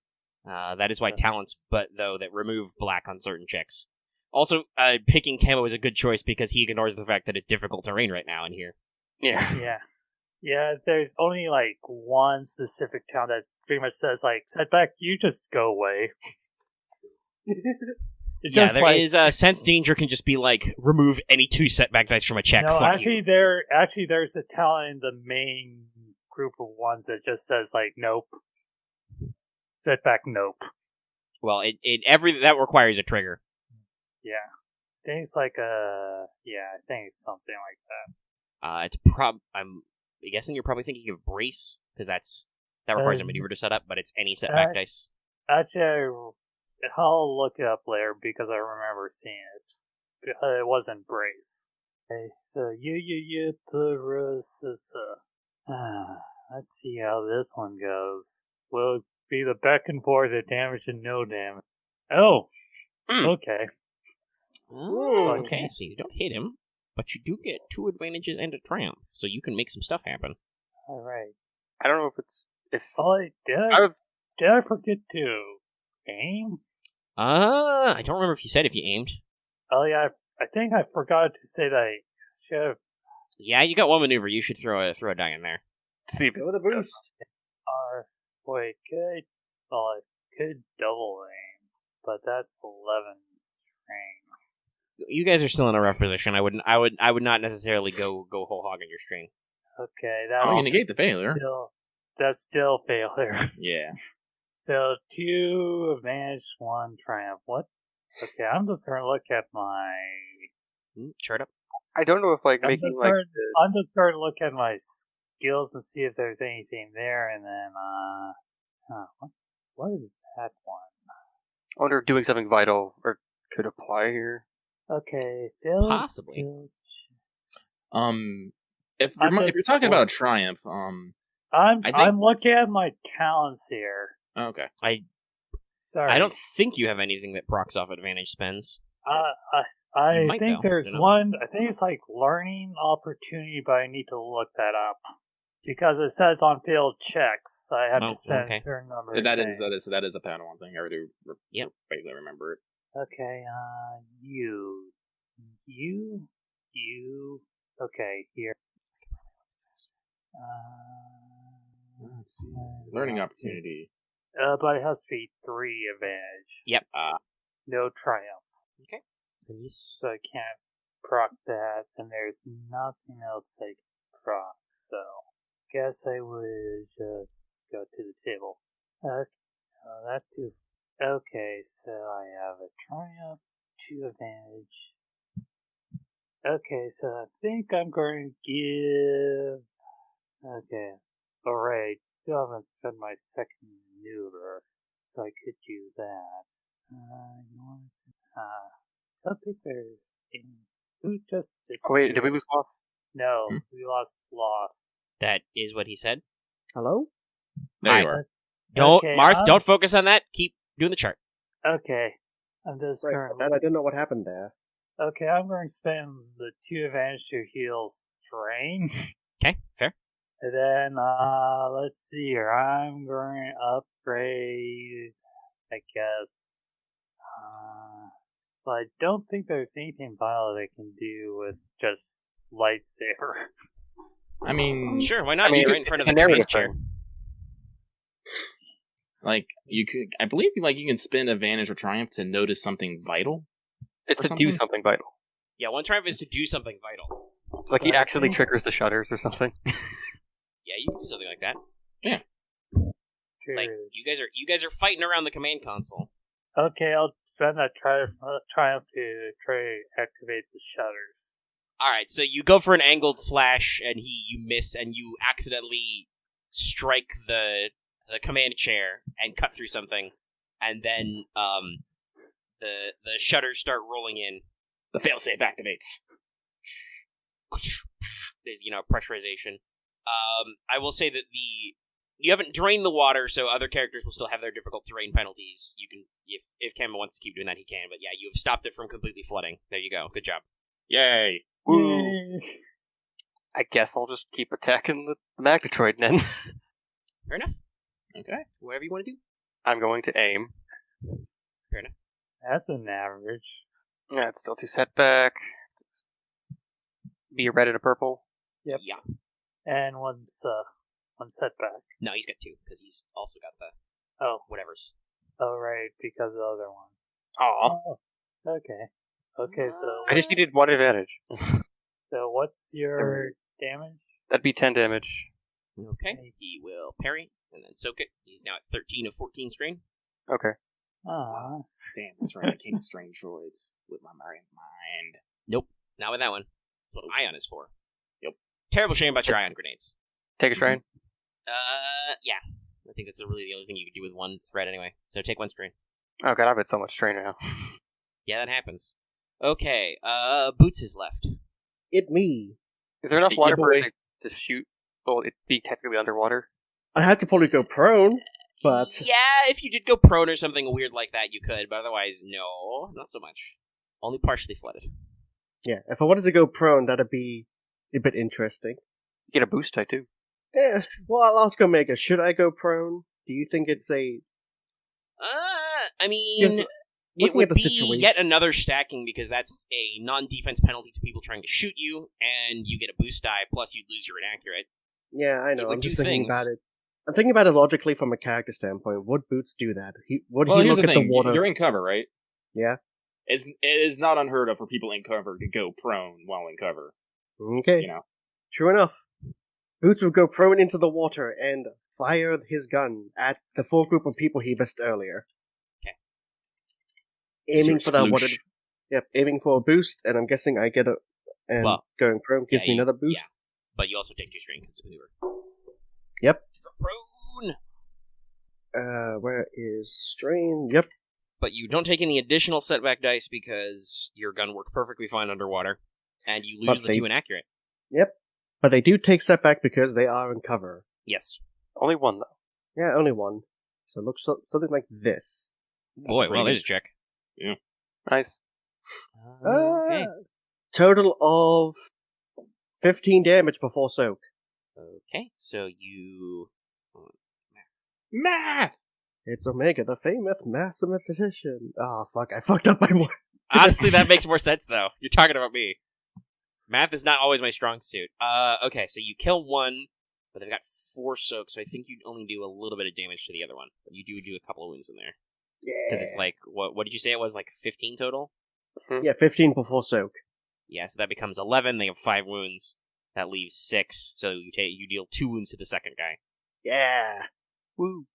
Speaker 1: That is why talents, though, that remove black on certain checks. Also, picking Camo is a good choice because he ignores the fact that it's difficult terrain right now in here.
Speaker 4: Yeah.
Speaker 2: Yeah, there's only, one specific town that pretty much says, setback, you just go away.
Speaker 1: There is sense danger can just be remove any 2 setback dice from a check.
Speaker 2: No,
Speaker 1: Fuck
Speaker 2: actually,
Speaker 1: you.
Speaker 2: there's a town in the main group of ones that just says, nope. Setback, nope.
Speaker 1: Well, that requires a trigger.
Speaker 2: Yeah. I think it's I think it's something like that.
Speaker 1: I'm guessing you're probably thinking of brace, because that requires a maneuver to set up, but it's any setback dice.
Speaker 2: Actually, I'll look it up later because I remember seeing it. It wasn't brace. Okay, so you let's see how this one goes. Will it be the back and forth, the damage and no damage? Oh, okay.
Speaker 1: Oh, okay, so you don't hit him, but you do get 2 advantages and a triumph, so you can make some stuff happen.
Speaker 2: All right.
Speaker 4: I don't know if
Speaker 2: Did I forget to aim?
Speaker 1: I don't remember if you said if you aimed.
Speaker 2: Oh yeah, I think I forgot to say that I should have.
Speaker 1: Yeah, you got 1 maneuver. You should throw a die in there.
Speaker 4: See,
Speaker 3: Go with a boost.
Speaker 2: Wait, I could double aim, but that's 11 strain.
Speaker 1: You guys are still in a rough position. I would not necessarily go whole hog on your strain.
Speaker 2: Okay,
Speaker 5: Oh, you negate the failure.
Speaker 2: That's still failure.
Speaker 5: Yeah.
Speaker 2: So 2 advantage, 1 triumph. What? Okay, I'm just gonna look at my.
Speaker 1: Chart up.
Speaker 4: I don't know if
Speaker 2: I'm just going to look at my skills and see if there's anything there, and then what is that one?
Speaker 4: I wonder if doing something vital could apply here.
Speaker 2: Okay,
Speaker 1: possibly.
Speaker 5: If you're talking about triumph,
Speaker 2: I'm looking at my talents here.
Speaker 5: Okay.
Speaker 2: Sorry.
Speaker 1: I don't think you have anything that procs off advantage spends.
Speaker 2: I
Speaker 1: might,
Speaker 2: think
Speaker 1: though.
Speaker 2: there's
Speaker 1: I don't know.
Speaker 2: one. I think it's learning opportunity, but I need to look that up because it says on failed checks I have to spend a certain number.
Speaker 5: That
Speaker 2: of
Speaker 5: is a Padawan thing. I already vaguely remember it.
Speaker 2: Okay, you. Okay, here.
Speaker 5: Let's see. Learning opportunity.
Speaker 2: But it has to be 3 advantage.
Speaker 1: Yep.
Speaker 2: No triumph.
Speaker 1: Okay.
Speaker 2: So I can't proc that, and there's nothing else I can proc, so guess I would just go to the table. That's 2. Okay, so I have a triumph, 2 advantage. Okay, so I think I'm going to give. Okay, alright, still haven't spent my second maneuver, so I could do that. I don't think there's any. Who just
Speaker 4: Oh wait, did we lose Loth?
Speaker 2: No, we lost Loth.
Speaker 1: That is what he said.
Speaker 3: Hello?
Speaker 5: There you are.
Speaker 1: Don't,
Speaker 2: Okay,
Speaker 1: Marth, don't focus on that. Keep doing the chart.
Speaker 2: Okay, I'm just
Speaker 3: Right, I didn't know what happened there.
Speaker 2: Okay, I'm going to spend the 2 advantage to heal strain.
Speaker 1: Okay, fair.
Speaker 2: And then, let's see here. I'm going to upgrade, I guess. But I don't think there's anything vital I can do with just lightsaber.
Speaker 5: I mean,
Speaker 1: Sure, why not?
Speaker 4: I mean,
Speaker 1: You're right in front of the
Speaker 4: it's a narrative
Speaker 1: command chair.
Speaker 4: thing.
Speaker 5: you could. I believe you can spend advantage or triumph to notice something vital.
Speaker 4: It's to do something vital.
Speaker 1: Yeah, one triumph is to do something vital.
Speaker 4: It's he accidentally triggers the shutters or something.
Speaker 1: Yeah, you can do something like that.
Speaker 5: Yeah.
Speaker 1: Like you guys are fighting around the command console.
Speaker 2: Okay, I'll spend that triumph to try to activate the shutters.
Speaker 1: All right, so you go for an angled slash, and you miss, and you accidentally strike the command chair and cut through something, and then the shutters start rolling in.
Speaker 5: The failsafe activates.
Speaker 1: There's pressurization. I will say that you haven't drained the water, so other characters will still have their difficult terrain penalties. You can, if Camo wants to keep doing that, he can. But yeah, you have stopped it from completely flooding. There you go. Good job.
Speaker 5: Yay!
Speaker 4: Woo! I guess I'll just keep attacking the Magnetroid then.
Speaker 1: Fair enough.
Speaker 5: Okay.
Speaker 1: Whatever you want to do.
Speaker 4: I'm going to aim.
Speaker 1: Fair enough.
Speaker 2: That's an average.
Speaker 4: Yeah, it's still 2 setback. Be a red and a purple.
Speaker 2: Yep.
Speaker 1: Yeah.
Speaker 2: And one setback.
Speaker 1: No, he's got 2, because he's also got the
Speaker 2: Oh,
Speaker 1: whatevers.
Speaker 2: right, because of the other one.
Speaker 4: Aw.
Speaker 2: Oh, okay. Okay,
Speaker 4: I just needed 1 advantage.
Speaker 2: so what's your damage?
Speaker 4: That'd be 10 damage.
Speaker 1: Okay. He will parry, and then soak it. He's now at 13 of 14 strain.
Speaker 4: Okay.
Speaker 2: Ah,
Speaker 5: Damn, that's right. I can't strain droids with my mind.
Speaker 1: Nope. Not with that one. That's what Ion is for.
Speaker 5: Yep.
Speaker 1: Terrible shame about your Ion grenades.
Speaker 4: Take a strain.
Speaker 1: Yeah. I think that's really the only thing you could do with 1 thread anyway. So take 1 strain.
Speaker 4: Oh god, I've had so much strain now.
Speaker 1: Yeah, that happens. Okay, Boots is left.
Speaker 3: It me.
Speaker 4: Is there enough
Speaker 5: Yeah,
Speaker 4: water for
Speaker 5: boy.
Speaker 4: it to shoot? Well, it'd be technically underwater.
Speaker 3: I had to probably go prone, but
Speaker 1: Yeah, if you did go prone or something weird like that, you could, but otherwise, no, not so much. Only partially flooded.
Speaker 3: yeah, if I wanted to go prone, that'd be a bit interesting.
Speaker 4: Get a boost die too.
Speaker 3: Yeah, well, I'll ask Omega, should I go prone? Do you think it's a...
Speaker 1: I mean,
Speaker 3: Yes,
Speaker 1: it
Speaker 3: looking
Speaker 1: would
Speaker 3: at the
Speaker 1: be
Speaker 3: situation-
Speaker 1: yet another stacking because that's a non-defense penalty to people trying to shoot you, and you get a boost die, plus you'd lose your inaccurate.
Speaker 3: Yeah, I
Speaker 1: It
Speaker 3: know,
Speaker 1: would
Speaker 3: I'm just
Speaker 1: do
Speaker 3: thinking
Speaker 1: things.
Speaker 3: about it. I'm thinking about it logically from a character standpoint. Would Boots do that? Would
Speaker 5: Well,
Speaker 3: he
Speaker 5: here's
Speaker 3: look
Speaker 5: the
Speaker 3: at
Speaker 5: thing.
Speaker 3: the water?
Speaker 5: You're in cover, right?
Speaker 3: Yeah.
Speaker 5: It is not unheard of for people in cover to go prone while in cover.
Speaker 3: Okay,
Speaker 5: You know.
Speaker 3: true enough. Boots would go prone into the water and fire his gun at the full group of people he missed earlier.
Speaker 1: Okay.
Speaker 3: Aiming for that
Speaker 5: Sploosh.
Speaker 3: water. Yep, aiming for a boost, and I'm guessing I get a... And
Speaker 1: Well,
Speaker 3: going prone gives me another boost.
Speaker 1: Yeah, but you also take 2 strain because it's a maneuver.
Speaker 3: Yep.
Speaker 1: Prone!
Speaker 3: Where is strain? Yep.
Speaker 1: But you don't take any additional setback dice because your gun worked perfectly fine underwater, and you lose
Speaker 3: But
Speaker 1: the
Speaker 3: they-
Speaker 1: 2 inaccurate.
Speaker 3: Yep. But they do take setback because they are in cover.
Speaker 1: Yes.
Speaker 4: Only 1 though.
Speaker 3: Yeah, only 1. So it looks something like this.
Speaker 1: Boy,
Speaker 5: pretty
Speaker 1: well, there's a
Speaker 5: good.
Speaker 1: check.
Speaker 4: Nice.
Speaker 1: Okay.
Speaker 3: Total of 15 damage before soak.
Speaker 1: Okay, so you...
Speaker 5: Math!
Speaker 3: It's Omega, the famous mathematician. Oh, fuck, I fucked up my word.
Speaker 1: Honestly, that makes more sense, though. You're talking about me. Math is not always my strong suit. Okay, so you kill 1, but they've got 4 soaks, so I think you'd only do a little bit of damage to the other one. But you do a couple of wounds in there.
Speaker 3: Yeah.
Speaker 1: Because it's like, what did you say it was, like 15 total?
Speaker 3: Yeah, 15 before soak.
Speaker 1: Yeah, so that becomes 11, they have 5 wounds. That leaves 6, so you deal 2 wounds to the second guy.
Speaker 3: Yeah.
Speaker 4: Woo.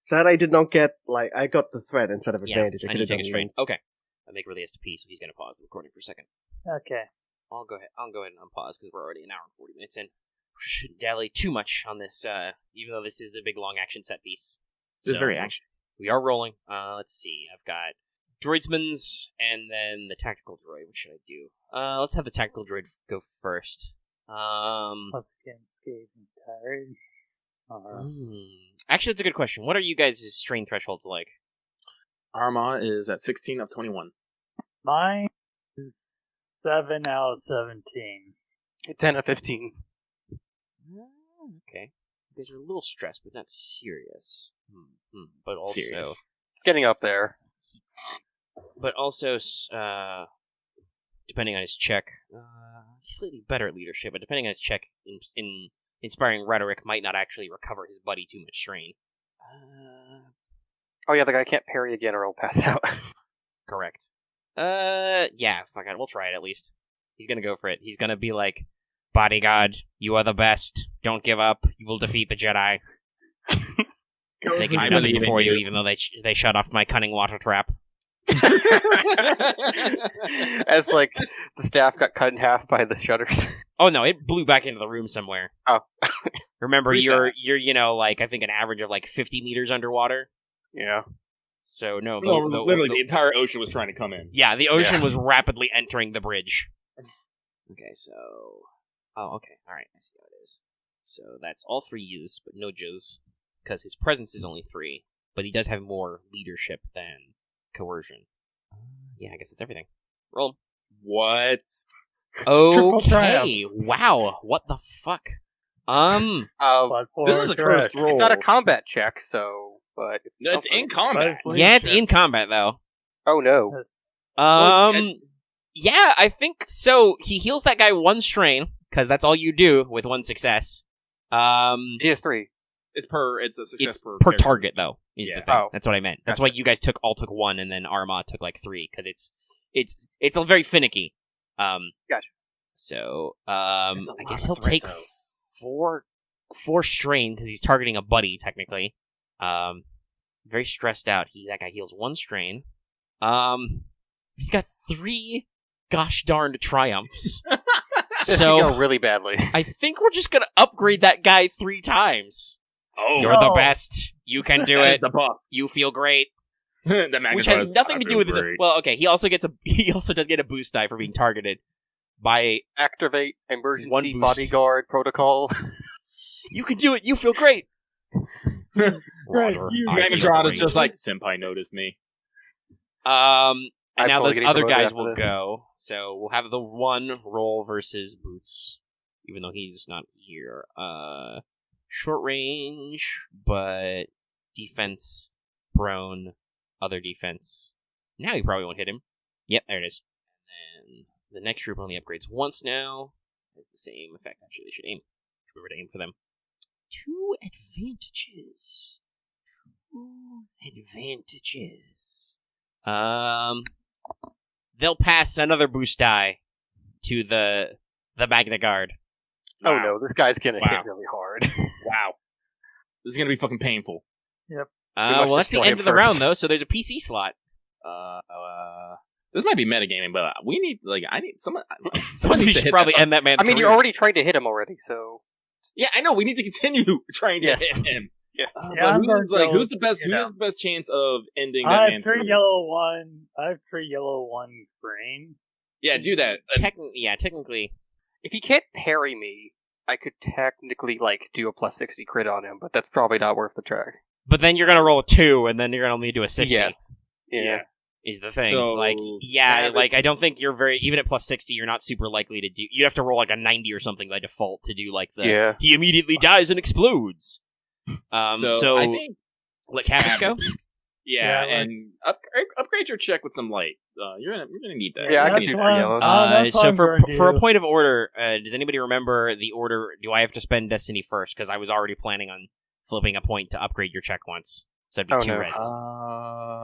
Speaker 3: Sad I did not get, I got the threat instead of
Speaker 1: Yeah,
Speaker 3: advantage.
Speaker 1: and you take a strain. Okay. I think really has to pee, so he's going to pause the recording for a second.
Speaker 2: okay.
Speaker 1: I'll go ahead and unpause because we're already an hour and 40 minutes in. Shouldn't dally too much on this, even though this is the big long action set piece.
Speaker 5: This is
Speaker 1: So,
Speaker 5: very action.
Speaker 1: We are rolling. Let's see. I've got droidsman's and then the tactical droid. What should I do? Let's have the tactical droid go first.
Speaker 2: Plus against scathing tired.
Speaker 1: Actually, that's a good question. What are you guys' strain thresholds like?
Speaker 5: Aramaa is at 16 of 21.
Speaker 2: Mine is 7 out of 17.
Speaker 4: 10 of 15.
Speaker 1: Okay. You guys are a little stressed, but not serious. But also,
Speaker 5: Serious.
Speaker 4: It's getting up there.
Speaker 1: Depending on his check, he's slightly better at leadership, but depending on his check in inspiring rhetoric, might not actually recover his buddy too much strain.
Speaker 4: Oh yeah, the guy can't parry again or he'll pass out.
Speaker 1: Correct. Yeah, fuck it, we'll try it at least. He's gonna go for it. He's gonna be like, bodyguard, you are the best. Don't give up. You will defeat the Jedi. They can
Speaker 5: I
Speaker 1: do nothing
Speaker 5: believe in
Speaker 1: for you,
Speaker 5: you.
Speaker 1: even though they shut off my cunning water trap.
Speaker 4: As like the staff got cut in half by the shutters.
Speaker 1: Oh no, it blew back into the room somewhere.
Speaker 4: Oh.
Speaker 1: Remember,
Speaker 5: Where's
Speaker 1: you're like I think an average of like 50 meters underwater.
Speaker 4: Yeah.
Speaker 1: So no,
Speaker 5: Literally, the entire ocean was trying to come in.
Speaker 1: yeah, the ocean
Speaker 4: Yeah.
Speaker 1: was rapidly entering the bridge. Okay, so okay, all right, I see how it is. So that's all 3s, but no jizz, because his presence is only 3, but he does have more leadership than coercion. Yeah, I guess that's everything. Roll 'em.
Speaker 5: What?
Speaker 1: Okay. Wow. What the fuck?
Speaker 2: But for
Speaker 5: This is a cursed
Speaker 2: Drek,
Speaker 5: roll.
Speaker 4: It's not a combat check, so but it's
Speaker 5: No, it's
Speaker 4: something.
Speaker 5: in combat.
Speaker 1: Yeah, it's in combat though.
Speaker 4: Oh no!
Speaker 2: Yes.
Speaker 1: Yeah, I think so. He heals that guy 1 strain because that's all you do with 1 success.
Speaker 4: He has 3.
Speaker 5: It's a success
Speaker 1: It's
Speaker 5: per
Speaker 1: per
Speaker 5: character.
Speaker 1: target though. Is
Speaker 5: Yeah.
Speaker 1: the thing.
Speaker 4: Oh.
Speaker 1: That's what I meant. That's why you guys took 1, and then Aramaa took like 3 because it's a very finicky.
Speaker 4: Gotcha.
Speaker 1: So
Speaker 5: That's a
Speaker 1: I
Speaker 5: lot
Speaker 1: guess
Speaker 5: of
Speaker 1: he'll
Speaker 5: threat,
Speaker 1: take
Speaker 5: though.
Speaker 1: 4 strain because he's targeting a buddy technically. Very stressed out. That guy heals 1 strain. He's got 3 gosh darned triumphs.
Speaker 4: This
Speaker 1: So
Speaker 4: is going really badly.
Speaker 1: I think we're just gonna upgrade that guy 3 times.
Speaker 5: Oh,
Speaker 1: You're the
Speaker 2: No.
Speaker 1: best. You can do
Speaker 5: that is
Speaker 1: it.
Speaker 5: the buff.
Speaker 1: You feel great.
Speaker 5: The
Speaker 1: Which
Speaker 5: Magnetar
Speaker 1: has
Speaker 5: is-
Speaker 1: nothing
Speaker 5: I
Speaker 1: to do
Speaker 5: feel
Speaker 1: with his.
Speaker 5: great.
Speaker 1: Well, okay. He also does get a boost die for being targeted by.
Speaker 4: Activate
Speaker 1: One
Speaker 4: emergency
Speaker 1: boost.
Speaker 4: bodyguard protocol.
Speaker 1: You can do it. You feel great.
Speaker 2: Right,
Speaker 1: Roger,
Speaker 2: you-
Speaker 1: I feel
Speaker 5: Magnetron is
Speaker 1: great.
Speaker 5: just like, Senpai noticed me.
Speaker 1: And
Speaker 4: I'm
Speaker 1: now
Speaker 4: totally
Speaker 1: those
Speaker 4: getting
Speaker 1: other
Speaker 4: promoted
Speaker 1: guys
Speaker 4: after
Speaker 1: will
Speaker 4: this.
Speaker 1: go. So we'll have the 1 roll versus Boots, even though he's not here. Short range, but defense, prone, other defense. Now he probably won't hit him. Yep, there it is. And then the next group only upgrades once now. Has the same effect. Actually, they should aim. Remember to aim for them. 2 advantages. 2 advantages. They'll pass another boost die to the Magna Guard.
Speaker 4: Oh
Speaker 5: Wow.
Speaker 4: no, this guy's gonna
Speaker 5: Wow.
Speaker 4: hit really hard.
Speaker 5: Wow. This is gonna be fucking painful.
Speaker 4: must
Speaker 1: Well, that's
Speaker 4: just
Speaker 1: the
Speaker 4: kill
Speaker 1: end
Speaker 4: him
Speaker 1: of the
Speaker 4: first.
Speaker 1: round, though, so there's a PC slot.
Speaker 5: This might be metagaming, but we need, I need someone.
Speaker 1: Somebody
Speaker 5: needs to
Speaker 1: should
Speaker 5: hit
Speaker 1: probably
Speaker 5: that
Speaker 1: end that man's
Speaker 4: I mean,
Speaker 1: career.
Speaker 4: you're already trying to hit him already, so
Speaker 5: Yeah, I know. We need to continue trying to
Speaker 4: Yes.
Speaker 5: hit him.
Speaker 4: yes.
Speaker 2: Yeah, I'm going to go
Speaker 5: who's the best?
Speaker 2: with,
Speaker 5: Who has the best chance of ending that
Speaker 2: I have
Speaker 5: man's
Speaker 2: 3
Speaker 5: career?
Speaker 2: yellow, 1. I have 3 yellow, 1 green.
Speaker 5: Yeah, do that.
Speaker 1: Technically.
Speaker 4: If he can't parry me, I could technically do a plus 60 crit on him, but that's probably not worth the try.
Speaker 1: But then you're going to roll a 2, and then you're going to only do a 60.
Speaker 4: Yes. Yeah.
Speaker 5: Yeah.
Speaker 1: Is the thing.
Speaker 5: So,
Speaker 1: I don't think you're even at plus 60, you're not super likely to do. You'd have to roll a 90 or something by default to do
Speaker 4: Yeah.
Speaker 1: he immediately dies and explodes. So
Speaker 5: I think
Speaker 1: let Kavis go.
Speaker 5: Yeah,
Speaker 2: Yeah,
Speaker 5: and upgrade your check with some light. You're gonna need that.
Speaker 4: Yeah, I
Speaker 2: That's
Speaker 4: can do
Speaker 2: why-
Speaker 4: 3 yellows.
Speaker 2: that's what
Speaker 1: So
Speaker 2: I'm
Speaker 1: for
Speaker 2: gonna
Speaker 1: for a
Speaker 2: do.
Speaker 1: point of order, does anybody remember the order? Do I have to spend Destiny first? Because I was already planning on flipping a point to upgrade your check once. So it'd be
Speaker 4: Oh,
Speaker 1: 2
Speaker 4: no.
Speaker 1: reds.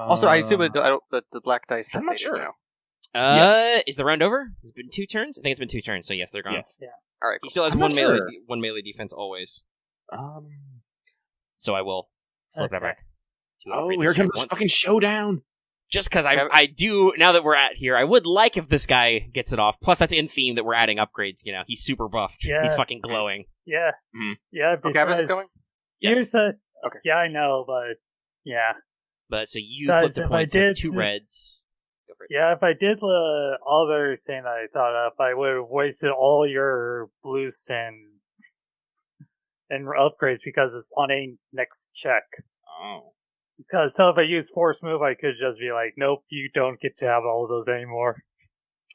Speaker 4: Also, I assume the black dice.
Speaker 5: I'm not
Speaker 4: updated
Speaker 5: sure.
Speaker 4: now.
Speaker 5: yes.
Speaker 1: Is the round over? Has it been 2 turns? I think it's been 2 turns. So yes, they're gone.
Speaker 5: Yes.
Speaker 4: All right.
Speaker 1: He still has
Speaker 5: I'm
Speaker 1: one
Speaker 5: not
Speaker 1: melee,
Speaker 5: sure.
Speaker 1: one melee defense always.
Speaker 5: Um.
Speaker 1: So I will flip that
Speaker 2: Okay.
Speaker 1: back. To
Speaker 5: Oh,
Speaker 1: upgrade
Speaker 5: here
Speaker 1: this
Speaker 5: comes
Speaker 1: check
Speaker 5: this
Speaker 1: once.
Speaker 5: fucking showdown.
Speaker 1: Just because
Speaker 4: Yeah.
Speaker 1: I do, now that we're at here, I would like if this guy gets it off. Plus, that's in theme that we're adding upgrades, He's super buffed.
Speaker 2: Yeah.
Speaker 1: He's fucking glowing.
Speaker 2: Yeah.
Speaker 5: Mhm.
Speaker 2: Yeah,
Speaker 4: Oh, Kavis is
Speaker 2: besides...
Speaker 4: going?
Speaker 5: Yes.
Speaker 2: Here's a...
Speaker 4: Okay.
Speaker 2: Yeah, I know, but... Yeah.
Speaker 1: But so you
Speaker 2: Besides,
Speaker 1: flip the
Speaker 2: if I
Speaker 1: points, so it's
Speaker 2: did-
Speaker 1: 2 reds. Go for it.
Speaker 2: Yeah, if I did the other thing that I thought up, I would have wasted all your boosts and upgrades because it's on a next check.
Speaker 5: Oh.
Speaker 2: Because so if I use force move, I could just be like, nope, you don't get to have all of those anymore.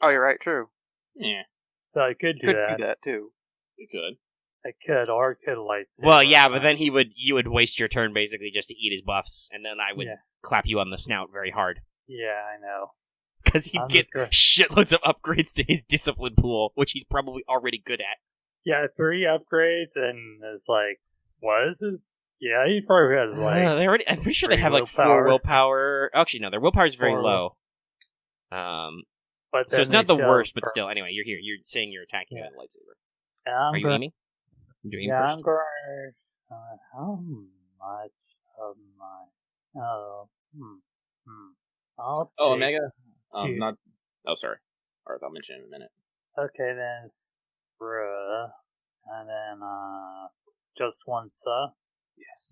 Speaker 4: Oh, you're right. True.
Speaker 5: Yeah,
Speaker 2: So I could do
Speaker 4: Could
Speaker 2: that.
Speaker 4: do that too.
Speaker 5: you could.
Speaker 2: I could, or I could lightsaber.
Speaker 1: Well, yeah, but then you would waste your turn basically just to eat his buffs, and then I would
Speaker 2: Yeah.
Speaker 1: clap you on the snout very hard.
Speaker 2: Yeah, I know.
Speaker 1: Because he'd
Speaker 2: I'm
Speaker 1: get
Speaker 2: just gonna-
Speaker 1: shitloads of upgrades to his discipline pool, which he's probably already good at.
Speaker 2: Yeah, 3 upgrades, and it's like, what is this? Yeah, he probably has
Speaker 1: They already, I'm pretty sure they
Speaker 2: 3
Speaker 1: have 4
Speaker 2: willpower.
Speaker 1: willpower. Actually, no, their willpower is very
Speaker 2: 4
Speaker 1: low.
Speaker 2: but
Speaker 1: So
Speaker 2: then
Speaker 1: it's not
Speaker 2: they
Speaker 1: the
Speaker 2: still-
Speaker 1: worst, but still, anyway, you're here. You're saying you're attacking
Speaker 2: Yeah.
Speaker 1: with a lightsaber.
Speaker 2: I'm
Speaker 1: Are you
Speaker 2: gonna-
Speaker 1: aiming? You aim
Speaker 2: Yeah,
Speaker 1: first?
Speaker 2: I'm going. How much of my? Oh, I'll
Speaker 5: Oh,
Speaker 2: take
Speaker 5: Omega.
Speaker 2: 2.
Speaker 5: Not. Oh, sorry. Or I'll mention it in a minute.
Speaker 2: Okay, then bruh, and then just one sub.
Speaker 5: Yes.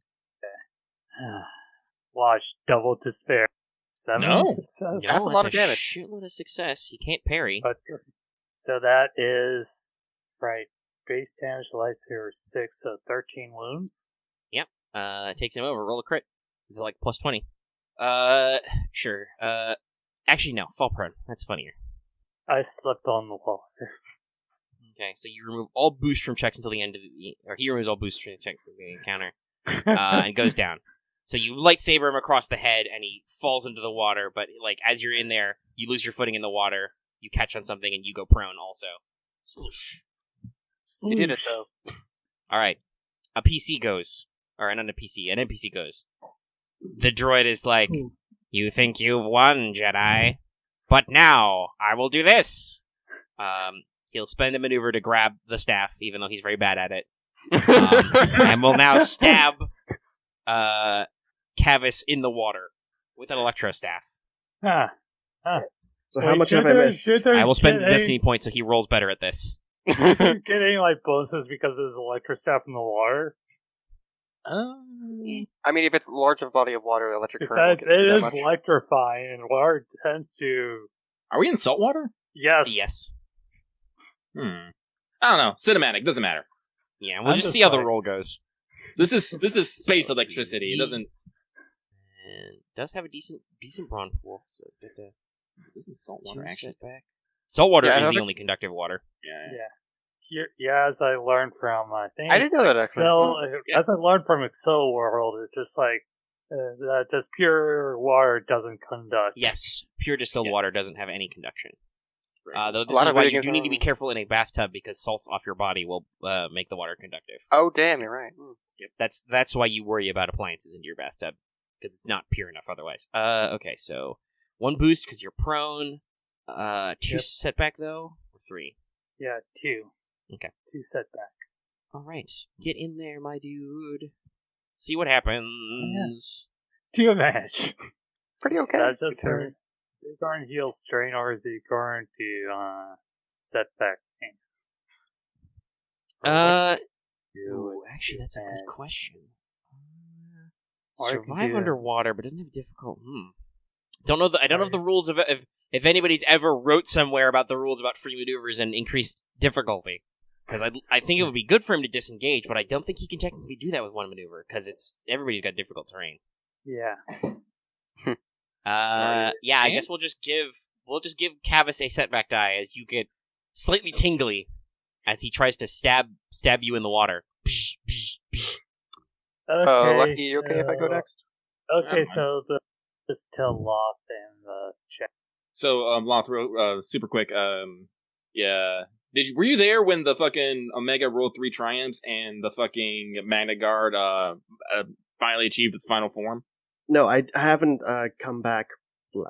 Speaker 2: Watch double despair. 7
Speaker 5: No.
Speaker 2: success.
Speaker 4: That's a lot
Speaker 1: that's
Speaker 4: of damage.
Speaker 1: shitload of success. He can't parry.
Speaker 2: But so that is right. Base damage lightsaber 6, so 13 wounds.
Speaker 1: Takes him over. Roll a crit. It's like plus 20. Sure. Actually, no. Fall prone. That's funnier.
Speaker 2: I slipped on the wall.
Speaker 1: Okay, so you remove all boost from checks until the end of the... Or he removes all boost from checks until the encounter. And goes down. So you lightsaber him across the head, and he falls into the water. But like as you're in there, you lose your footing in the water. You catch on something, and you go prone. Also, sloosh.
Speaker 4: You did it though.
Speaker 1: All right, a PC goes, or not a PC, an NPC goes. The droid is like, "You think you've won, Jedi, but now I will do this." He'll spend a maneuver to grab the staff, even though he's very bad at it, and will now stab Kavis in the water with an electro staff.
Speaker 3: So how much have I missed?
Speaker 1: I will spend the destiny point so he rolls better at this.
Speaker 2: Getting like bonuses because of his electro staff in the water.
Speaker 4: I mean, if it's large of a body of water, electric
Speaker 2: Besides,
Speaker 4: current
Speaker 2: it
Speaker 4: won't
Speaker 2: is
Speaker 4: do that much.
Speaker 2: electrifying, and water tends to.
Speaker 5: Are we in saltwater?
Speaker 2: Yes.
Speaker 1: Yes.
Speaker 5: I don't know. Cinematic doesn't matter.
Speaker 1: Yeah, we'll just see how the roll goes.
Speaker 5: This is space electricity. It doesn't.
Speaker 1: And does have a decent brawn pool, so get the
Speaker 5: This is saltwater
Speaker 1: two
Speaker 5: actually.
Speaker 1: setback. Saltwater
Speaker 4: Yeah,
Speaker 1: is the
Speaker 4: another-
Speaker 1: only conductive water.
Speaker 2: Yeah, as I learned from, I think
Speaker 4: I didn't know that,
Speaker 2: Excel, as I learned from Excel World, it's just like that just pure water doesn't conduct.
Speaker 1: Yes, pure distilled water doesn't have any conduction. Though this
Speaker 4: lot
Speaker 1: is
Speaker 4: of
Speaker 1: why
Speaker 4: video
Speaker 1: you do
Speaker 4: games
Speaker 1: need to be
Speaker 4: are-
Speaker 1: careful in a bathtub because salts off your body will make the water conductive.
Speaker 4: Oh, damn, you're right.
Speaker 1: Yep. That's why you worry about appliances into your bathtub because it's not pure enough otherwise. Okay, so 1 boost because you're prone. 2 setback though, or 3.
Speaker 2: Yeah, 2.
Speaker 1: Okay.
Speaker 2: 2 setback.
Speaker 1: All right, get in there, my dude. See what happens.
Speaker 2: 2 match.
Speaker 4: Pretty okay.
Speaker 2: Is that just
Speaker 4: considering.
Speaker 2: is he going to heal strain or is he going to setback pain?
Speaker 1: Ooh, actually, that's a good question.
Speaker 2: Or I can
Speaker 1: Survive
Speaker 2: do-
Speaker 1: underwater, but doesn't have difficult. Don't know. I don't know if the rules of if anybody's ever wrote somewhere about the rules about free maneuvers and increased difficulty. Because I think it would be good for him to disengage, but I don't think he can technically do that with 1 maneuver because everybody's got difficult terrain.
Speaker 2: Yeah.
Speaker 1: Yeah. I guess we'll just give Kavis a setback die as you get slightly tingly as he tries to stab you in the water.
Speaker 2: Okay,
Speaker 4: Lucky, you okay if I go next?
Speaker 2: Okay,
Speaker 5: I'm fine.
Speaker 2: so just tell Loth and the chat.
Speaker 5: So, Loth, super quick. Yeah. Were you there when the fucking Omega rolled 3 triumphs and the fucking Magna Guard finally achieved its final form?
Speaker 3: No, I haven't come back.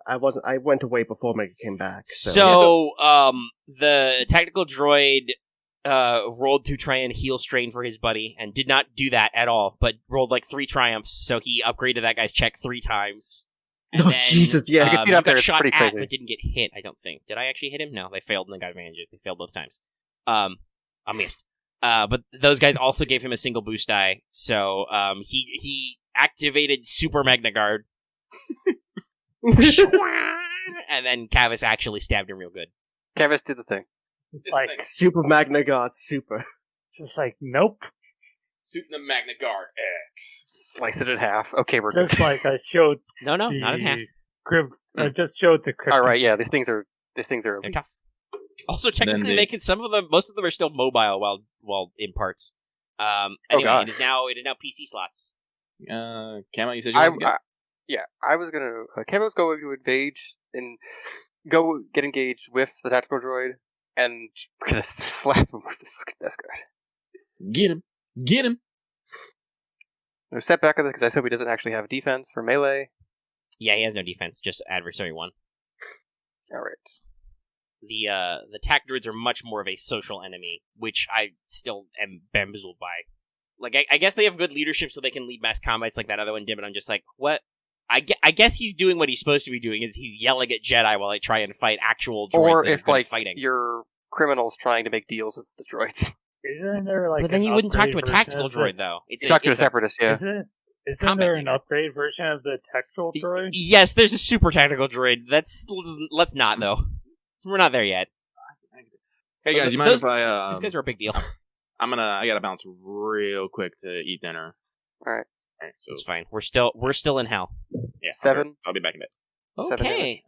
Speaker 3: I went away before Mega came back.
Speaker 1: So, the tactical droid rolled to try and heal strain for his buddy and did not do that at all, but rolled like 3 triumphs, so he upgraded that guy's check 3 times. And
Speaker 3: Oh, Jesus, yeah.
Speaker 4: You can see it
Speaker 1: he
Speaker 4: up there,
Speaker 1: got
Speaker 4: it's
Speaker 1: shot
Speaker 4: pretty
Speaker 1: at,
Speaker 4: crazy.
Speaker 1: but didn't get hit, I don't think. Did I actually hit him? No, they failed and they got advantages. They failed both times. I missed. But those guys also gave him a single boost die, so he activated Super Magna Guard. And then Kavis actually stabbed him real good.
Speaker 4: Kavis did the thing.
Speaker 2: It's like,
Speaker 3: Super Magna God, super.
Speaker 2: just like, nope.
Speaker 5: Super Magna Guard X.
Speaker 4: Slice it in half. Okay, we're
Speaker 2: Just
Speaker 4: good.
Speaker 2: like I showed
Speaker 1: No,
Speaker 2: the
Speaker 1: not in half.
Speaker 2: I just showed the crypt.
Speaker 4: All right, yeah, these things are
Speaker 1: They're tough. Also, technically, they can. Most of them are still mobile while in parts. Anyway,
Speaker 4: God.
Speaker 1: it is now PC slots.
Speaker 5: Camo, you said you wanted to go?
Speaker 4: I was gonna. Camo's going to engage and go get engaged with the tactical droid, and we're gonna slap him with this fucking desk guard.
Speaker 5: Get him!
Speaker 4: No setback of it because I hope he doesn't actually have defense for melee.
Speaker 1: Yeah, he has no defense, just adversary 1.
Speaker 4: All right.
Speaker 1: The tac droids are much more of a social enemy, which I still am bamboozled by. Like, I guess they have good leadership so they can lead mass combats like that other one did, but I'm just like, what? I guess he's doing what he's supposed to be doing, is he's yelling at Jedi while they try and fight actual droids
Speaker 4: Or
Speaker 1: that are
Speaker 4: if
Speaker 1: good at
Speaker 4: like
Speaker 1: fighting.
Speaker 4: you're criminals trying to make deals with the droids.
Speaker 2: Isn't there like
Speaker 1: But then
Speaker 2: an
Speaker 1: you wouldn't talk
Speaker 2: upgrade
Speaker 1: to a
Speaker 2: version
Speaker 1: tactical
Speaker 2: of
Speaker 1: droid, though. It's
Speaker 4: Talk to a
Speaker 1: it's
Speaker 4: separatist, yeah.
Speaker 2: Isn't
Speaker 1: combat
Speaker 2: there an
Speaker 1: leader.
Speaker 2: upgrade version of the tactical droid?
Speaker 1: Yes, there's a super tactical droid. Let's not, though. We're not there yet.
Speaker 5: Hey guys,
Speaker 1: Those-
Speaker 5: you mind if I?
Speaker 1: These guys are a big deal.
Speaker 5: I gotta bounce real quick to eat dinner.
Speaker 4: All right.
Speaker 5: Alright, so
Speaker 1: It's fine. We're still in hell.
Speaker 5: yeah,
Speaker 4: 7.
Speaker 5: I'll be back in a bit.
Speaker 4: Seven
Speaker 1: Okay.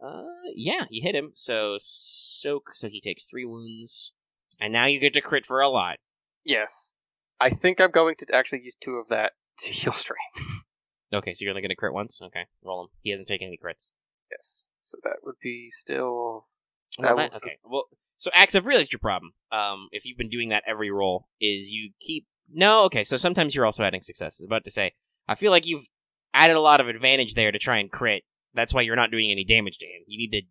Speaker 1: Yeah, you hit him. So soak. So he takes 3 wounds, and now you get to crit for a lot.
Speaker 4: Yes. I think I'm going to actually use 2 of that to heal strain.
Speaker 1: Okay, so you're only going to crit once? Okay, roll him. He hasn't taken any crits.
Speaker 4: Yes. So that would be still...
Speaker 1: Okay, well, so Axe, I've realized your problem. If you've been doing that every roll, is you keep... No, okay, so sometimes you're also adding successes. I was about to say, I feel like you've added a lot of advantage there to try and crit. That's why you're not doing any damage to him. You need to...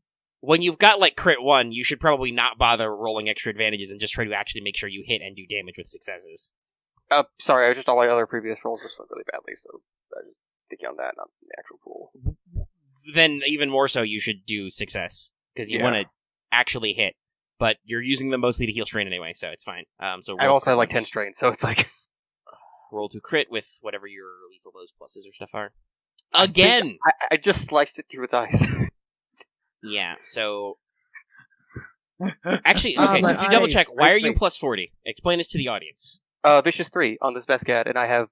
Speaker 1: When you've got, like, crit 1, you should probably not bother rolling extra advantages and just try to actually make sure you hit and do damage with successes.
Speaker 4: Sorry, I just all my other previous rolls just went really badly, so I just thinking on that, not the actual pool.
Speaker 1: Then, even more so, you should do success, because you want to actually hit. But you're using them mostly to heal strain anyway, so it's fine. So
Speaker 4: I also have, like, 10 strain, so it's like...
Speaker 1: Roll to crit with whatever your lethal blows pluses or stuff are. Again!
Speaker 4: I just sliced it through its eyes.
Speaker 1: Yeah, so... Actually, okay, so to double check, why are you plus 40? Explain this to the audience.
Speaker 4: Vicious 3 on this best cat, and I have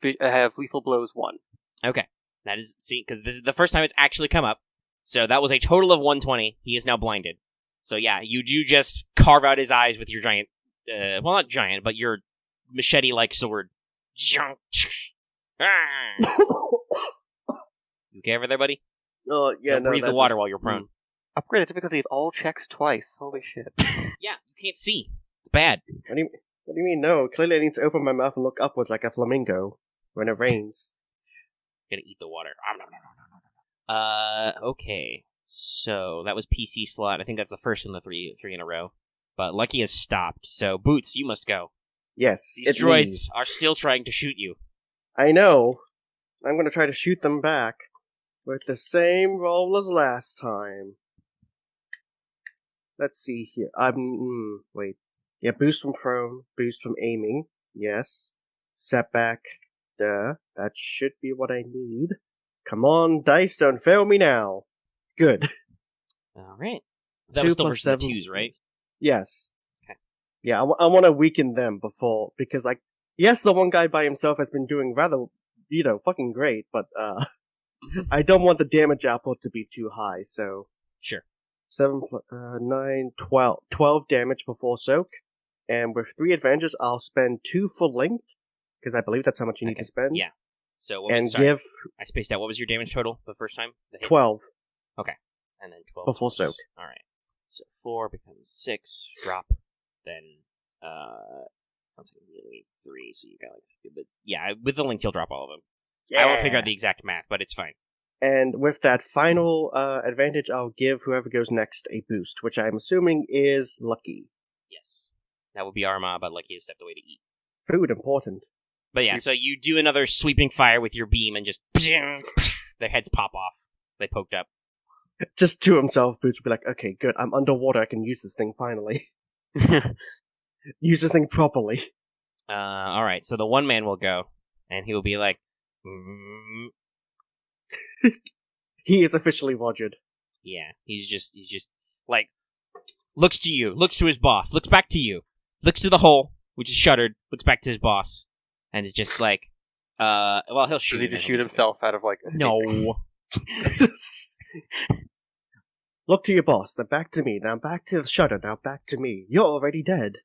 Speaker 4: lethal blows 1.
Speaker 1: Okay. That is, see, because this is the first time it's actually come up. So that was a total of 120. He is now blinded. So yeah, you do just carve out his eyes with your giant, well, not giant, but your machete-like sword. You okay over there, buddy?
Speaker 3: Oh, yeah,
Speaker 1: Don't
Speaker 3: no,
Speaker 1: breathe the
Speaker 3: that's
Speaker 1: water
Speaker 3: just-
Speaker 1: while you're prone.
Speaker 4: Upgrade the difficulty of all checks twice. Holy shit.
Speaker 1: Yeah, you can't see. It's bad.
Speaker 3: What do you mean, no? Clearly I need to open my mouth and look upwards like a flamingo when it rains.
Speaker 1: Gonna eat the water. Okay. So, that was PC slot. I think that's the first in the three in a row. But Lucky has stopped, so Boots, you must go.
Speaker 3: Yes,
Speaker 1: These
Speaker 3: it's
Speaker 1: droids
Speaker 3: me.
Speaker 1: are still trying to shoot you.
Speaker 3: I know. I'm gonna try to shoot them back with the same roll as last time. Let's see here. Wait. Yeah, boost from prone, boost from aiming. Yes. Setback. Duh. That should be what I need. Come on, dice, don't fail me now. Good.
Speaker 1: Alright. That was
Speaker 3: 2
Speaker 1: still
Speaker 3: plus
Speaker 1: versus the
Speaker 3: 7.
Speaker 1: twos, right?
Speaker 3: Yes.
Speaker 1: Okay.
Speaker 3: Yeah, I want to weaken them before, because, like, yes, the one guy by himself has been doing rather, fucking great, but, I don't want the damage output to be too high, so...
Speaker 1: Sure.
Speaker 3: 7, 9, 12. 12 damage before soak, and with 3 advantages, I'll spend 2 full length, because I believe that's how much you need to spend.
Speaker 1: Yeah. So,
Speaker 3: Give
Speaker 1: I spaced out. What was your damage total the first time? The hit?
Speaker 3: 12
Speaker 1: And then 12
Speaker 3: before
Speaker 1: plus-
Speaker 3: soak.
Speaker 1: Alright. So 4 becomes 6, drop, then, let's see, you need 3, so you got like 3, but yeah, with the link you'll drop all of them. I won't figure out the exact math, but it's fine.
Speaker 3: And with that final advantage, I'll give whoever goes next a boost, which I'm assuming is Lucky.
Speaker 1: Yes. That would be Aramaa, but Lucky has stepped away to eat.
Speaker 3: Food important.
Speaker 1: But yeah, so you do another sweeping fire with your beam and just their heads pop off. They poked up.
Speaker 3: Just to himself, Boots will be like, okay, good, I'm underwater, I can use this thing finally. Use this thing properly.
Speaker 1: Alright, so the one man will go, and he will be like,
Speaker 3: He is officially Rogered.
Speaker 1: yeah, he's just, like, looks to you, looks to his boss, looks back to you, looks to the hole, which is shuttered, looks back to his boss, and is just like, well, he'll shoot
Speaker 4: Does he
Speaker 1: him,
Speaker 4: just
Speaker 1: and he'll
Speaker 4: shoot himself out of, like, escape range?
Speaker 1: No.
Speaker 3: Look to your boss, then back to me, now back to the shutter, now back to me. You're already dead.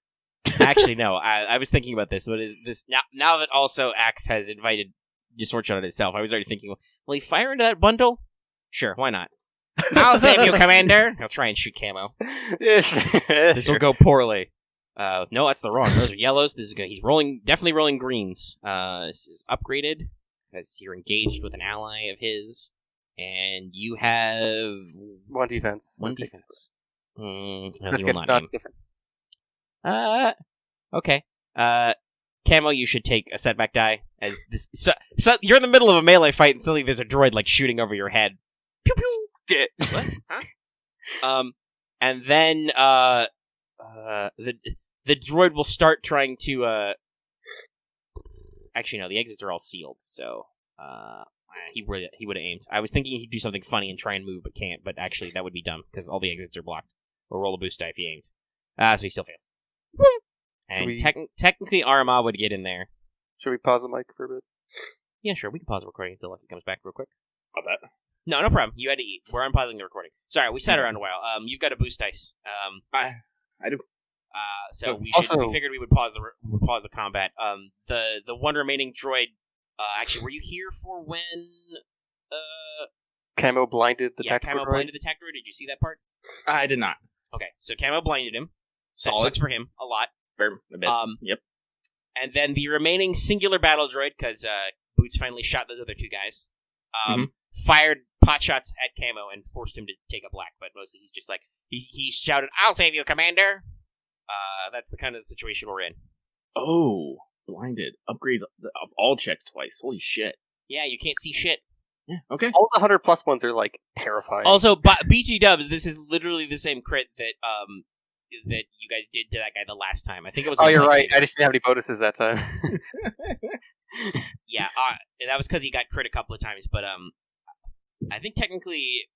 Speaker 1: Actually, no, I was thinking about this. What is this? Now that also Axe has invited Distortion on itself, I was already thinking, will he fire into that bundle? Sure, why not? I'll save you, Commander! He'll try and shoot Camo. This will go poorly. No, that's the wrong. Those are yellows. This is good. He's definitely rolling greens. This is upgraded, because you're engaged with an ally of his, and you have...
Speaker 4: 1 defense.
Speaker 1: One defense. No,
Speaker 4: This
Speaker 1: he will
Speaker 4: gets
Speaker 1: not
Speaker 4: not
Speaker 1: aim.
Speaker 4: different.
Speaker 1: Okay. Camo, you should take a setback die as this. So you're in the middle of a melee fight, and suddenly there's a droid like shooting over your head. Pew pew. What? Huh? And then the droid will start trying to Actually, no, the exits are all sealed, so he would have aimed. I was thinking he'd do something funny and try and move, but can't. But actually, that would be dumb because all the exits are blocked. Or roll a boost die if he aimed. So he still fails. And technically, Aramaa would get in there.
Speaker 4: Should we pause the mic for a bit?
Speaker 1: Yeah, sure. We can pause the recording until Lucky comes back real quick.
Speaker 5: About that.
Speaker 1: No problem. You had to eat. We're unpausing the recording. Sorry, we sat around a while. You've got a boost dice.
Speaker 5: I do.
Speaker 1: So we
Speaker 4: Also-
Speaker 1: figured we would pause the combat. The one remaining droid. Actually, were you here for when
Speaker 4: Camo blinded the
Speaker 1: yeah,
Speaker 4: tactical
Speaker 1: Camo
Speaker 4: droid.
Speaker 1: blinded the tech droid. Did you see that part?
Speaker 5: I did not.
Speaker 1: Okay, so Camo blinded him. That
Speaker 5: Solid.
Speaker 1: sucks for him a lot.
Speaker 5: Fair, a bit. Yep.
Speaker 1: And then the remaining singular battle droid, because Boots finally shot those other two guys, fired pot shots at Camo and forced him to take a black. But mostly he's just like, he shouted, "I'll save you, Commander!" That's the kind of situation we're in.
Speaker 5: Oh, blinded. Upgrade of all checks twice. Holy shit.
Speaker 1: Yeah, you can't see shit.
Speaker 5: Yeah, okay.
Speaker 4: All the 100+ ones are like terrifying.
Speaker 1: Also, BG Dubs, this is literally the same crit that you guys did to that guy the last time. I think it was.
Speaker 4: Oh, you're right. I just didn't have any bonuses that time.
Speaker 1: Yeah, that was because he got crit a couple of times. But I think technically,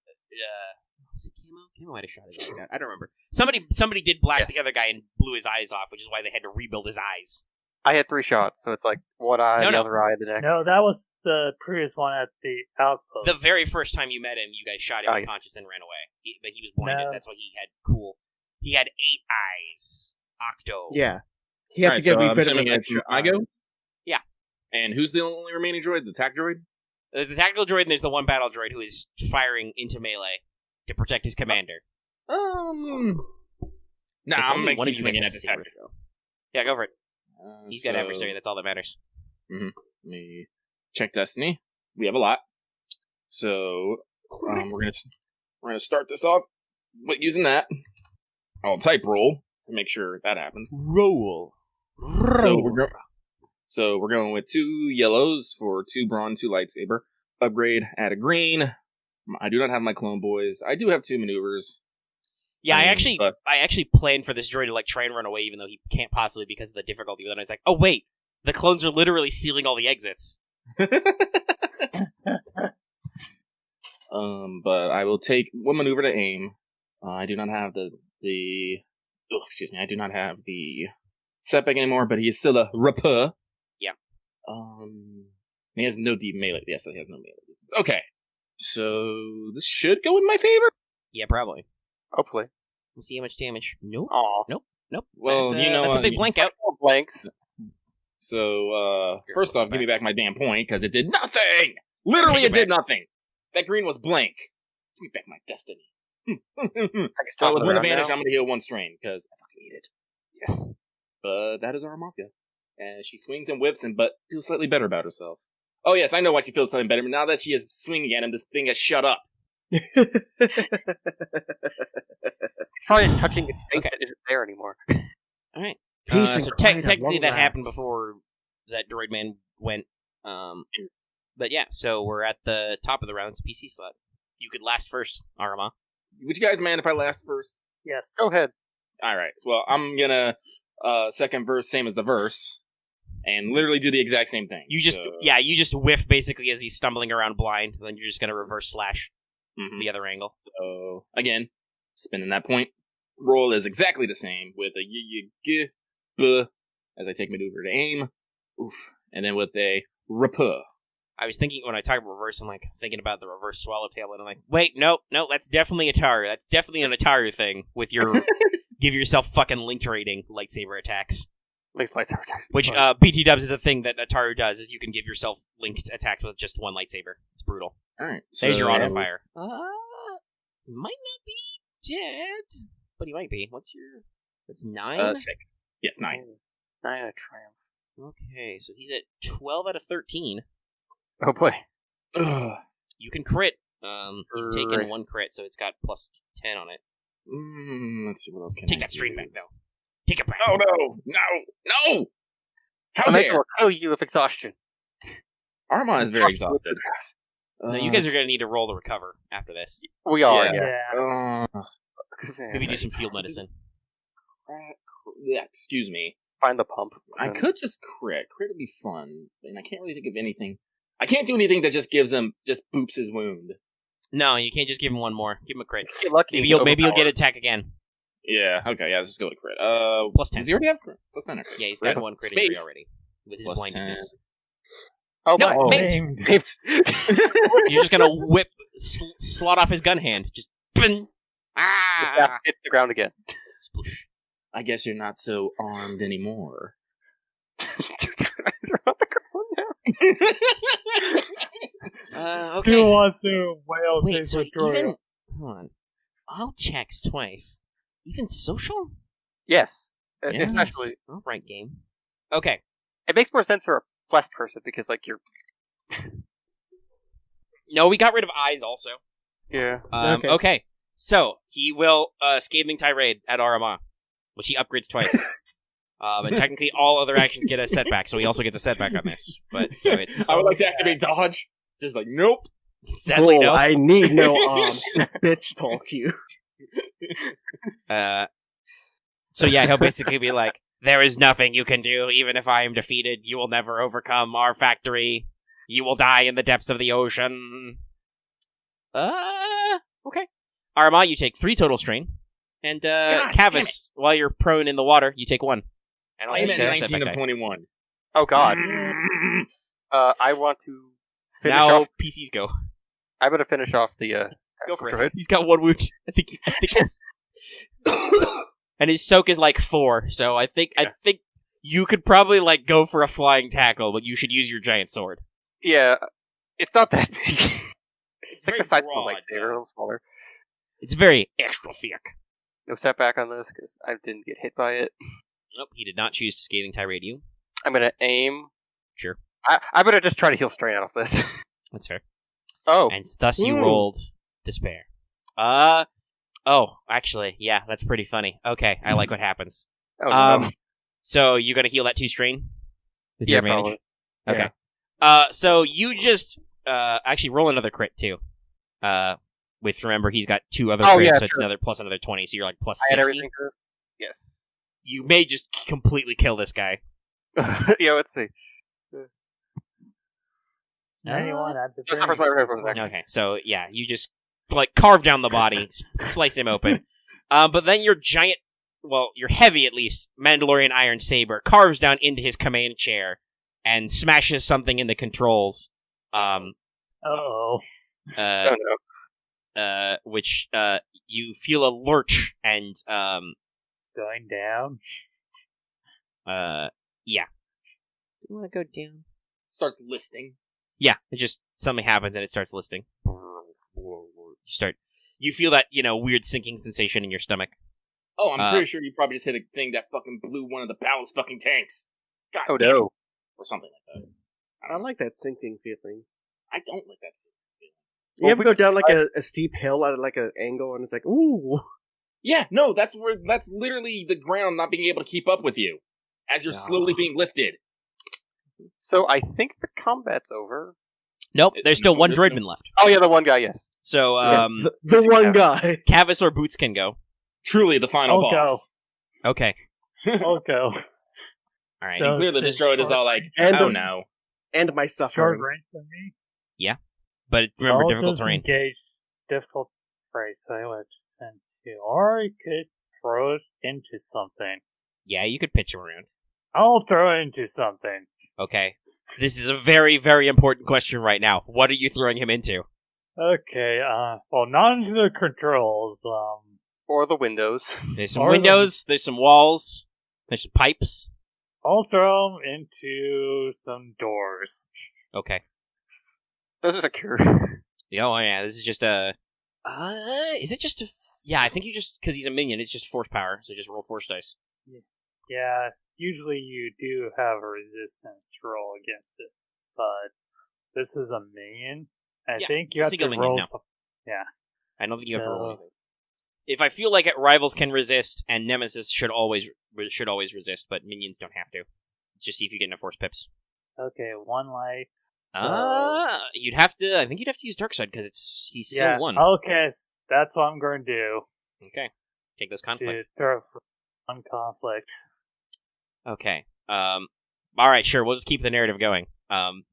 Speaker 1: was it Camo? Camo might have shot his eyes out. I don't remember. Somebody did blast the other guy and blew his eyes off, which is why they had to rebuild his eyes.
Speaker 4: I had 3 shots, so it's like one eye,
Speaker 1: No,
Speaker 4: the
Speaker 1: no.
Speaker 4: other eye, the neck.
Speaker 2: No, that was the previous one at the outpost.
Speaker 1: The very first time you met him, you guys shot him unconscious and ran away. But he was blinded.
Speaker 2: No.
Speaker 1: That's why he had cool. He had 8 eyes. Octo.
Speaker 3: Yeah. He had to get
Speaker 5: I'm
Speaker 3: refitted with
Speaker 5: assuming it's
Speaker 3: extra
Speaker 5: Igo?
Speaker 3: eyes.
Speaker 1: Yeah.
Speaker 5: And who's the only remaining droid? The tac droid?
Speaker 1: There's the tactical droid, and there's the one battle droid who is firing into melee to protect his commander.
Speaker 5: Nah,
Speaker 1: If
Speaker 5: I'm
Speaker 1: only
Speaker 5: gonna
Speaker 1: one
Speaker 5: keep
Speaker 1: of you
Speaker 5: swinging
Speaker 1: guys
Speaker 5: at
Speaker 1: has
Speaker 5: the
Speaker 1: a
Speaker 5: tac.
Speaker 1: saber throw. Yeah, go for it. He's got
Speaker 5: So,
Speaker 1: adversary. That's all that matters.
Speaker 5: Let me check Destiny. We have a lot. So we're gonna start this off with using that. I'll type roll to make sure that happens.
Speaker 1: Roll.
Speaker 5: So we're going with 2 yellows for 2 bronze, 2 lightsaber. Upgrade, add a green. I do not have my clone boys. I do have 2 maneuvers.
Speaker 1: Yeah, I
Speaker 5: but-
Speaker 1: actually planned for this droid to like try and run away, even though he can't possibly because of the difficulty. But then I was like, oh wait, the clones are literally sealing all the exits.
Speaker 5: But I will take 1 maneuver to aim. I do not have I do not have the setback anymore, but he is still a rapper.
Speaker 1: Yeah.
Speaker 5: He has no deep melee. Yes, he has no melee. Okay. So this should go in my favor.
Speaker 1: Yeah, probably.
Speaker 4: Hopefully.
Speaker 1: We'll see how much damage. Nope.
Speaker 4: Aw.
Speaker 1: Nope.
Speaker 5: Well,
Speaker 1: that's a big blank out.
Speaker 4: Blanks.
Speaker 5: So, first off, give me back my damn point, because it did nothing! Literally, it did nothing! That green was blank. Give me back my destiny. Well, with 1 advantage, I'm gonna heal 1 strain, because I fucking need it. Yes. But that is Aramaa. And she swings and whips, but feels slightly better about herself. Oh yes, I know why she feels something better. Now that she is swinging at him, this thing has shut up.
Speaker 4: It's probably touching its face that isn't there anymore.
Speaker 1: Alright.
Speaker 3: Peace and
Speaker 1: So
Speaker 3: quiet at
Speaker 1: technically
Speaker 3: long
Speaker 1: that happened
Speaker 3: last.
Speaker 1: before that droid man went. But yeah, so we're at the top of the round's PC slot. You could last first, Aramaa.
Speaker 5: Would you guys mind if I last first?
Speaker 2: Yes.
Speaker 4: Go ahead.
Speaker 5: Alright, well, I'm gonna, second verse, same as the verse, and literally do the exact same thing.
Speaker 1: You just whiff basically as he's stumbling around blind, and then you're just gonna reverse slash the other angle.
Speaker 5: So, again, spinning that point. Roll is exactly the same, with a as I take maneuver to aim. Oof. And then with a rapper.
Speaker 1: I was thinking when I talk about reverse, I'm like thinking about the reverse swallowtail, and I'm like, wait, no, that's definitely Ataru. That's definitely an Ataru thing with your give yourself fucking linked rating lightsaber attacks.
Speaker 4: Linked lightsaber attacks.
Speaker 1: Which BT Dubs is a thing that Ataru does, is you can give yourself linked attacks with just 1 lightsaber. It's brutal.
Speaker 5: Alright.
Speaker 1: There's your auto fire. Might not be dead, but he might be. What's your? That's 9.
Speaker 5: 6. Yes, 9.
Speaker 4: 9 a triumph.
Speaker 1: Okay, so he's at 12 out of 13.
Speaker 4: Oh boy.
Speaker 5: Ugh.
Speaker 1: You can crit. He's taken
Speaker 4: Right.
Speaker 1: 1 crit, so it's got plus 10 on it.
Speaker 5: Let's see what else can
Speaker 1: Take
Speaker 5: I
Speaker 1: that strain
Speaker 5: do?
Speaker 1: back, though. Take it back.
Speaker 5: Oh no! How
Speaker 4: Omega
Speaker 5: dare!
Speaker 4: will kill you with exhaustion.
Speaker 5: Aramaa is very exhausted.
Speaker 1: No, you guys are going to need to roll to recover after this.
Speaker 4: We are,
Speaker 5: Yeah.
Speaker 4: yeah.
Speaker 1: Maybe do some field medicine.
Speaker 5: Yeah, excuse me.
Speaker 4: Find the pump.
Speaker 5: I could just crit. Crit would be fun, and I can't really think of anything. I can't do anything that just gives him, just boops his wound.
Speaker 1: No, you can't just give him 1 more. Give him a crit.
Speaker 4: Get lucky.
Speaker 1: Maybe you'll get attack again.
Speaker 5: Yeah, okay, yeah, let's just go to crit.
Speaker 1: Plus 10.
Speaker 5: Does he already have crit? Plus 10, okay.
Speaker 1: Yeah, he's got
Speaker 5: Crit.
Speaker 1: 1 crit
Speaker 5: Space.
Speaker 1: injury already. With his
Speaker 5: Plus
Speaker 1: blindness.
Speaker 4: Oh
Speaker 1: No,
Speaker 4: my.
Speaker 1: mate.
Speaker 4: Mate.
Speaker 1: You're just going to whip, slot off his gun hand. Just, hit
Speaker 4: Hit the ground again.
Speaker 1: Sploosh.
Speaker 5: I guess you're not so armed anymore.
Speaker 4: Eyes are on the ground now.
Speaker 1: Okay.
Speaker 2: Who wants to whale
Speaker 1: Wait,
Speaker 2: things
Speaker 1: so
Speaker 2: with droid?
Speaker 1: even... Hold on. All checks twice. Even social?
Speaker 4: Yes.
Speaker 1: Yeah,
Speaker 4: Essentially.
Speaker 1: all right, game. Okay.
Speaker 4: It makes more sense for a flesh person because, like, you're...
Speaker 1: No, we got rid of eyes also.
Speaker 4: Yeah.
Speaker 1: Okay. So, he will Scathing Tirade at Aramaa, which he upgrades twice. And technically all other actions get a setback, so he also gets a setback on this. But so it's...
Speaker 5: I would like to activate dodge. Just like, nope.
Speaker 1: Sadly,
Speaker 3: Vuull,
Speaker 1: no.
Speaker 3: I need no arms. This bitch talk you.
Speaker 1: So yeah, he'll basically be like, there is nothing you can do, even if I am defeated. You will never overcome our factory. You will die in the depths of the ocean. Okay. Aramaa, you take 3 total strain. And
Speaker 5: God
Speaker 1: Kavis, while you're prone in the water, you take 1. And
Speaker 5: I am at
Speaker 1: get a
Speaker 5: 19
Speaker 1: setback
Speaker 5: of
Speaker 1: die.
Speaker 5: 21.
Speaker 4: Oh, God. I want to finish
Speaker 1: Now
Speaker 4: off...
Speaker 1: PCs go.
Speaker 4: I'm going to finish off the...
Speaker 1: Go for
Speaker 4: droid.
Speaker 1: it. He's got 1 wound. I think it's... And his soak is like 4, so I think you could probably like go for a flying tackle, but you should use your giant sword.
Speaker 4: Yeah, it's not that big.
Speaker 1: It's
Speaker 4: like
Speaker 1: very
Speaker 4: the size of a
Speaker 1: broad,
Speaker 4: lightsaber, a little smaller.
Speaker 1: It's very extra thick.
Speaker 4: No setback on this because I didn't get hit by it.
Speaker 1: Nope, he did not choose to Scathing Tirade you.
Speaker 4: I'm gonna aim.
Speaker 1: Sure.
Speaker 4: I'm gonna just try to heal strain off this.
Speaker 1: That's fair.
Speaker 4: Oh.
Speaker 1: And thus you rolled despair. Oh, actually, yeah, that's pretty funny. Okay, I like what happens.
Speaker 4: Oh, no.
Speaker 1: So you're gonna heal that 2 strain? With your advantage?
Speaker 4: Probably.
Speaker 1: Okay.
Speaker 4: Yeah.
Speaker 1: So you just, actually roll another crit, too. Remember, he's got 2 other crits,
Speaker 4: yeah,
Speaker 1: so it's
Speaker 4: sure.
Speaker 1: another plus another 20, so you're like plus
Speaker 4: I had
Speaker 1: 60.
Speaker 4: everything good. Yes.
Speaker 1: You may just completely kill this guy.
Speaker 4: Yeah, let's see.
Speaker 2: 91 at the
Speaker 4: Just suffers my rifle attack.
Speaker 1: Okay, so yeah, you just like carve down the body, slice him open. But then your giant, well, your heavy at least, Mandalorian iron saber carves down into his command chair and smashes something in the controls.
Speaker 2: Uh-oh.
Speaker 4: Oh no.
Speaker 1: Which you feel a lurch and
Speaker 2: It's going down.
Speaker 1: yeah. Do you want to go down?
Speaker 5: Starts listing.
Speaker 1: Yeah, it just something happens and it starts listing. You feel that, weird sinking sensation in your stomach.
Speaker 5: Oh, I'm pretty sure you probably just hit a thing that fucking blew one of the ballast fucking tanks. God
Speaker 4: Oh
Speaker 5: damn it.
Speaker 4: no.
Speaker 5: Or something like that.
Speaker 3: I like that sinking feeling.
Speaker 5: I don't like that.
Speaker 3: You
Speaker 4: Well,
Speaker 3: ever
Speaker 4: we
Speaker 3: go
Speaker 4: could
Speaker 3: down like a steep hill at like an angle and it's like, ooh.
Speaker 5: Yeah, no, that's literally the ground not being able to keep up with you as you're slowly being lifted.
Speaker 4: So I think the combat's over.
Speaker 1: Nope, there's still
Speaker 5: No,
Speaker 1: one
Speaker 5: there's
Speaker 1: droidman
Speaker 5: no-
Speaker 1: left.
Speaker 4: Oh yeah, the one guy, yes.
Speaker 1: So,
Speaker 3: The one guy.
Speaker 1: Cavis or Boots can go.
Speaker 5: Truly the final
Speaker 2: I'll go.
Speaker 5: boss.
Speaker 1: Okay.
Speaker 2: I'll go.
Speaker 1: Alright.
Speaker 2: So-
Speaker 5: Clearly this droid is all like,
Speaker 3: And
Speaker 5: oh
Speaker 3: the-
Speaker 5: no.
Speaker 3: And my
Speaker 2: Short
Speaker 3: suffering.
Speaker 2: range for me.
Speaker 1: But remember, difficult
Speaker 2: Relatives
Speaker 1: terrain.
Speaker 2: engage difficult prey, so I would spend 2. Or I could throw it into something.
Speaker 1: Yeah, you could pitch him around.
Speaker 2: I'll throw it into something.
Speaker 1: Okay. This is a very, very important question right now. What are you throwing him into?
Speaker 2: Okay, well, not into the controls,
Speaker 4: Or the windows.
Speaker 1: There's some
Speaker 2: Or
Speaker 1: windows, there's some walls, there's some pipes.
Speaker 2: I'll throw them into some doors.
Speaker 1: Okay.
Speaker 4: Those are secure.
Speaker 1: Oh, yeah, this is just a... is it just a... Yeah, I think you just... Because he's a minion, it's just force power, so just roll force dice.
Speaker 2: Yeah, usually you do have a resistance roll against it, but this is a minion. I
Speaker 1: Yeah,
Speaker 2: think you
Speaker 1: it's a
Speaker 2: have to
Speaker 1: single minion,
Speaker 2: roll
Speaker 1: no.
Speaker 2: some...
Speaker 1: I don't think you have to roll
Speaker 2: So-
Speaker 1: anything. If I feel like it, rivals can resist, and Nemesis should always resist, but minions don't have to. Let's just see if you get enough force pips.
Speaker 2: Okay, 1 life. So-
Speaker 1: You'd have to... I think you'd have to use Dark Side, because he's still
Speaker 2: Yeah,
Speaker 1: 1.
Speaker 2: okay, that's what I'm going to do.
Speaker 1: Okay. Take those
Speaker 2: To
Speaker 1: conflicts.
Speaker 2: throw one conflict.
Speaker 1: Okay. Alright, sure, we'll just keep the narrative going.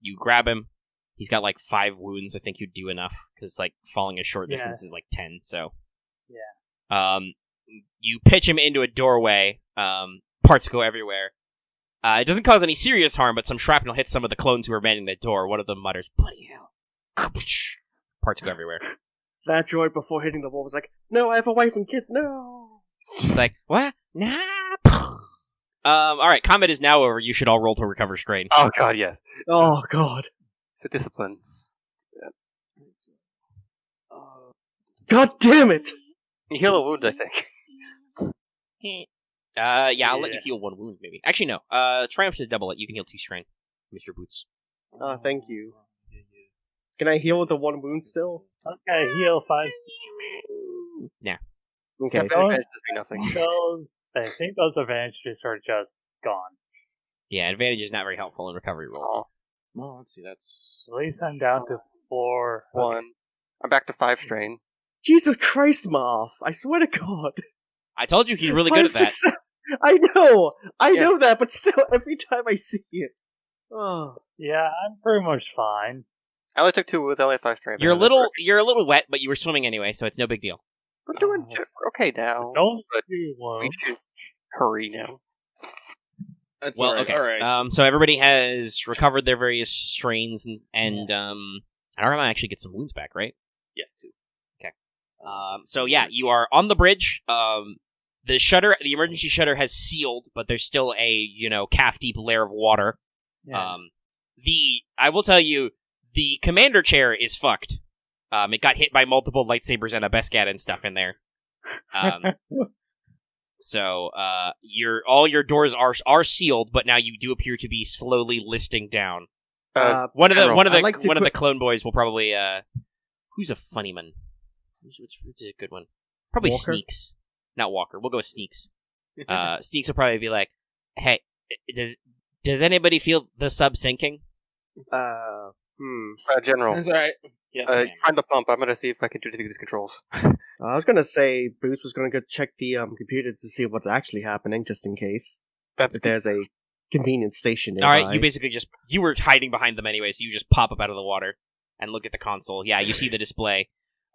Speaker 1: You grab him. He's got like 5 wounds. I think you'd do enough, because like falling a short
Speaker 2: Yeah.
Speaker 1: distance is like 10, so...
Speaker 2: Yeah.
Speaker 1: You pitch him into a doorway. Parts go everywhere. It doesn't cause any serious harm, but some shrapnel hits some of the clones who are manning the door. One of them mutters, "Bloody hell!" Parts go everywhere.
Speaker 3: That droid before hitting the wall was like, no, I have a wife and kids, no.
Speaker 1: He's like, "What? Nah." All right. Combat is now over. You should all roll to recover strain.
Speaker 4: Oh god, yes.
Speaker 3: Oh, God.
Speaker 4: So disciplines.
Speaker 3: God damn it!
Speaker 4: You heal a wound, I think.
Speaker 1: Yeah, I'll let you heal 1 wound, maybe. Actually, no. Triumph to double it. You can heal 2 strain, Mr. Boots.
Speaker 3: Thank you. Can I heal with the 1 wound still?
Speaker 2: Okay, heal 5.
Speaker 1: Nah.
Speaker 3: Okay.
Speaker 4: Advantage does me nothing.
Speaker 2: I think those advantages are just gone.
Speaker 1: Yeah, advantage is not very helpful in recovery rolls.
Speaker 4: Oh,
Speaker 5: Well, let's see. That's
Speaker 2: At least I'm down to 4.
Speaker 4: 1. I'm back to 5 strain.
Speaker 3: Jesus Christ, Marth! I swear to God.
Speaker 1: I told you he's really good at that.
Speaker 3: Success. I know that, but still, every time I see it. Oh.
Speaker 2: Yeah, I'm pretty much fine.
Speaker 4: I only took 2 wounds, I only have 5 strain.
Speaker 1: You're a little wet, but you were swimming anyway, so it's no big deal.
Speaker 4: We're doing okay now.
Speaker 2: Don't
Speaker 4: but
Speaker 2: do
Speaker 4: we should hurry now.
Speaker 5: that's
Speaker 1: Well,
Speaker 5: all right.
Speaker 1: okay.
Speaker 5: All right.
Speaker 1: So everybody has recovered their various strains, and Aramaa actually gets some wounds back, right?
Speaker 5: Yes, 2.
Speaker 1: So yeah, you are on the bridge. The emergency shutter has sealed, but there's still a calf-deep layer of water.
Speaker 2: Yeah.
Speaker 1: I will tell you, the commander chair is fucked. It got hit by multiple lightsabers and a Beskad and stuff in there. So all your doors are sealed, but now you do appear to be slowly listing down. One of the clone boys will probably who's a funny man? What's a good one? Probably
Speaker 3: Walker?
Speaker 1: Sneaks, not Walker. We'll go with Sneaks. Sneaks will probably be like, "Hey, does anybody feel the sub sinking?"
Speaker 4: General.
Speaker 5: That's all right. Yes, ma'am.
Speaker 4: Find the pump. I'm gonna see if I can do anything with these controls.
Speaker 3: I was gonna say Boots was gonna go check the computer to see what's actually happening, just in case.
Speaker 4: That's
Speaker 3: If there's a convenient station
Speaker 1: All
Speaker 3: nearby.
Speaker 1: right, you basically you were hiding behind them anyway, so you just pop up out of the water and look at the console. Yeah, you see the display.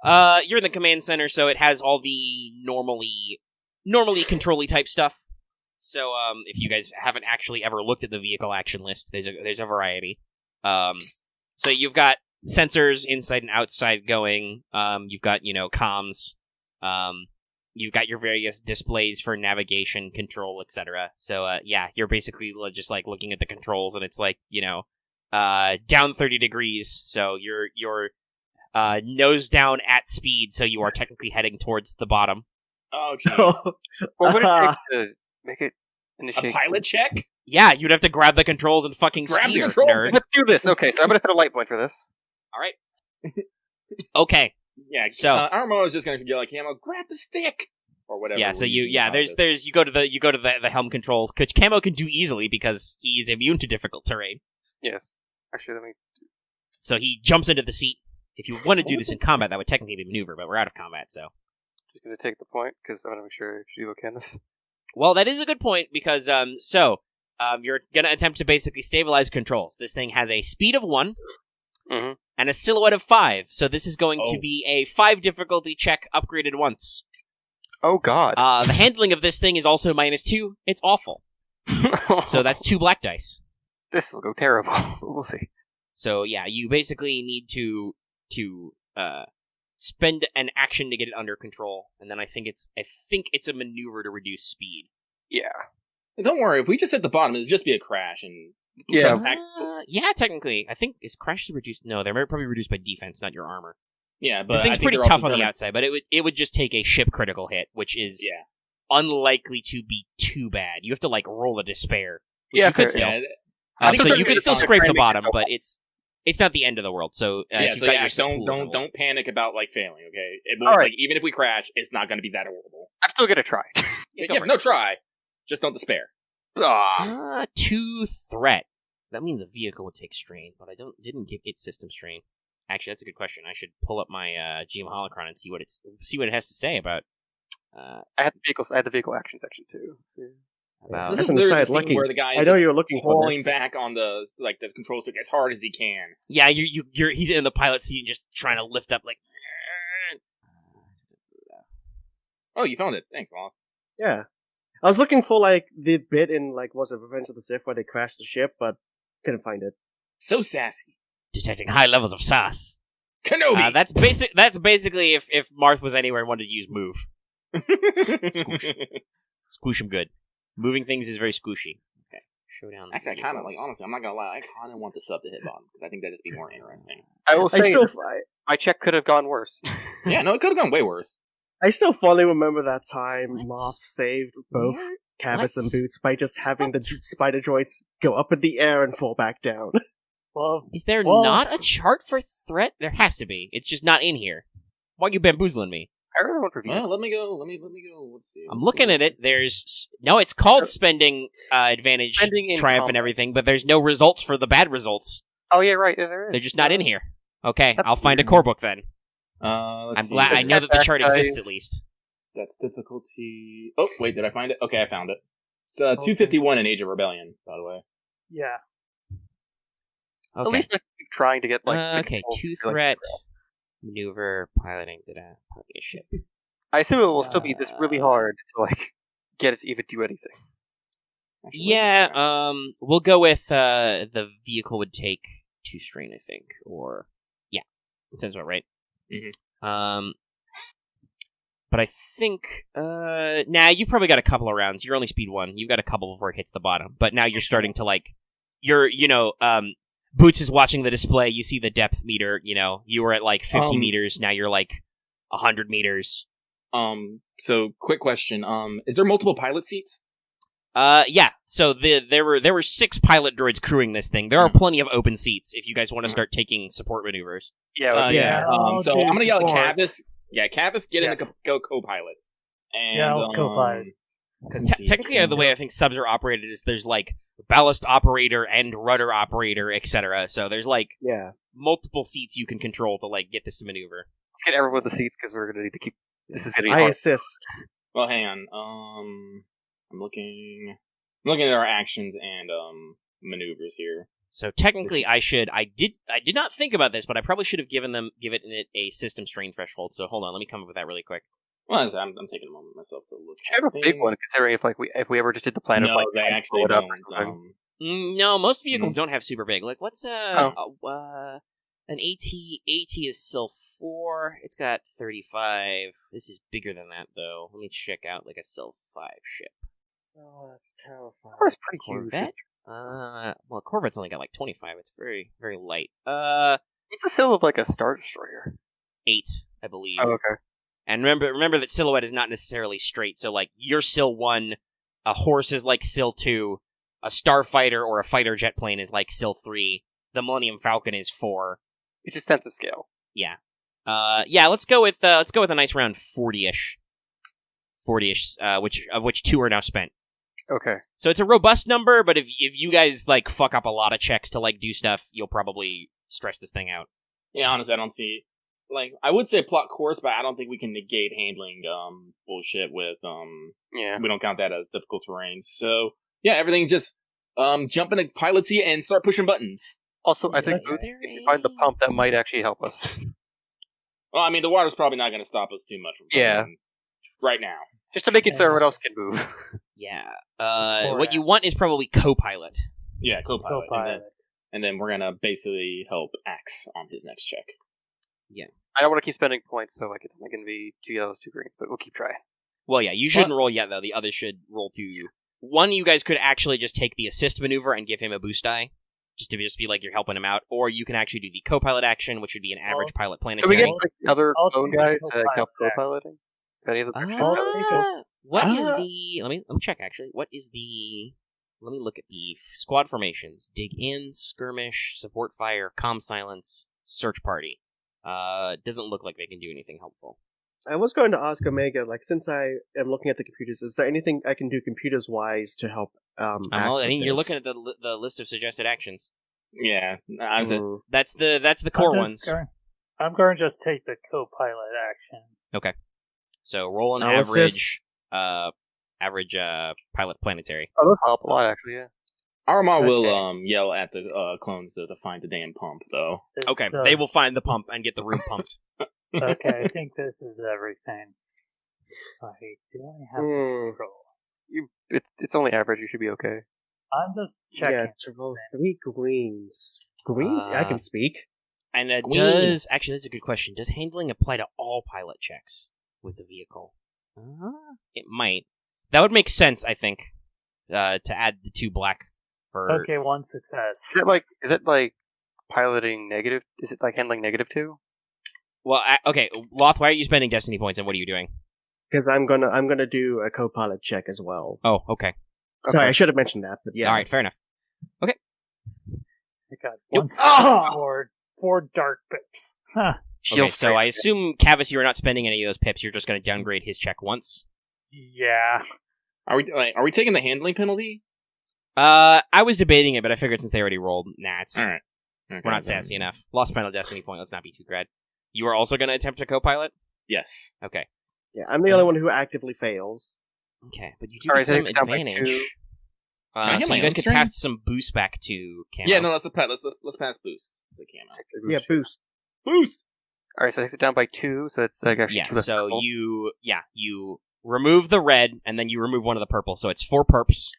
Speaker 1: You're in the command center, so it has all the normally control-y type stuff. So, if you guys haven't actually ever looked at the vehicle action list, there's a variety. So you've got sensors inside and outside going. You've got comms. You've got your various displays for navigation, control, etc. So, yeah, you're basically just like looking at the controls, and it's like down 30 degrees. So you're nose down at speed. So you are technically heading towards the bottom.
Speaker 5: Oh, jeez.
Speaker 4: What would it take to make it
Speaker 5: A
Speaker 4: initiate?
Speaker 5: pilot check?
Speaker 1: Yeah, you'd have to grab the controls and fucking
Speaker 5: Grab the
Speaker 1: steer,
Speaker 5: control?
Speaker 1: nerd.
Speaker 4: Let's do this. Okay, so I'm gonna put a light point for this.
Speaker 1: All right. Okay.
Speaker 5: Yeah.
Speaker 1: So-
Speaker 5: Aramaa is just going to be like, Camo, grab the stick or whatever.
Speaker 1: Yeah. So
Speaker 5: we call
Speaker 1: there's
Speaker 5: this.
Speaker 1: you go to the helm controls, which Camo can do easily because he's immune to difficult terrain.
Speaker 4: Yes. Actually, let me.
Speaker 1: So he jumps into the seat. If you want to do this in combat, that would technically be maneuver, but we're out of combat, so.
Speaker 4: Just gonna take the point because I want to make sure Shiva can this.
Speaker 1: Well, that is a good point because you're gonna attempt to basically stabilize controls. This thing has a speed of 1
Speaker 4: Mm-hmm.
Speaker 1: and a silhouette of 5, so this is going to
Speaker 5: Oh.
Speaker 1: be a 5 difficulty check upgraded once.
Speaker 4: Oh God.
Speaker 1: The handling of this thing is also -2. It's awful. So that's 2 black dice.
Speaker 4: This will go terrible. We'll see.
Speaker 1: So yeah, you basically need to spend an action to get it under control, and then I think it's a maneuver to reduce speed.
Speaker 4: Yeah.
Speaker 5: Don't worry, if we just hit the bottom, it'll just be a crash. And
Speaker 4: Yeah.
Speaker 1: Yeah, technically, I think is crashes reduced. No, they're probably reduced by defense, not your armor.
Speaker 5: Yeah, but
Speaker 1: This thing's
Speaker 5: I think
Speaker 1: pretty
Speaker 5: they're
Speaker 1: tough
Speaker 5: also
Speaker 1: on the
Speaker 5: determined-
Speaker 1: outside, but it would just take a ship critical hit, which is
Speaker 5: Yeah.
Speaker 1: unlikely to be too bad. You have to roll a despair. Which
Speaker 4: Yeah,
Speaker 1: you could
Speaker 4: fair.
Speaker 1: still.
Speaker 5: Yeah,
Speaker 4: I think
Speaker 1: So
Speaker 4: they're
Speaker 1: you
Speaker 4: gonna
Speaker 1: could still
Speaker 4: start
Speaker 1: scrape the
Speaker 4: framing
Speaker 1: bottom,
Speaker 4: it.
Speaker 1: but it's not the end of the world. So if you've got your
Speaker 5: don't
Speaker 1: pools and
Speaker 5: don't panic about failing. Okay, it won't,
Speaker 4: All right.
Speaker 5: even if we crash, it's not going to be that horrible.
Speaker 4: I'm still gonna try.
Speaker 1: go for it.
Speaker 5: No, try. Just don't despair.
Speaker 1: 2 threat. That means a vehicle would take strain, but I didn't get its system strain. Actually, that's a good question. I should pull up my GM Holocron and see what it has to say about.
Speaker 4: I had the vehicle action section too.
Speaker 1: About
Speaker 5: This
Speaker 3: That's
Speaker 5: is
Speaker 3: an
Speaker 5: literally
Speaker 3: aside,
Speaker 5: the scene
Speaker 3: Lucky.
Speaker 5: where the guy
Speaker 3: I
Speaker 5: is
Speaker 3: know
Speaker 5: just
Speaker 3: you were looking for
Speaker 5: pulling
Speaker 3: this.
Speaker 5: back on the control stick as hard as he can.
Speaker 1: yeah, he's in the pilot seat and just trying to lift up
Speaker 5: Oh, you found it. Thanks, Loth.
Speaker 3: Yeah. I was looking for, the bit in, was it Revenge of the Sith where they crashed the ship, but couldn't find it.
Speaker 5: So sassy.
Speaker 1: detecting high levels of sass.
Speaker 5: Kenobi.
Speaker 1: That's basically if Marth was anywhere and wanted to use move. Squish him good. Moving things is very squishy. Okay, Showdown.
Speaker 5: Actually, I kind of,
Speaker 1: vehicles.
Speaker 5: honestly, I'm not gonna lie, I kind of want the sub to hit bottom, because I think that'd just be more interesting.
Speaker 4: I will
Speaker 3: I
Speaker 4: say,
Speaker 3: still,
Speaker 4: my check could have gone worse.
Speaker 5: Yeah, no, it could have gone way worse.
Speaker 3: I still fondly remember that time
Speaker 1: What?
Speaker 3: Moth saved both
Speaker 1: Where?
Speaker 3: Kavis and
Speaker 1: What?
Speaker 3: Boots by just having the
Speaker 1: What?
Speaker 3: spider droids go up in the air and fall back down.
Speaker 2: Well,
Speaker 1: Is there
Speaker 2: Well-
Speaker 1: not a chart for threat? There has to be. It's just not in here. Why are you bamboozling me?
Speaker 4: I really want to review.
Speaker 5: Well, let me go. Let me go. Let's see.
Speaker 1: I'm looking at it. There's no. It's called spending advantage,
Speaker 4: Spending in
Speaker 1: triumph, and
Speaker 4: combat.
Speaker 1: everything, but there's no results for the bad results.
Speaker 4: Oh yeah, right. Yeah, there is.
Speaker 1: They're just not in here. Okay,
Speaker 4: That's
Speaker 1: I'll find a
Speaker 4: weird.
Speaker 1: core book then.
Speaker 5: Let's
Speaker 1: I'm
Speaker 5: see.
Speaker 1: glad I know that the
Speaker 4: Setback
Speaker 1: chart
Speaker 4: dice.
Speaker 1: exists at least.
Speaker 5: That's difficulty. Oh, wait, did I find it? Okay, I found it. It's 251 in Age of Rebellion, by the way.
Speaker 2: yeah.
Speaker 1: Okay.
Speaker 4: At least I keep trying to get like. the
Speaker 1: Okay,
Speaker 4: controls
Speaker 1: 2
Speaker 4: to, like,
Speaker 1: threat, maneuver, piloting, piloting a ship.
Speaker 4: I assume it will still be this really hard to like get it to even do anything.
Speaker 5: Actually,
Speaker 1: Yeah, we'll go with the vehicle would take 2 strain, I think, or yeah, that sounds about right.
Speaker 5: Mhm.
Speaker 1: But I think nah, you've probably got a couple of rounds. You're only speed 1. You've got a couple before it hits the bottom. But now you're starting to like, Boots is watching the display. You see the depth meter. You were at like 50 meters. Now you're like 100 meters.
Speaker 5: So quick question. Is there multiple pilot seats?
Speaker 1: Yeah. So there were 6 pilot droids crewing this thing. There are plenty of open seats if you guys want to start taking support maneuvers.
Speaker 4: Yeah.
Speaker 5: Yeah.
Speaker 2: I'll
Speaker 5: So
Speaker 2: do
Speaker 5: I'm gonna yell at
Speaker 2: support.
Speaker 5: Kavis. Yeah, Kavis, get in
Speaker 2: Yes.
Speaker 5: the go co-pilot. And,
Speaker 2: Yeah, I'll co-pilot.
Speaker 1: Because technically, the way I think subs are operated is there's like ballast operator and rudder operator, etc. So there's like
Speaker 3: Yeah.
Speaker 1: multiple seats you can control to like get this to maneuver.
Speaker 4: Let's get everyone the seats because we're gonna need to keep. This is gonna be
Speaker 3: I
Speaker 4: hard.
Speaker 3: assist.
Speaker 5: Well, hang on. I'm looking at our actions and maneuvers here.
Speaker 1: So technically, I did not think about this, but I probably should have given it a system strain threshold. So hold on, let me come up with that really quick.
Speaker 5: Well, I'm taking a moment myself to look.
Speaker 4: Should have a big one considering if we ever just did the plan
Speaker 5: No,
Speaker 4: of like
Speaker 5: they
Speaker 4: blow
Speaker 5: actually
Speaker 4: it up
Speaker 5: don't.
Speaker 4: or something.
Speaker 1: No, most vehicles don't have super big. Like what's an AT is still 4. It's got 35. This is bigger than that though. Let me check out like a Sil 5 ship.
Speaker 3: Oh, that's terrifying.
Speaker 4: That's pretty huge.
Speaker 1: Corvette? Well, Corvette's only got like 25. It's very, very light.
Speaker 4: It's a seal of like a Star Destroyer.
Speaker 1: 8, I believe.
Speaker 4: Oh, okay.
Speaker 1: And remember that silhouette is not necessarily straight. So like your Sil 1, a horse is like Sil 2, a starfighter or a fighter jet plane is like Sil 3. The Millennium Falcon is 4.
Speaker 4: It's just sense of scale.
Speaker 1: Yeah. Let's go with a nice round 40ish. 40ish, which 2 are now spent.
Speaker 4: Okay.
Speaker 1: So it's a robust number, but if you guys like fuck up a lot of checks to like do stuff, you'll probably stress this thing out.
Speaker 5: Yeah, honestly, I don't see. Like, I would say plot course, but I don't think we can negate handling bullshit with
Speaker 4: Yeah.
Speaker 5: We don't count that as difficult terrain. So yeah, everything just jump in a pilot seat and start pushing buttons.
Speaker 4: Also, I think
Speaker 1: Is
Speaker 4: if
Speaker 1: there
Speaker 4: you find the pump, that might actually help us.
Speaker 5: Well, I mean, the water's probably not going to stop us too much. From
Speaker 4: Yeah.
Speaker 5: going right now.
Speaker 4: Just to make it so
Speaker 2: Yes.
Speaker 4: everyone else can move.
Speaker 1: Yeah.
Speaker 2: Or
Speaker 1: What you want is probably co-pilot.
Speaker 5: Yeah, co-pilot.
Speaker 2: Co-pilot.
Speaker 5: And then we're gonna basically help Axe on his next check.
Speaker 4: I don't want to keep spending points, so like it's only going to be 2 yellows, 2 greens, but we'll keep trying.
Speaker 1: Well, yeah, you shouldn't roll yet, though. The others should roll to... One, you guys could actually just take the assist maneuver and give him a boost die, just to be like you're helping him out. Or you can actually do the co-pilot action, which would be an average pilot
Speaker 4: Can we
Speaker 1: planetary.
Speaker 4: get like, the other
Speaker 2: I'll
Speaker 4: phone
Speaker 2: take
Speaker 4: guys
Speaker 2: the
Speaker 4: to help
Speaker 2: co-pilot
Speaker 4: co-piloting? Any of the
Speaker 1: What is the... Let me check, actually. What is the... Let me look at the squad formations. Dig in, skirmish, support fire, comm silence, search party. Doesn't look like they can do anything helpful.
Speaker 3: I was going to ask Omega, like, since I am looking at the computers, is there anything I can do computers-wise to help Axe
Speaker 1: I
Speaker 3: with
Speaker 1: mean, you're
Speaker 3: this?
Speaker 1: looking at the list of suggested actions.
Speaker 5: Yeah, I said,
Speaker 1: That's the core ones.
Speaker 2: I'm going to just take the co-pilot action.
Speaker 1: So roll an
Speaker 3: I'll
Speaker 1: average, pilot planetary.
Speaker 4: Oh, those help a lot, actually, yeah.
Speaker 5: Aramaa will
Speaker 2: Okay.
Speaker 5: yell at the clones to find the damn pump, though.
Speaker 2: This
Speaker 1: Okay,
Speaker 2: does-
Speaker 1: they will find the pump and get the room pumped.
Speaker 2: Okay, I think this is everything. Do I have control?
Speaker 4: It's only average, you should be okay.
Speaker 2: I'm just checking.
Speaker 3: Yeah, to roll 3 greens. Greens? I can speak.
Speaker 1: And
Speaker 5: Queen.
Speaker 1: actually, that's a good question. Does handling apply to all pilot checks with the vehicle? It might. That would make sense, I think, to add the 2 black For
Speaker 2: Okay, one success.
Speaker 4: Is it like piloting negative? Is it like handling -2?
Speaker 1: well, okay, Loth, why are you spending destiny points, and what are you doing?
Speaker 3: Because I'm gonna do a co-pilot check as well.
Speaker 1: Oh, okay.
Speaker 3: Sorry, I should have mentioned that, but yeah.
Speaker 1: All right, fair enough.
Speaker 2: I got
Speaker 1: Yep.
Speaker 2: one success for 4 dark pips. Huh.
Speaker 1: Okay, so I assume, Kavis, you're not spending any of those pips. You're just going to downgrade his check once.
Speaker 2: Yeah.
Speaker 5: Are we taking the handling penalty?
Speaker 1: I was debating it, but I figured since they already rolled, it's
Speaker 5: All right. Okay,
Speaker 1: we're not sassy enough. Lost final destiny point. Let's not be too grad. You are also going to attempt to co-pilot?
Speaker 5: Yes.
Speaker 1: Okay.
Speaker 3: Yeah, I'm the only one who actively fails.
Speaker 1: Okay, but you do
Speaker 4: Alright,
Speaker 1: get
Speaker 4: so
Speaker 1: some
Speaker 4: it's down by 2.
Speaker 1: advantage.
Speaker 5: Can I hit
Speaker 1: So
Speaker 5: my
Speaker 1: you guys
Speaker 5: own
Speaker 1: could
Speaker 5: string?
Speaker 1: pass some boost back to Camo.
Speaker 5: Yeah, no, let's pass boost the Camo.
Speaker 3: Yeah, boost.
Speaker 5: Boost.
Speaker 4: All right, so it takes it down by 2, so it's like actually 2
Speaker 1: Yeah,
Speaker 4: less
Speaker 1: so
Speaker 4: purple.
Speaker 1: you remove the red, and then you remove one of the purple, so it's 4 perps,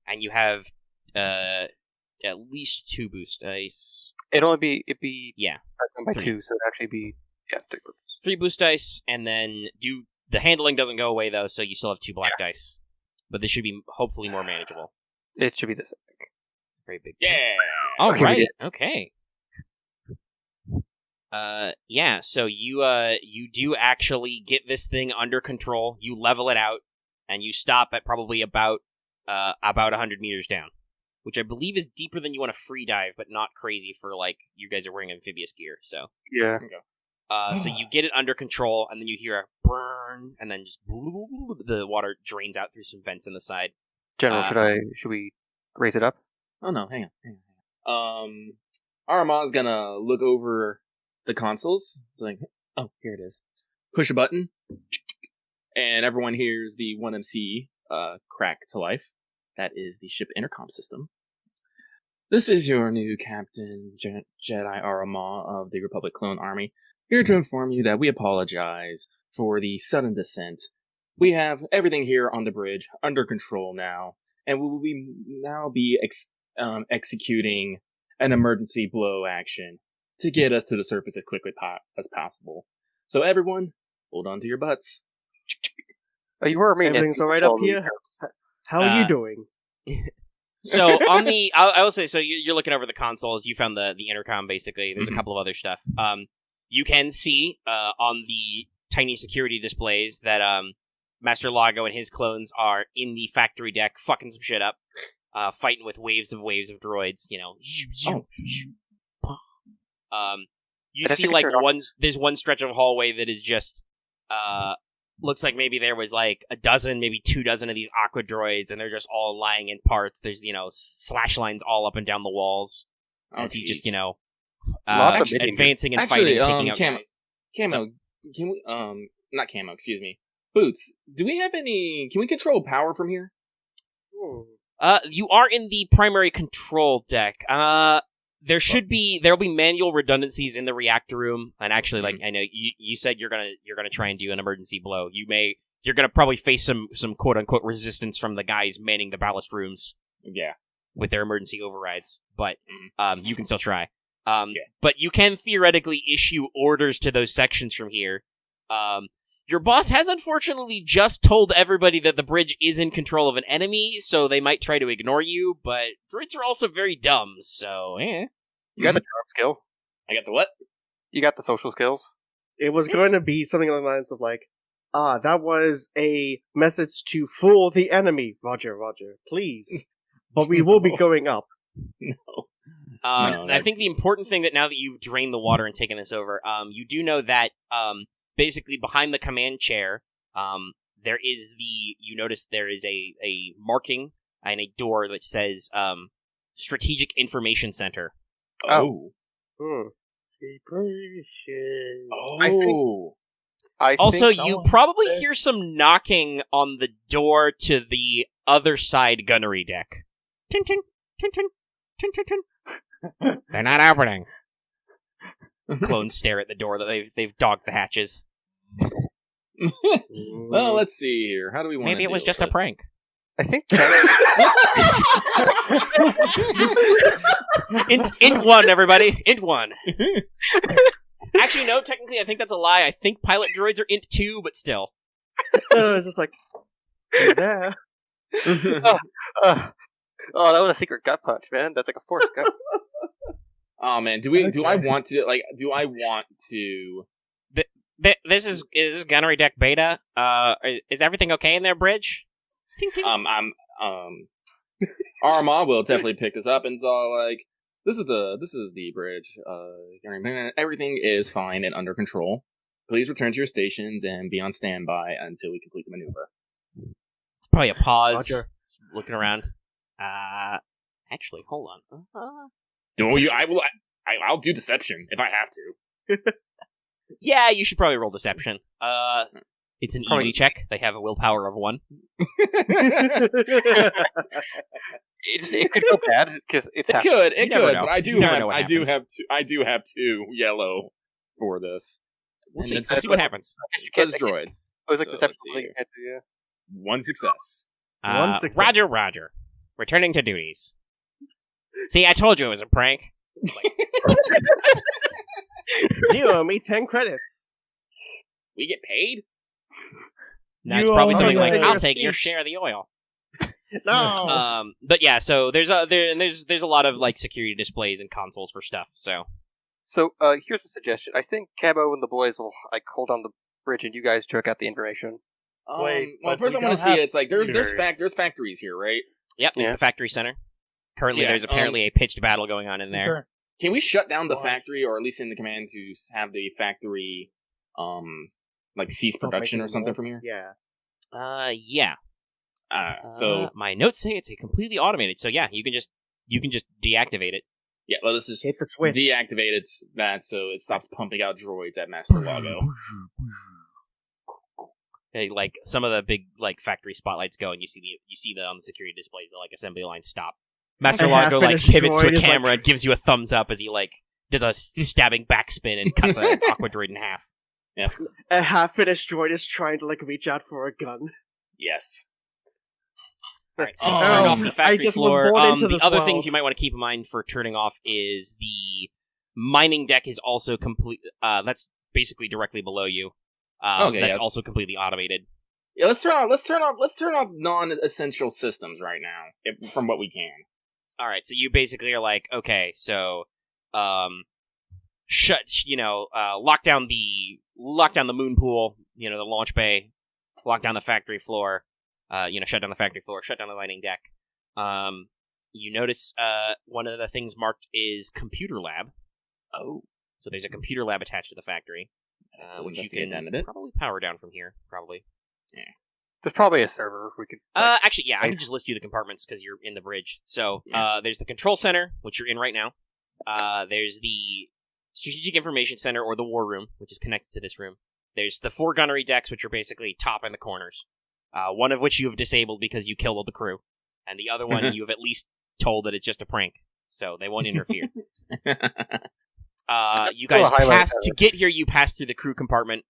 Speaker 1: and you have at least 2 boost dice.
Speaker 4: It'd be
Speaker 1: Yeah,
Speaker 4: down by
Speaker 1: 3.
Speaker 4: 2, so it'd actually be 3 purples.
Speaker 1: 3 boost dice, and then the handling doesn't go away though, so you still have 2 black dice. But this should be hopefully more manageable.
Speaker 4: It should be this. I think.
Speaker 1: It's a very big.
Speaker 5: Yeah.
Speaker 1: All
Speaker 4: Okay, we
Speaker 1: right.
Speaker 4: did.
Speaker 1: Okay. Yeah. So you do actually get this thing under control. You level it out, and you stop at probably about 100 meters down, which I believe is deeper than you want to free dive, but not crazy for like you guys are wearing amphibious gear. So
Speaker 4: Yeah.
Speaker 1: so you get it under control, and then you hear a burn, and then just the water drains out through some vents in the side.
Speaker 4: General, should we raise it up?
Speaker 5: Oh no, hang on. Aramaa's gonna look over the consoles. It's like, oh, here it is. Push a button, and everyone hears the 1MC crack to life. That is the ship intercom system. This is your new Captain Jedi Aramaa of the Republic Clone Army, here to inform you that we apologize for the sudden descent. We have everything here on the bridge under control now, and we will now be executing an emergency blow action to get us to the surface as quickly as possible. So everyone, hold on to your butts.
Speaker 4: Oh, you were
Speaker 3: Everything's alright up here? How are you doing?
Speaker 1: So on the, I will say, so you're looking over the consoles. You found the intercom. Basically, there's a couple of other stuff. You can see on the tiny security displays that Master Lago and his clones are in the factory deck, fucking some shit up, fighting with waves of droids. You know, you see like there's one stretch of hallway that is just looks like maybe there was like a dozen, maybe 2 dozen of these aqua droids, and they're just all lying in parts. There's, slash lines all up and down the walls. As he's just, advancing and fighting, taking out guys.
Speaker 5: Camo, can we, not Camo, excuse me. Boots, do we have any, can we control power from here?
Speaker 1: You are in the primary control deck. There'll be manual redundancies in the reactor room, and actually, like I know you said you're gonna try and do an emergency blow. You're gonna probably face some quote unquote resistance from the guys manning the ballast rooms.
Speaker 5: Yeah,
Speaker 1: with their emergency overrides, but you can still try. But you can theoretically issue orders to those sections from here. Your boss has unfortunately just told everybody that the bridge is in control of an enemy, so they might try to ignore you, but droids are also very dumb, so
Speaker 4: You got the charm skill.
Speaker 5: I got the what?
Speaker 4: You got the social skills.
Speaker 3: It was going to be something along the lines of like, that was a message to fool the enemy. Roger, please. But we will be going up.
Speaker 5: No.
Speaker 1: I think the important thing that now that you've drained the water and taken this over, you do know that basically behind the command chair, there is you notice there is a marking and a door that says Strategic Information Center.
Speaker 5: Oh.
Speaker 1: Also, you probably hear some knocking on the door to the other side gunnery deck. Tin, tin, tin, tin, tin, tin, tin. They're not opening. Clones stare at the door that they've dogged the hatches.
Speaker 5: Well, let's see here. How do we want to
Speaker 1: Maybe it was just a prank.
Speaker 4: I think
Speaker 1: Int 1, everybody. Int 1. Actually, no, technically I think that's a lie. I think pilot droids are Int 2, but still.
Speaker 3: It's just like, there.
Speaker 4: Oh, that was a secret gut punch, man. That's like a force gut.
Speaker 5: Oh man, do I
Speaker 2: Okay.
Speaker 5: want to?
Speaker 1: This is gunnery deck beta. Is everything okay in there, Bridge? Ting, ting.
Speaker 5: Aramaa will definitely pick this up and is all like, this is the bridge. Everything is fine and under control. Please return to your stations and be on standby until we complete the maneuver.
Speaker 1: It's probably a pause.
Speaker 3: Roger.
Speaker 1: Just looking around. Actually, hold on.
Speaker 5: I'll do deception if I have to.
Speaker 1: Yeah, you should probably roll deception. It's an easy check. They have a willpower of 1.
Speaker 4: It could go bad because it's
Speaker 5: It could,
Speaker 1: You never know.
Speaker 5: but I
Speaker 1: You never know what
Speaker 5: I do
Speaker 1: happens.
Speaker 5: have 2 yellow for this.
Speaker 1: We'll see.
Speaker 5: And
Speaker 1: We'll see what happens.
Speaker 5: Those droids.
Speaker 4: I was like
Speaker 5: So,
Speaker 4: deception.
Speaker 5: let's see here.
Speaker 4: Yeah.
Speaker 5: 1 success.
Speaker 3: One success.
Speaker 1: Roger. Returning to duties. See, I told you it was a prank.
Speaker 3: You owe me 10 credits.
Speaker 5: We get paid?
Speaker 1: No,
Speaker 2: You
Speaker 1: it's probably
Speaker 2: owe
Speaker 1: something
Speaker 3: me
Speaker 1: like,
Speaker 3: a
Speaker 1: I'll take your
Speaker 3: speech.
Speaker 1: share of the oil.
Speaker 3: No.
Speaker 1: But yeah, so there's a lot of like security displays and consoles for stuff. So
Speaker 4: So here's a suggestion. I think Camo and the boys will like hold on the bridge, and you guys check out the information.
Speaker 2: Wait,
Speaker 5: well,
Speaker 2: but
Speaker 5: first I
Speaker 2: we
Speaker 5: want
Speaker 2: don't
Speaker 5: to see
Speaker 2: have
Speaker 5: it's like there's
Speaker 2: computers.
Speaker 5: factories here, right?
Speaker 1: yep, there's
Speaker 4: Yeah.
Speaker 1: the factory center. Currently,
Speaker 5: Yeah,
Speaker 1: there's apparently a pitched battle going on in there.
Speaker 2: Sure.
Speaker 5: Can we shut down the
Speaker 2: Why?
Speaker 5: factory, or at least in the command to have the factory, like cease
Speaker 3: Stop
Speaker 5: production
Speaker 3: making
Speaker 5: or something
Speaker 3: more.
Speaker 5: from here?
Speaker 3: Yeah.
Speaker 1: Yeah.
Speaker 5: So
Speaker 1: My notes say it's a completely automated. So yeah, you can just deactivate it.
Speaker 5: yeah, let's just
Speaker 3: Hit the switch.
Speaker 5: deactivate that so it stops pumping out droids at Master Lago.
Speaker 1: Hey, like some of the big like factory spotlights go, and you see the on the security displays the like assembly line stop. Master
Speaker 3: A
Speaker 1: Lago like
Speaker 3: half-finished
Speaker 1: pivots to a
Speaker 3: droid is
Speaker 1: camera,
Speaker 3: like-
Speaker 1: and gives you a thumbs up as he like does a stabbing backspin and cuts an aqua droid in half.
Speaker 3: A half-finished droid is trying to, like, reach out for a gun.
Speaker 5: Yes.
Speaker 1: All right, so
Speaker 5: Oh,
Speaker 1: you turn off the
Speaker 3: I
Speaker 1: factory
Speaker 3: just was
Speaker 1: floor.
Speaker 3: born into
Speaker 1: The
Speaker 3: this
Speaker 1: other
Speaker 3: world.
Speaker 1: things you might want to keep in mind for turning off is the mining deck is also complete. That's basically directly below you.
Speaker 5: Okay,
Speaker 1: That's
Speaker 5: yeah.
Speaker 1: also completely automated.
Speaker 5: Yeah, let's turn off non-essential systems right now, from what we can.
Speaker 1: All right, so you basically are like, okay, so, lock down the moon pool, the launch bay, lock down the factory floor, shut down the factory floor, shut down the mining deck. You notice one of the things marked is computer lab.
Speaker 5: Oh,
Speaker 1: So there's a computer lab attached to the factory,
Speaker 5: So
Speaker 1: which you
Speaker 5: investigate that in a
Speaker 1: can
Speaker 5: bit.
Speaker 1: probably power down from here, probably.
Speaker 4: There's probably a server we could.
Speaker 1: Actually, yeah, I can just list you the compartments because you're in the bridge. So, there's the control center, which you're in right now. There's the strategic information center, or the war room, which is connected to this room. There's the 4 gunnery decks, which are basically top in the corners. One of which you have disabled because you killed all the crew. And the other one you have at least told that it's just a prank. So they won't interfere. You guys to get here, you pass through the crew compartment.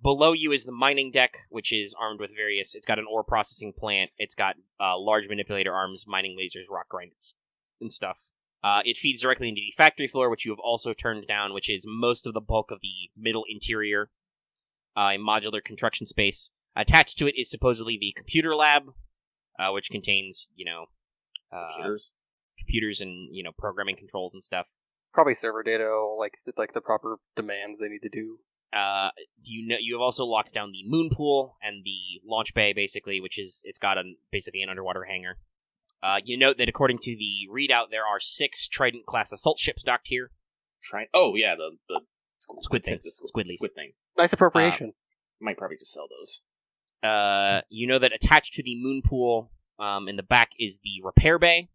Speaker 1: Below you is the mining deck, which is armed with it's got an ore processing plant, it's got large manipulator arms, mining lasers, rock grinders, and stuff. It feeds directly into the factory floor, which you have also turned down, which is most of the bulk of the middle interior, a modular construction space. Attached to it is supposedly the computer lab, which contains, computers and, programming controls and stuff.
Speaker 4: Probably server data, like the proper demands they need to do.
Speaker 1: You have also locked down the moon pool and the launch bay, basically, it's got basically an underwater hangar. You note that according to the readout, there are 6 Trident class assault ships docked here.
Speaker 5: Oh yeah, the
Speaker 1: Squid things, squidlies.
Speaker 5: Squid thing.
Speaker 4: Nice appropriation.
Speaker 5: Might probably just sell those.
Speaker 1: You know that attached to the moon pool, in the back is the repair bay,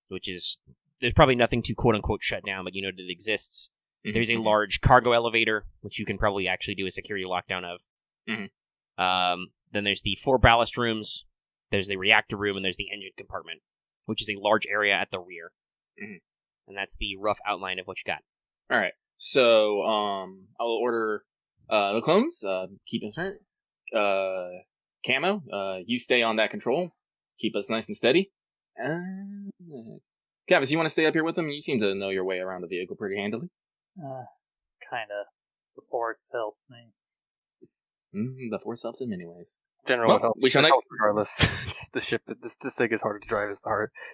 Speaker 1: which is there's probably nothing to quote unquote shut down, but you know that it exists.
Speaker 5: Mm-hmm.
Speaker 1: There's a large cargo elevator, which you can probably actually do a security lockdown of.
Speaker 5: Mm-hmm.
Speaker 1: Then there's the 4 ballast rooms, there's the reactor room, and there's the engine compartment, which is a large area at the rear.
Speaker 5: Mm-hmm.
Speaker 1: And that's the rough outline of what you got.
Speaker 5: All right. So, I will order the clones. Keep us right. Camo, you stay on that control. Keep us nice and steady. Kavis, you want to stay up here with them? You seem to know your way around the vehicle pretty handily.
Speaker 2: Kinda. The force helps me.
Speaker 5: The Force helps in many ways.
Speaker 4: General
Speaker 5: Well,
Speaker 4: would help.
Speaker 5: we shall
Speaker 4: help regardless. The ship. This thing is hard to drive.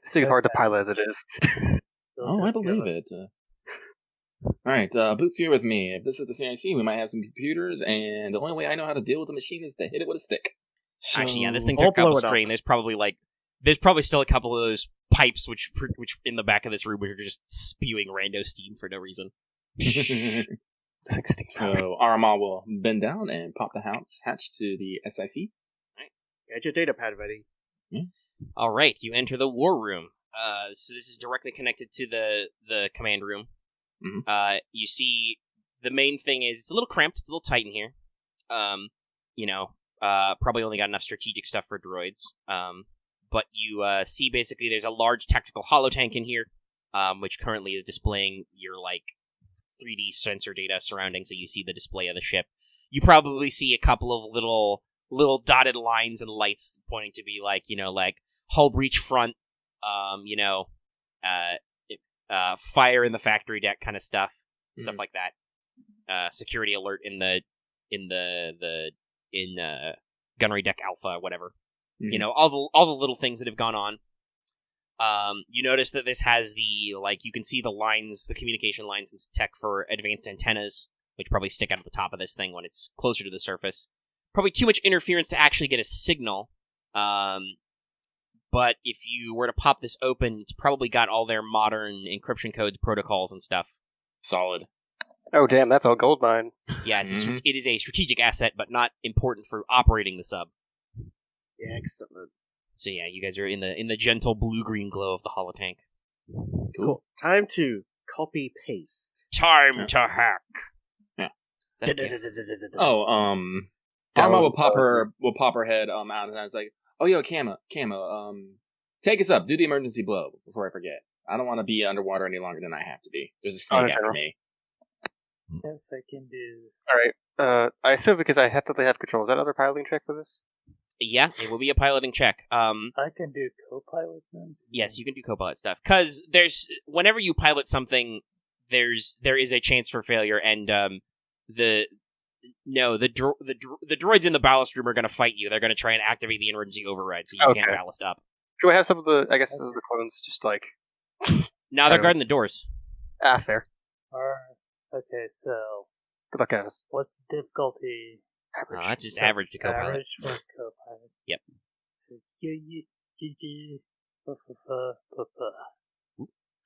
Speaker 4: This thing is hard to pilot as it is.
Speaker 5: Oh, I believe it. Alright, Boots here with me. If this is the CIC, we might have some computers, and the only way I know how to deal with the machine is to hit it with a stick. So,
Speaker 1: Actually, yeah, this thing
Speaker 3: I'll
Speaker 1: took a couple
Speaker 3: blow it up.
Speaker 1: strain. There's probably still a couple of those pipes which in the back of this room which are just spewing rando steam for no reason.
Speaker 5: So Aramaa will bend down and pop the hatch to the SIC.
Speaker 3: Get your data pad ready.
Speaker 1: All right, you enter the war room. So this is directly connected to the command room.
Speaker 5: Mhm.
Speaker 1: You see, the main thing is it's a little cramped, it's a little tight in here. Probably only got enough strategic stuff for droids. But you see basically there's a large tactical holotank in here, which currently is displaying your 3D sensor data surrounding. So you see the display of the ship. You probably see a couple of little dotted lines and lights pointing to be hull breach front, fire in the factory deck kind of stuff, stuff like that. Security alert in gunnery deck alpha, whatever. All the little things that have gone on. You notice that this has you can see the lines, the communication lines and tech for advanced antennas, which probably stick out of the top of this thing when it's closer to the surface. Probably too much interference to actually get a signal. But if you were to pop this open, it's probably got all their modern encryption codes, protocols, and stuff.
Speaker 5: Solid.
Speaker 4: Oh damn, that's all gold mine.
Speaker 1: Yeah, it is a strategic asset, but not important for operating the sub.
Speaker 3: Yeah, excellent.
Speaker 1: So yeah, you guys are in the gentle blue-green glow of the holotank.
Speaker 3: Cool. Time to copy paste.
Speaker 1: Time to hack.
Speaker 5: Yeah.
Speaker 1: Oh,
Speaker 5: Aramaa will pop her head out, and I was like, "Oh, yo, Camo, take us up. Do the emergency blow before I forget. I don't want to be underwater any longer than I have to be. There's a snake after me."
Speaker 2: Yes, I can do.
Speaker 4: Alright, I assume because I have to have control. Is that another piloting check for this?
Speaker 1: Yeah, it will be a piloting check.
Speaker 2: I can do co-pilot then.
Speaker 1: Yes, you can do co-pilot stuff. Because whenever you pilot something, there is a chance for failure, and the droids in the ballast room are going to fight you. They're going to try and activate the emergency override, so you can't ballast up.
Speaker 4: Do I have some of the? I guess some of the clones just
Speaker 1: Now they're guarding the doors.
Speaker 4: Fair.
Speaker 2: Okay, so
Speaker 4: Good luck, Kavis.
Speaker 2: what's the difficulty?
Speaker 4: Average.
Speaker 1: That's just average to co-pilot.
Speaker 2: Average for co-pilot.
Speaker 1: Yep.
Speaker 2: So,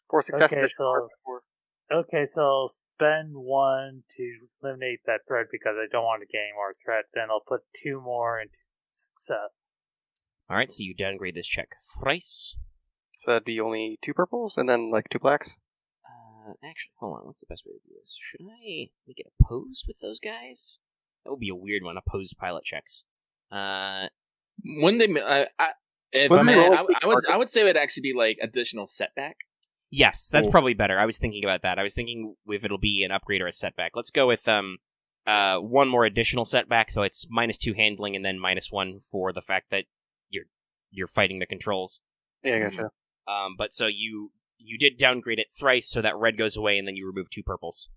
Speaker 4: 4 successes.
Speaker 2: Okay, so I'll spend 1 to eliminate that threat because I don't want to gain more threat. Then I'll put 2 more into success.
Speaker 1: Alright, so you downgrade this check thrice.
Speaker 4: So that'd be only 2 purples and then 2 blacks.
Speaker 1: Actually, hold on. What's the best way to do this? Should I make it opposed with those guys? That would be a weird one. Opposed pilot checks.
Speaker 5: When they, if
Speaker 4: When
Speaker 5: I'm
Speaker 4: they roll
Speaker 5: I would say it would actually be additional setback.
Speaker 1: Yes, that's
Speaker 5: Cool.
Speaker 1: probably better. I was thinking about that. I was thinking if it'll be an upgrade or a setback. Let's go with 1 more additional setback, so it's -2 handling and then -1 for the fact that you're fighting the controls.
Speaker 4: Yeah, I gotcha.
Speaker 1: But so you did downgrade it thrice, so that red goes away, and then you remove 2 purples.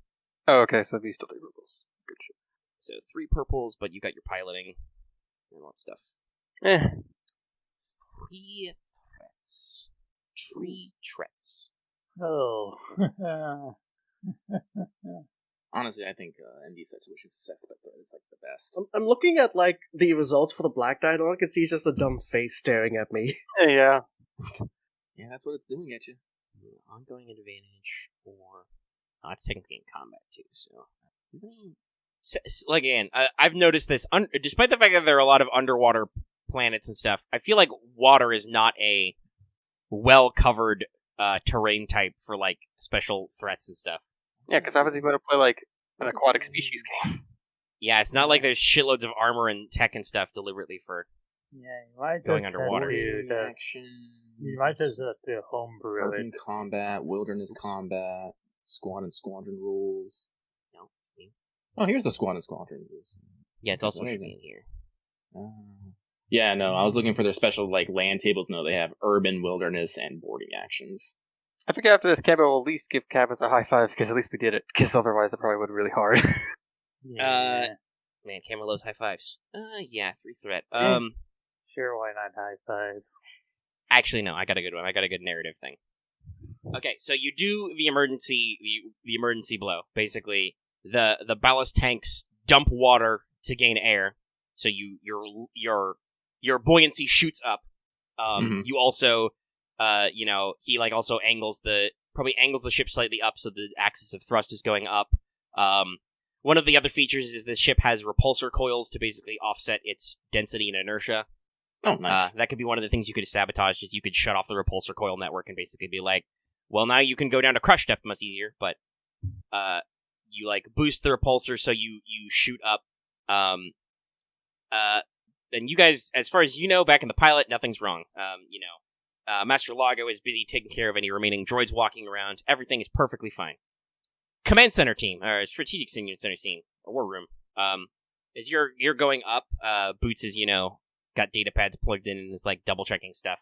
Speaker 4: Oh, okay, so these still 2 purples. Good shit.
Speaker 1: So 3 purples, but you got your piloting and all that stuff. 3 threats. 3 threats.
Speaker 2: Oh.
Speaker 5: Honestly, I think MD situation success but is the best.
Speaker 3: I'm looking at the results for the black die, and all I can see is just a dumb face staring at me.
Speaker 4: Yeah.
Speaker 5: Yeah, that's what it's doing at you.
Speaker 1: Ongoing advantage, or it's technically in combat too. So, again, I've noticed this. Despite the fact that there are a lot of underwater planets and stuff, I feel like water is not a well-covered terrain type for special threats and stuff.
Speaker 4: Yeah, because obviously you want to play an aquatic species game.
Speaker 1: Yeah, it's not like there's shitloads of armor and tech and stuff deliberately for.
Speaker 2: Yeah, you might
Speaker 1: Going
Speaker 2: just
Speaker 1: underwater.
Speaker 2: You might just have to homebrew
Speaker 5: Open
Speaker 2: it.
Speaker 5: combat, wilderness combat, squadron rules.
Speaker 1: No,
Speaker 5: Oh, here's the squadron rules.
Speaker 1: yeah, it's also
Speaker 5: Amazing.
Speaker 1: should be in here.
Speaker 5: Yeah, no, I was looking for their special land tables. No, they have urban, wilderness, and boarding actions.
Speaker 4: I think after this, Camo will at least give Kavis a high five because at least we did it. Because otherwise, it probably would be really hard.
Speaker 2: Yeah.
Speaker 1: Man, Camo loves high fives. Yeah, 3 threat.
Speaker 2: Sure, why not high fives?
Speaker 1: Actually, no, I got a good one. I got a good narrative thing. Okay, so you do the emergency blow. Basically, the ballast tanks dump water to gain air, so your buoyancy shoots up. You also, he like also angles the ship slightly up, so the axis of thrust is going up. One of the other features is the ship has repulsor coils to basically offset its density and inertia.
Speaker 5: Oh, nice.
Speaker 1: That could be one of the things you could sabotage, is you could shut off the repulsor coil network and basically be like, well, now you can go down to crush depth much easier, but you like boost the repulsor so you shoot up. And you guys, as far as you know, back in the pilot, nothing's wrong. Master Lago is busy taking care of any remaining droids walking around. Everything is perfectly fine. Command center team, or strategic center scene, or war room. As you're going up, Boots is, got data pads plugged in and is like double checking stuff.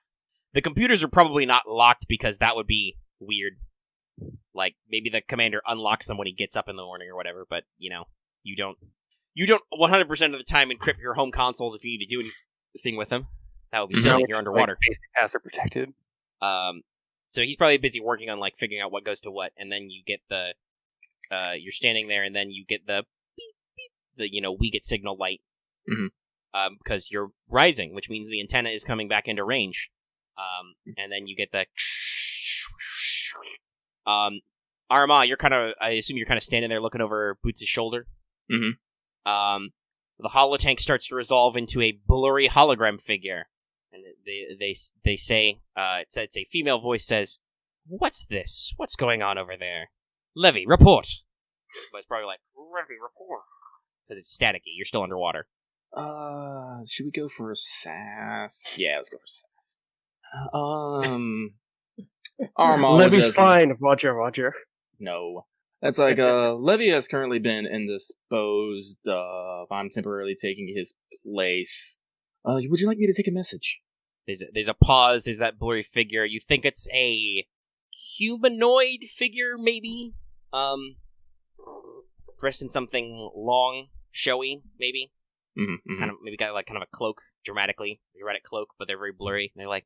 Speaker 1: The computers are probably not locked because that would be weird. Like maybe the commander unlocks them when he gets up in the morning or whatever, but you don't 100% of the time encrypt your home consoles if you need to do anything with them. That would be silly. You're underwater.
Speaker 4: Basic paths are protected.
Speaker 1: So he's probably busy working on like figuring out what goes to what, and then you get the you're standing there, and then you get the beep, beep, we get signal light. Because you're rising, which means the antenna is coming back into range. And then you get the Aramaa, I assume you're kind of standing there looking over Boots' shoulder. The holotank starts to resolve into a blurry hologram figure. And they say, it's a female voice says, "What's this? What's going on over there? Levi, report." But it's probably like, "Levi, report." Because it's staticky, you're still underwater.
Speaker 5: Should we go for SAS? Yeah, let's go for SAS. Aramaa
Speaker 3: Levy's fine, Roger.
Speaker 5: No. That's like, Levi has currently been indisposed of. I'm temporarily taking his place. Would you like me to take a message?
Speaker 1: There's a pause, there's that blurry figure. You think it's a humanoid figure, maybe? Dressed in something long, showy, maybe? Kind of maybe got like kind of a cloak, dramatically erratic cloak, but they're very blurry. And they're like,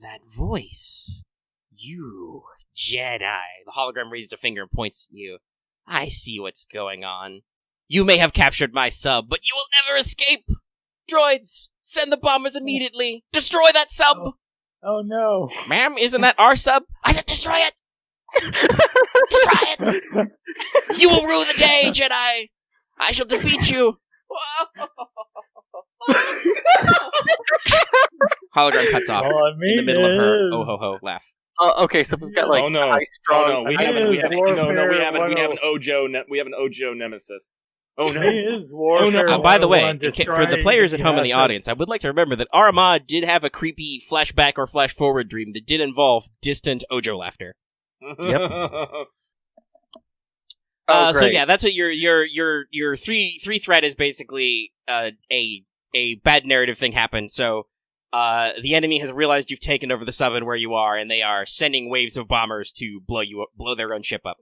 Speaker 1: "That voice, you Jedi." The hologram raises a finger and points at you. "I see what's going on. You may have captured my sub, but you will never escape. Droids, send the bombers immediately. Destroy that sub."
Speaker 2: Oh no,
Speaker 1: "Ma'am, isn't that our sub?" "I said destroy it. Destroy it. You will rue the day, Jedi. I shall defeat you." Hologram cuts off in the middle of her oh ho ho laugh.
Speaker 4: Okay, so we've got like high strong.
Speaker 5: We have an Ojo nemesis. Oh no!
Speaker 1: By the way, for the players at home in the audience, I would like to remember that Aramaa did have a creepy flashback or flash forward dream that did involve distant Ojo laughter.
Speaker 3: Yep.
Speaker 1: So yeah, that's what your three threat is basically a bad narrative thing happened. So the enemy has realized you've taken over the sub and where you are, and they are sending waves of bombers to blow their own ship up.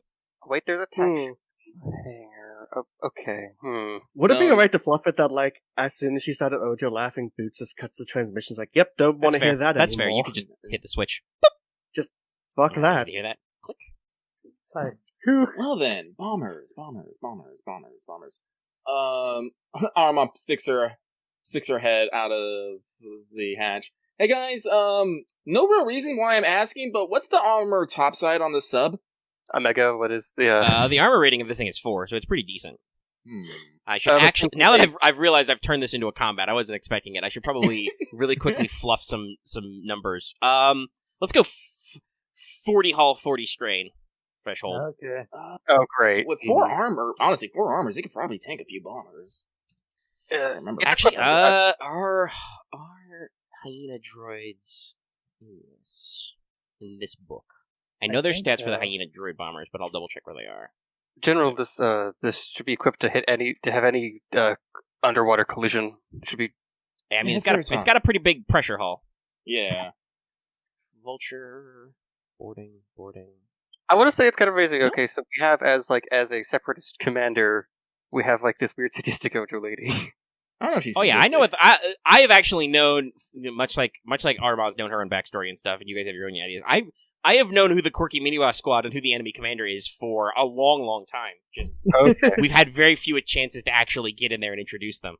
Speaker 4: Wait, there's a hanger. Okay.
Speaker 3: Would it be alright to fluff it that, like, as soon as she started Ojo laughing, Boots just cuts the transmissions like, "Yep, don't want to hear that
Speaker 1: That's
Speaker 3: anymore."
Speaker 1: fair. You could just hit the switch.
Speaker 3: Just fuck that.
Speaker 1: You hear that? Click.
Speaker 2: Sorry.
Speaker 5: Well then, bombers. Aramaa sticks her head out of the hatch. "Hey guys, no real reason why I'm asking, but what's the armor topside on the sub?"
Speaker 4: Omega, what is the
Speaker 1: the armor rating of this thing is 4, so it's pretty decent. I should actually, now that I've realized I've turned this into a combat, I wasn't expecting it. I should probably really quickly fluff some numbers. Let's go 40 hull, 40 strain threshold.
Speaker 2: Okay.
Speaker 4: Oh, great.
Speaker 5: With 4 armors, they could probably tank a few bombers. Remember,
Speaker 1: Actually, our hyena droids in this book. I know there's stats for the hyena droid bombers, but I'll double check where they are.
Speaker 4: General, this should be equipped to have any underwater collision. Should be.
Speaker 1: I mean, it's got a pretty big pressure hull.
Speaker 5: Yeah.
Speaker 1: Vulture boarding.
Speaker 4: I want to say it's kind of amazing. Okay, so we have as a separatist commander we have like this weird sadistic Ojo lady.
Speaker 5: I don't know if she's.
Speaker 1: Oh yeah, I know. I have actually known, much like Arama's known her own backstory and stuff, and you guys have your own ideas. I have known who the quirky Miniwa squad and who the enemy commander is for a long time. Just
Speaker 4: Okay.
Speaker 1: we've had very few chances to actually get in there and introduce them.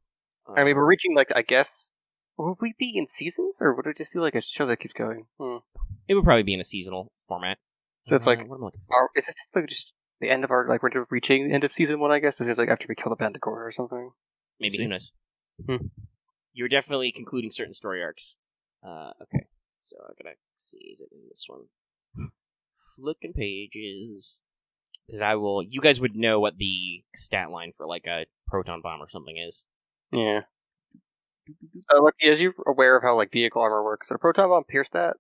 Speaker 4: I mean, we're reaching like, I guess, would we be in seasons, or would it just feel like a show that keeps going?
Speaker 1: It would probably be in a seasonal format.
Speaker 4: So it's like,
Speaker 1: what am I looking for?
Speaker 4: is this like just the end of our, like, we're reaching the end of season 1, I guess? This is like after we kill the Bandicoot or something?
Speaker 1: Maybe, who knows?
Speaker 4: Hmm.
Speaker 1: You're definitely concluding certain story arcs. Okay, so I gotta see, is it in this one? Flicking pages. Because you guys would know what the stat line for, like, a proton bomb or something is.
Speaker 4: Yeah. Lucky, as you're aware of how, like, vehicle armor works, would a proton bomb pierce that?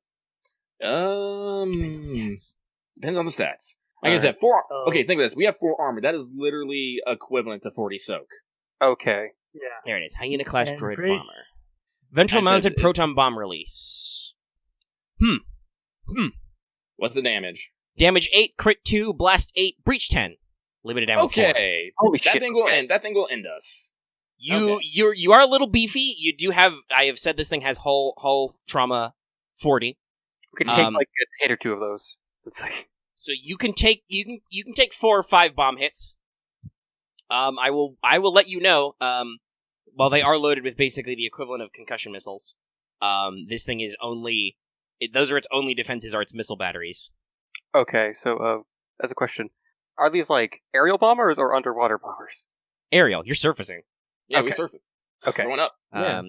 Speaker 1: Depends on the stats.
Speaker 5: Depends on the stats. Like I said, okay, think of this. We have 4 armor. That is literally equivalent to 40 soak.
Speaker 4: Okay.
Speaker 2: Yeah.
Speaker 1: There it is. Hyena-class
Speaker 2: And
Speaker 1: droid
Speaker 2: great.
Speaker 1: bomber. Ventral-mounted proton bomb release.
Speaker 5: What's the damage?
Speaker 1: Damage 8, crit 2, blast 8, breach 10. Limited ammo 4.
Speaker 5: Okay.
Speaker 4: Holy
Speaker 5: that
Speaker 4: shit.
Speaker 5: thing will end. That thing will end us.
Speaker 1: You are a little beefy. You do have. I have said this thing has hull trauma 40.
Speaker 4: We can take like a hit or 2 of those. It's like,
Speaker 1: So you can take 4 or 5 bomb hits. I will let you know. While they are loaded with basically the equivalent of concussion missiles, this thing is only. Those are its only defenses are its missile batteries.
Speaker 4: okay, so as a question, are these like aerial bombers or underwater bombers?
Speaker 1: Aerial, you're surfacing.
Speaker 5: Yeah, we
Speaker 4: Okay.
Speaker 5: surfaced.
Speaker 4: Okay.
Speaker 5: Going up.
Speaker 3: Yeah.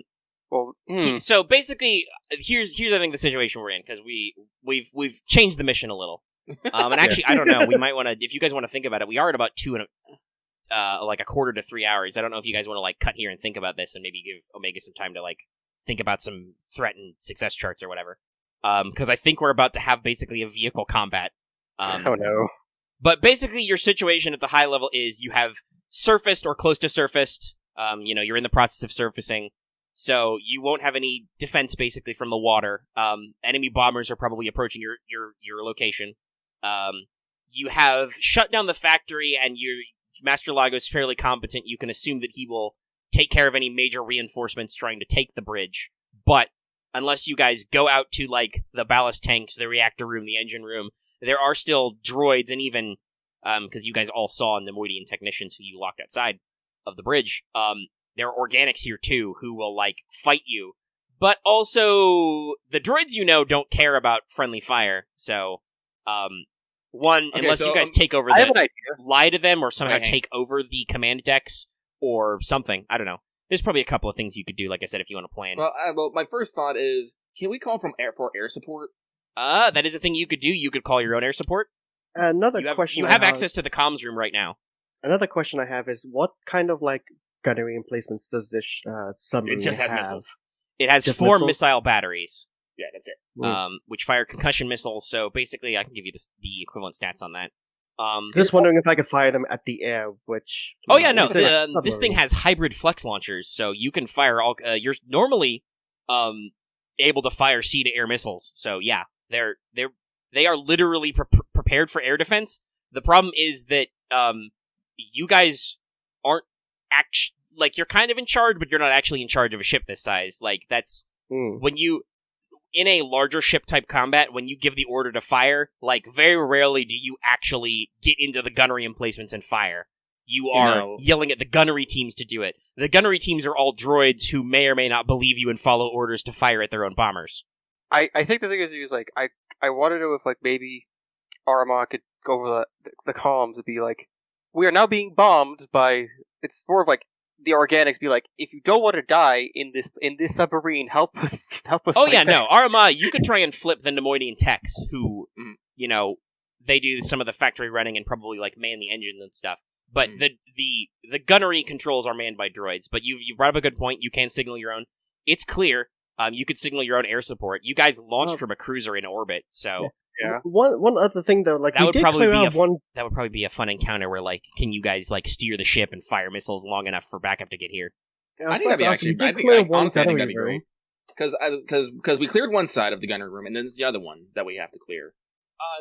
Speaker 4: Well,
Speaker 1: So basically, here's I think the situation we're in because we've changed the mission a little. And actually, I don't know. We might want to, if you guys want to think about it, we are at about 2 and like a quarter to 3 hours. I don't know if you guys want to like cut here and think about this and maybe give Omega some time to like think about some threat and success charts or whatever. Because I think we're about to have basically a vehicle combat.
Speaker 4: oh no.
Speaker 1: But basically, your situation at the high level is you have surfaced or close to surfaced. You're in the process of surfacing, so you won't have any defense basically from the water. Enemy bombers are probably approaching your location. You have shut down the factory, and your Master Lago's fairly competent. You can assume that he will take care of any major reinforcements trying to take the bridge. But unless you guys go out to like the ballast tanks, the reactor room, the engine room, there are still droids, and even because you guys all saw Nemoidian technicians who you locked outside of the bridge. There are organics here too who will like fight you, but also the droids don't care about friendly fire. So, unless you guys take over,
Speaker 4: I have an idea.
Speaker 1: lie to them or somehow
Speaker 5: Okay.
Speaker 1: take over the command decks or something. I don't know. There's probably a couple of things you could do. Like I said, if you want to plan.
Speaker 5: Well, my first thought is, can we call for air support?
Speaker 1: That is a thing you could do. You could call your own air support.
Speaker 3: Another
Speaker 1: You have,
Speaker 3: question.
Speaker 1: you
Speaker 3: I
Speaker 1: have access to the comms room right now.
Speaker 3: Another question I have is, what kind of like gunnery emplacements does this submarine
Speaker 5: It just has
Speaker 3: have?
Speaker 5: missiles.
Speaker 1: It has
Speaker 3: Just
Speaker 1: 4
Speaker 3: missiles?
Speaker 1: missile batteries.
Speaker 5: Yeah, that's it.
Speaker 1: Which fire concussion missiles. So basically, I can give you the equivalent stats on that.
Speaker 3: Just wondering if I could fire them at the air, which...
Speaker 1: Oh yeah, no.
Speaker 3: it's a
Speaker 1: This thing
Speaker 3: submarine.
Speaker 1: has hybrid flex launchers, so you can fire all. You're normally able to fire sea to air missiles. So yeah, they are literally prepared for air defense. The problem is that you guys aren't like you're kind of in charge, but you're not actually in charge of a ship this size. Like that's when you. In a larger ship type combat, when you give the order to fire, like very rarely do you actually get into the gunnery emplacements and fire. You are yelling at the gunnery teams to do it. The gunnery teams are all droids who may or may not believe you and follow orders to fire at their own bombers.
Speaker 4: I think the thing is like, I want to know if like maybe Aramaa could go over the comms and be like, we are now being bombed by. It's more of like the organics be like, if you don't want to die in this submarine, help us.
Speaker 1: Oh yeah, no, Aramaa, you could try and flip the Nemoidian techs, who they do some of the factory running and probably like man the engines and stuff. But the gunnery controls are manned by droids. But you brought up a good point. You can signal your own. It's clear. You could signal your own air support. You guys launched from a cruiser in orbit, so.
Speaker 4: Yeah.
Speaker 3: One other thing though, like
Speaker 1: That
Speaker 3: we
Speaker 1: would
Speaker 3: did
Speaker 1: probably
Speaker 3: clear
Speaker 1: be
Speaker 3: out one.
Speaker 1: That would probably be a fun encounter where, like, can you guys like steer the ship and fire missiles long enough for backup to get here?
Speaker 3: Yeah,
Speaker 5: I think that'd be
Speaker 3: honestly,
Speaker 5: actually.
Speaker 3: we did clear one
Speaker 5: Honestly, I think that'd
Speaker 3: gunnery
Speaker 5: be
Speaker 3: room.
Speaker 5: great. Because we cleared one side of the gunnery room, and then there's the other one that we have to clear.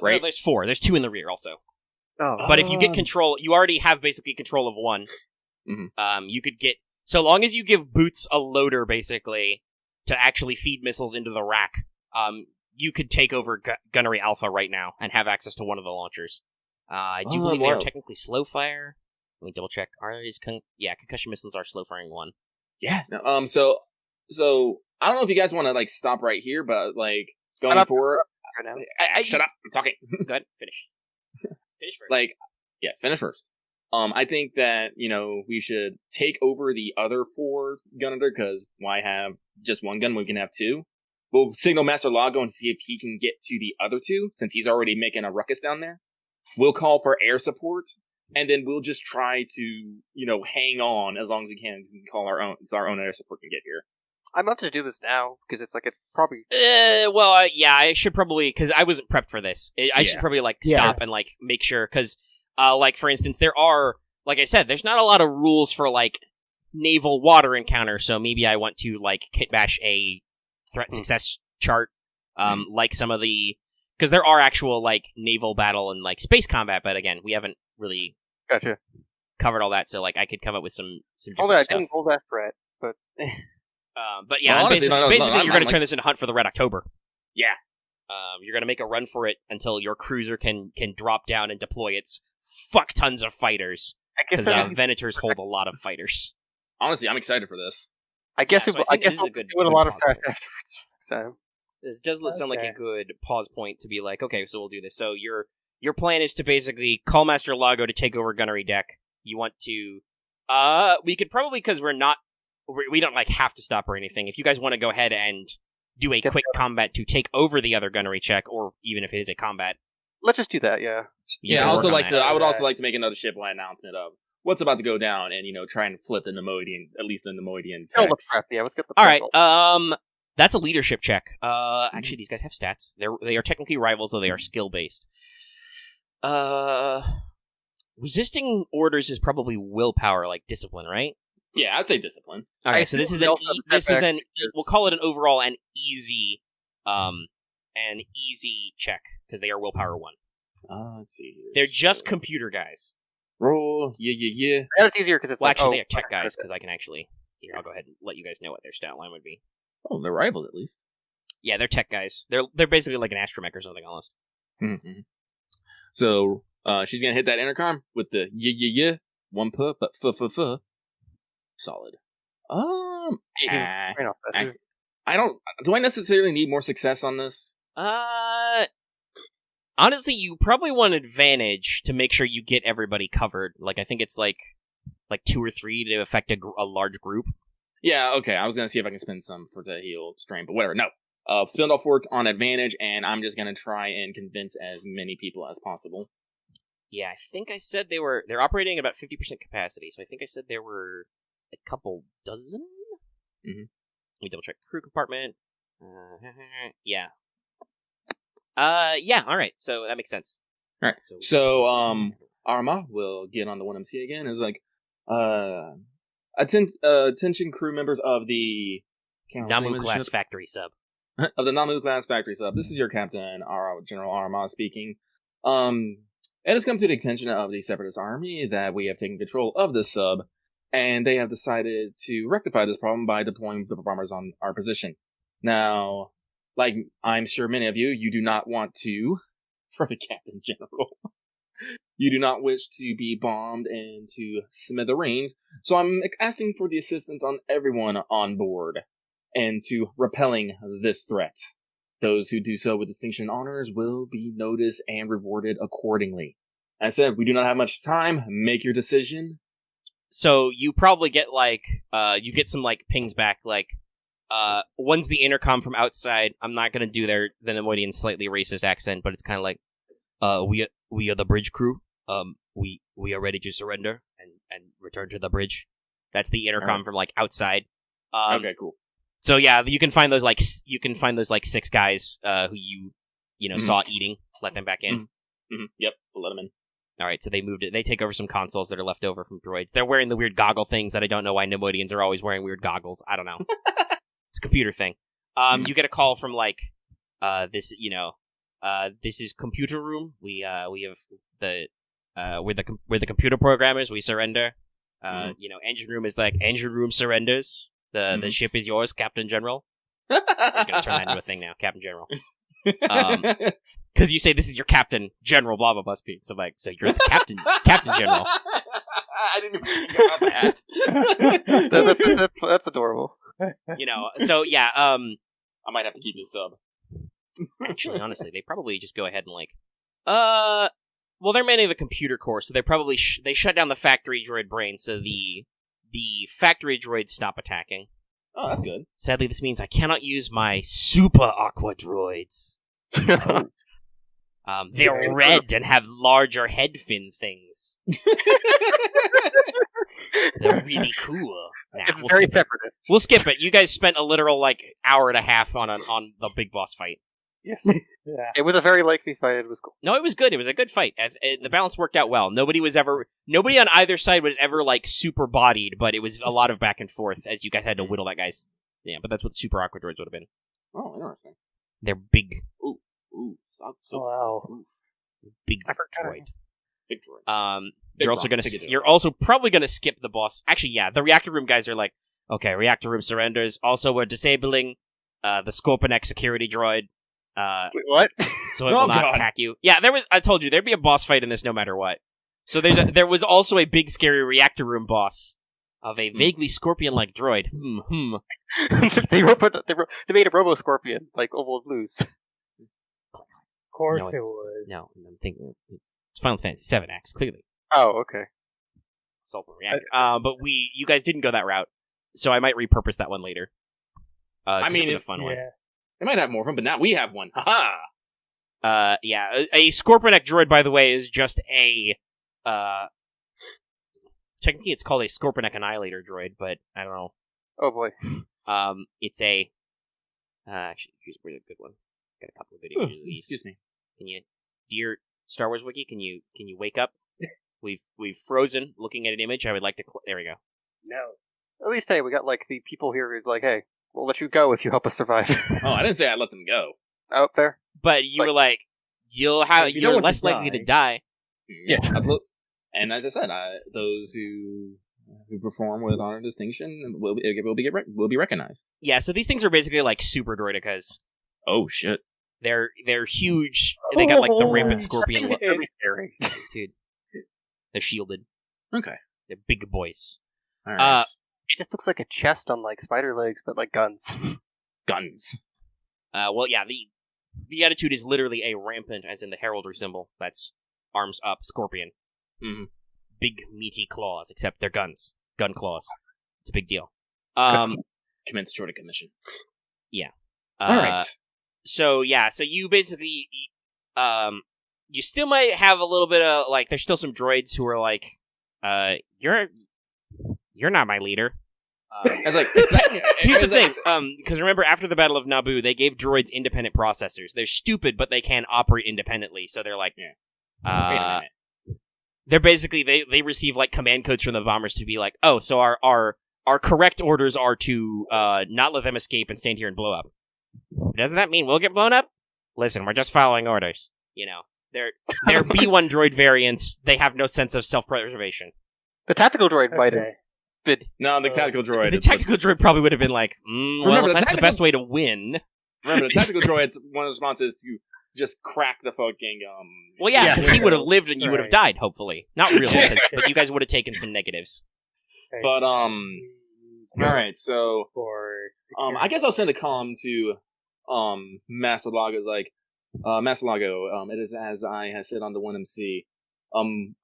Speaker 5: Right?
Speaker 1: No, there's 4. There's 2 in the rear also.
Speaker 3: Oh,
Speaker 1: But if you get control, you already have basically control of one. You could get, so long as you give Boots a loader, basically, to actually feed missiles into the rack, you could take over Gunnery Alpha right now and have access to one of the launchers. I do believe they are technically slow fire. Let me double check. Concussion missiles are slow firing one.
Speaker 5: Yeah. So I don't know if you guys want to like stop right here, but like going forward. Shut up! I'm talking.
Speaker 1: Go ahead. Finish. Finish first.
Speaker 5: Finish first. I think that we should take over the other 4 gunner because why have just one gun when we can have 2? We'll signal Master Lago and see if he can get to the other 2 since he's already making a ruckus down there. We'll call for air support, and then we'll just try to hang on as long as we can. We can call our own air support can get here.
Speaker 4: I'm up to do this now because it's probably.
Speaker 1: I should probably because I wasn't prepped for this. I should probably stop and make sure because, for instance, there are like I said, there's not a lot of rules for naval water encounter. So maybe I want to kit bash a threat success chart, like some of the because there are actual naval battle and space combat, but again, we haven't really covered all that. So I could come up with some different stuff.
Speaker 4: I didn't pull that threat, but.
Speaker 1: But yeah,
Speaker 5: well, honestly,
Speaker 1: basically you're going to turn this into Hunt for the Red October.
Speaker 5: Yeah.
Speaker 1: You're going to make a run for it until your cruiser can drop down and deploy its fuck tons of fighters. Because Venators hold a lot of fighters.
Speaker 5: Honestly, I'm excited for this.
Speaker 4: I guess
Speaker 1: we'll
Speaker 4: do a lot of prep afterwards. So
Speaker 1: this does sound like a good pause point to be okay, so we'll do this. So your plan is to basically call Master Lago to take over gunnery deck. You want to we could probably because we don't have to stop or anything. If you guys want to go ahead and do a quick combat to take over the other gunnery check, or even if it is a combat,
Speaker 4: let's just do that. Yeah.
Speaker 5: I would also like to make another shipwide announcement of what's about to go down, and try and flip the Nemoidian, at least the Nemoidian text.
Speaker 4: Let's get the
Speaker 1: all right. That's a leadership check. Actually, these guys have stats. They are technically rivals, though they are skill based. Resisting orders is probably willpower, discipline, right?
Speaker 5: Yeah, I'd say discipline.
Speaker 1: Okay, so this is we'll call it an overall an easy check because they are willpower 1.
Speaker 5: Let's see here.
Speaker 1: They're just computer guys.
Speaker 5: Roll, yeah.
Speaker 4: That's easier because it's
Speaker 1: they are tech guys because I can actually I'll go ahead and let you guys know what their stat line would be.
Speaker 5: Oh, they're rivals at least.
Speaker 1: Yeah, they're tech guys. They're basically like an astromech or something almost.
Speaker 5: Mm-hmm. So she's gonna hit that intercom with the yeah 1 but f. Solid. I don't. Do I necessarily need more success on this?
Speaker 1: Honestly, you probably want advantage to make sure you get everybody covered. I think it's like 2 or 3 to affect a large group.
Speaker 5: Yeah. Okay. I was gonna see if I can spend some for the heal strain, but whatever. No. Spend all 4 on advantage, and I'm just gonna try and convince as many people as possible.
Speaker 1: Yeah, I think I said they're operating at about 50% capacity, so I think I said there were a couple dozen?
Speaker 5: Mm-hmm.
Speaker 1: Let me double check. Crew compartment. Yeah. Alright, so that makes sense.
Speaker 5: Alright, so Aramaa will get on the 1MC again. It's attention crew members of the...
Speaker 1: Namu class factory sub.
Speaker 5: Of the Namu class factory sub. This is your captain, General Aramaa speaking. It has come to the attention of the Separatist Army that we have taken control of this sub, and they have decided to rectify this problem by deploying the bombers on our position. Now, like I'm sure many of you do not want to, for the Captain General, you do not wish to be bombed into smithereens, so I'm asking for the assistance on everyone on board, and to repelling this threat. Those who do so with distinction and honors will be noticed and rewarded accordingly. As I said, we do not have much time. Make your decision.
Speaker 1: So you probably get you get some pings back one's the intercom from outside. I'm not gonna do the Nemoidian slightly racist accent, but it's kind of we are the bridge crew. We are ready to surrender and return to the bridge. That's the intercom from outside.
Speaker 5: Okay, cool.
Speaker 1: So yeah, you can find those 6 guys who you saw eating. Let them back in.
Speaker 5: Mm-hmm. Yep, we'll let them in.
Speaker 1: All right, so they moved it. They take over some consoles that are left over from droids. They're wearing the weird goggle things that I don't know why Nemoidians are always wearing weird goggles. I don't know. It's a computer thing. You get a call from this is computer room. We have we're the computer programmers. We surrender. Engine room is like, engine room surrenders. The ship is yours, Captain General. I'm gonna turn that into a thing now, Captain General. Because you say this is your Captain General, blah blah blah speed. So like, so you're the Captain General.
Speaker 5: I didn't even think about that.
Speaker 4: That's adorable.
Speaker 1: So yeah.
Speaker 5: I might have to keep this sub.
Speaker 1: Actually, honestly, they probably just go ahead and like, well, they're manning the computer core, so they probably they shut down the factory droid brain, so the factory droids stop attacking.
Speaker 5: Oh, that's good.
Speaker 1: Sadly, this means I cannot use my super aqua droids. They're red and have larger head fin things. They're really cool.
Speaker 4: It's very separative.
Speaker 1: We'll skip it. You guys spent a literal hour and a half on the big boss fight.
Speaker 4: Yes.
Speaker 2: Yeah.
Speaker 4: It was a very lengthy fight. It was cool.
Speaker 1: No, it was good. It was a good fight. The balance worked out well. Nobody on either side was ever super bodied, but it was a lot of back and forth as you guys had to whittle that guy's. Yeah, but that's what the super aqua droids would have been.
Speaker 5: Oh, interesting.
Speaker 1: They're big.
Speaker 5: Ooh.
Speaker 2: Wow.
Speaker 1: Big droid.
Speaker 5: Big droid.
Speaker 1: You're also probably gonna skip the boss. Actually, yeah, the reactor room guys are like, okay, reactor room surrenders. Also, we're disabling the Scorpion security droid.
Speaker 4: Wait, what?
Speaker 1: So it will not attack you. Yeah, I told you there'd be a boss fight in this no matter what. So there was also a big scary reactor room boss of a vaguely scorpion-like droid.
Speaker 4: They made a Robo Scorpion like Oval Blues.
Speaker 2: Of course it would.
Speaker 1: No, I'm thinking it's Final Fantasy VII Acts, clearly.
Speaker 4: Oh, okay.
Speaker 1: Assault on reactor. But you guys didn't go that route, so I might repurpose that one later. It was a fun one.
Speaker 5: They might have more of them, but now we have one. Haha!
Speaker 1: Yeah, a Scorpionek droid, by the way, is just a, technically it's called a Scorpionek Annihilator droid, but I don't know.
Speaker 4: Oh boy.
Speaker 1: It's a, actually, here's a really good one. Got a couple of videos of these.
Speaker 5: Excuse me.
Speaker 1: Can you, dear Star Wars Wiki, can you wake up? We've frozen looking at an image. I would like to, there we go.
Speaker 2: No.
Speaker 4: At least, hey, we got the people here who's like, hey, we'll let you go if you help us survive.
Speaker 5: Oh, I didn't say I'd let them go.
Speaker 4: Out there.
Speaker 1: But you were like, you're less likely to die.
Speaker 5: Yeah. And as I said, those who perform with honor and distinction will be recognized.
Speaker 1: Yeah, so these things are basically like super droidicas.
Speaker 5: Oh shit!
Speaker 1: They're huge. They got the rampant scorpion look.
Speaker 4: Very scary,
Speaker 1: dude. They're shielded.
Speaker 5: Okay.
Speaker 1: They're big boys.
Speaker 5: All right.
Speaker 4: It just looks like a chest on spider legs, but guns.
Speaker 5: Guns.
Speaker 1: Well, yeah. The attitude is literally a rampant, as in the heraldry symbol. That's arms up, scorpion.
Speaker 5: Mm-hmm.
Speaker 1: Big meaty claws, except they're guns. Gun claws. It's a big deal.
Speaker 5: Commence droidic mission.
Speaker 1: Yeah.
Speaker 5: All right.
Speaker 1: So you basically, you still might have a little bit of there's still some droids who are like, you're not my leader.
Speaker 5: I was like,
Speaker 1: here's the thing, because remember, after the Battle of Naboo, they gave droids independent processors. They're stupid, but they can operate independently. So they're like,
Speaker 5: wait a minute.
Speaker 1: They're basically they receive command codes from the bombers to be like, oh, so our correct orders are to not let them escape and stand here and blow up. Doesn't that mean we'll get blown up? Listen, we're just following orders. They're B1 droid variants. They have no sense of self-preservation.
Speaker 4: The tactical droid might have been.
Speaker 5: No, the tactical droid.
Speaker 1: The tactical droid probably would have been like, well, if that's the best way to win.
Speaker 5: Remember, the tactical droid's one of the responses to just crack the fucking.
Speaker 1: Well, yeah, because he would have lived and you would have died. Hopefully, not really, but you guys would have taken some negatives.
Speaker 5: But all right, so I guess I'll send a comm to Master Lago. Master Lago, it is as I have said on the 1MC.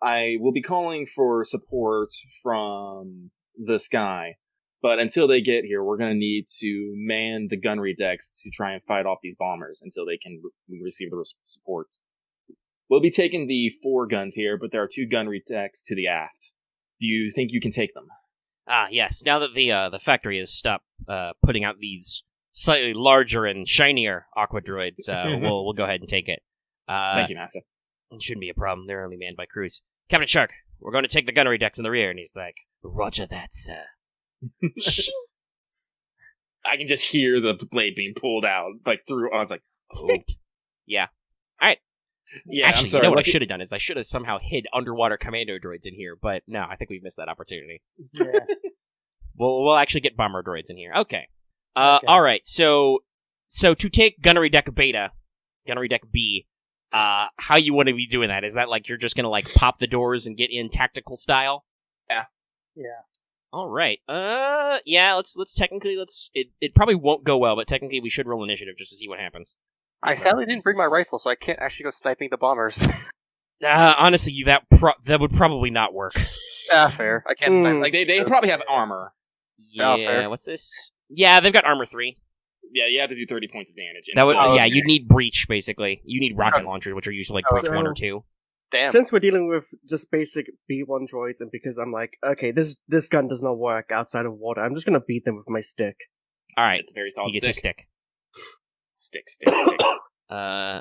Speaker 5: I will be calling for support from the sky, but until they get here, we're going to need to man the gunnery decks to try and fight off these bombers until they can receive the support. We'll be taking the 4 guns here, but there are 2 gunnery decks to the aft. Do you think you can take them?
Speaker 1: Yes. Now that the factory has stopped putting out these slightly larger and shinier aqua droids, we'll go ahead and take it.
Speaker 5: Thank you, Master.
Speaker 1: It shouldn't be a problem. They're only manned by crews. Captain Shark, we're going to take the gunnery decks in the rear. And he's like, roger that, sir.
Speaker 5: I can just hear the blade being pulled out, through. I was like,
Speaker 1: Sticked. Yeah. All right.
Speaker 5: Yeah,
Speaker 1: Actually,
Speaker 5: I'm sorry.
Speaker 1: you know what I
Speaker 5: Lucky-
Speaker 1: should have done is I should have somehow hid underwater commando droids in here, but no, I think we've missed that opportunity.
Speaker 2: Yeah.
Speaker 1: We'll actually get bomber droids in here. Okay.
Speaker 2: Okay.
Speaker 1: All right. So to take gunnery deck beta, gunnery deck B, how you want to be doing that? Is that like you're just gonna like pop the doors and get in tactical style?
Speaker 2: Yeah.
Speaker 1: All right. Yeah. Let's technically it probably won't go well, but technically we should roll initiative just to see what happens.
Speaker 4: I sadly didn't bring my rifle, so I can't actually go sniping the bombers.
Speaker 1: Honestly, that would probably not work.
Speaker 4: Fair. I can't snipe.
Speaker 5: Like they probably have armor.
Speaker 1: Yeah.
Speaker 4: fair.
Speaker 1: What's this? Yeah, they've got armor 3.
Speaker 5: Yeah, you have to do 30 points of damage.
Speaker 1: That would,
Speaker 4: Oh,
Speaker 1: yeah,
Speaker 4: okay.
Speaker 1: you'd need breach basically. You need rocket launchers, which are usually like breach
Speaker 3: So-
Speaker 1: 1 or 2.
Speaker 4: Damn.
Speaker 3: Since we're dealing with just basic B1 droids, and because I'm like, okay, this gun does not work outside of water, I'm just gonna beat them with my stick.
Speaker 1: All right,
Speaker 5: It's a very solid
Speaker 1: he gets a stick.
Speaker 5: Stick.
Speaker 1: I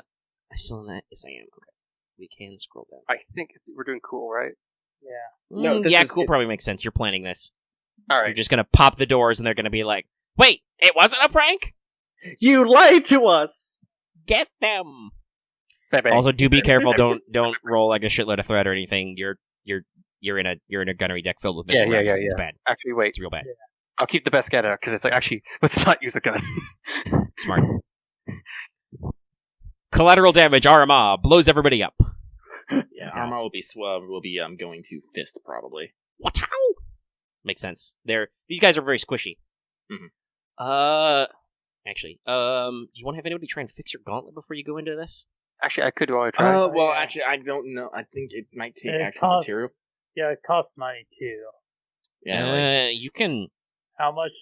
Speaker 1: still in that? Yes, I am. Okay, we can scroll down.
Speaker 4: I think we're doing cool, right?
Speaker 3: No, this
Speaker 1: yeah,
Speaker 3: is-
Speaker 1: cool. Probably makes sense. You're planning this.
Speaker 4: All
Speaker 1: You're
Speaker 4: right.
Speaker 1: just gonna pop the doors, and they're gonna be like, "Wait, it wasn't a prank.
Speaker 3: You lied to us!
Speaker 1: Get them."
Speaker 4: Bang, bang.
Speaker 1: Also, do be careful. Don't roll like a shitload of threat or anything. You're in a gunnery deck filled with missile
Speaker 4: Yeah,
Speaker 1: rounds.
Speaker 4: yeah.
Speaker 1: It's bad.
Speaker 4: Actually, wait.
Speaker 1: It's real bad.
Speaker 4: I'll keep the best get out because it's like actually let's not use a gun.
Speaker 1: Smart. Collateral damage. Aramaa blows everybody up.
Speaker 5: Yeah, Arma will be going to fist probably.
Speaker 1: What? Makes sense. These guys are very squishy.
Speaker 5: Mhm.
Speaker 1: Actually, do you want to have anybody try and fix your gauntlet before you go into this?
Speaker 4: Actually, I could want to try.
Speaker 5: Well,
Speaker 2: yeah.
Speaker 5: actually, I don't know. I think it might take
Speaker 2: It
Speaker 5: actual
Speaker 2: costs-
Speaker 5: material.
Speaker 2: Yeah, it costs money too.
Speaker 5: Yeah, like,
Speaker 1: You can.
Speaker 2: How much?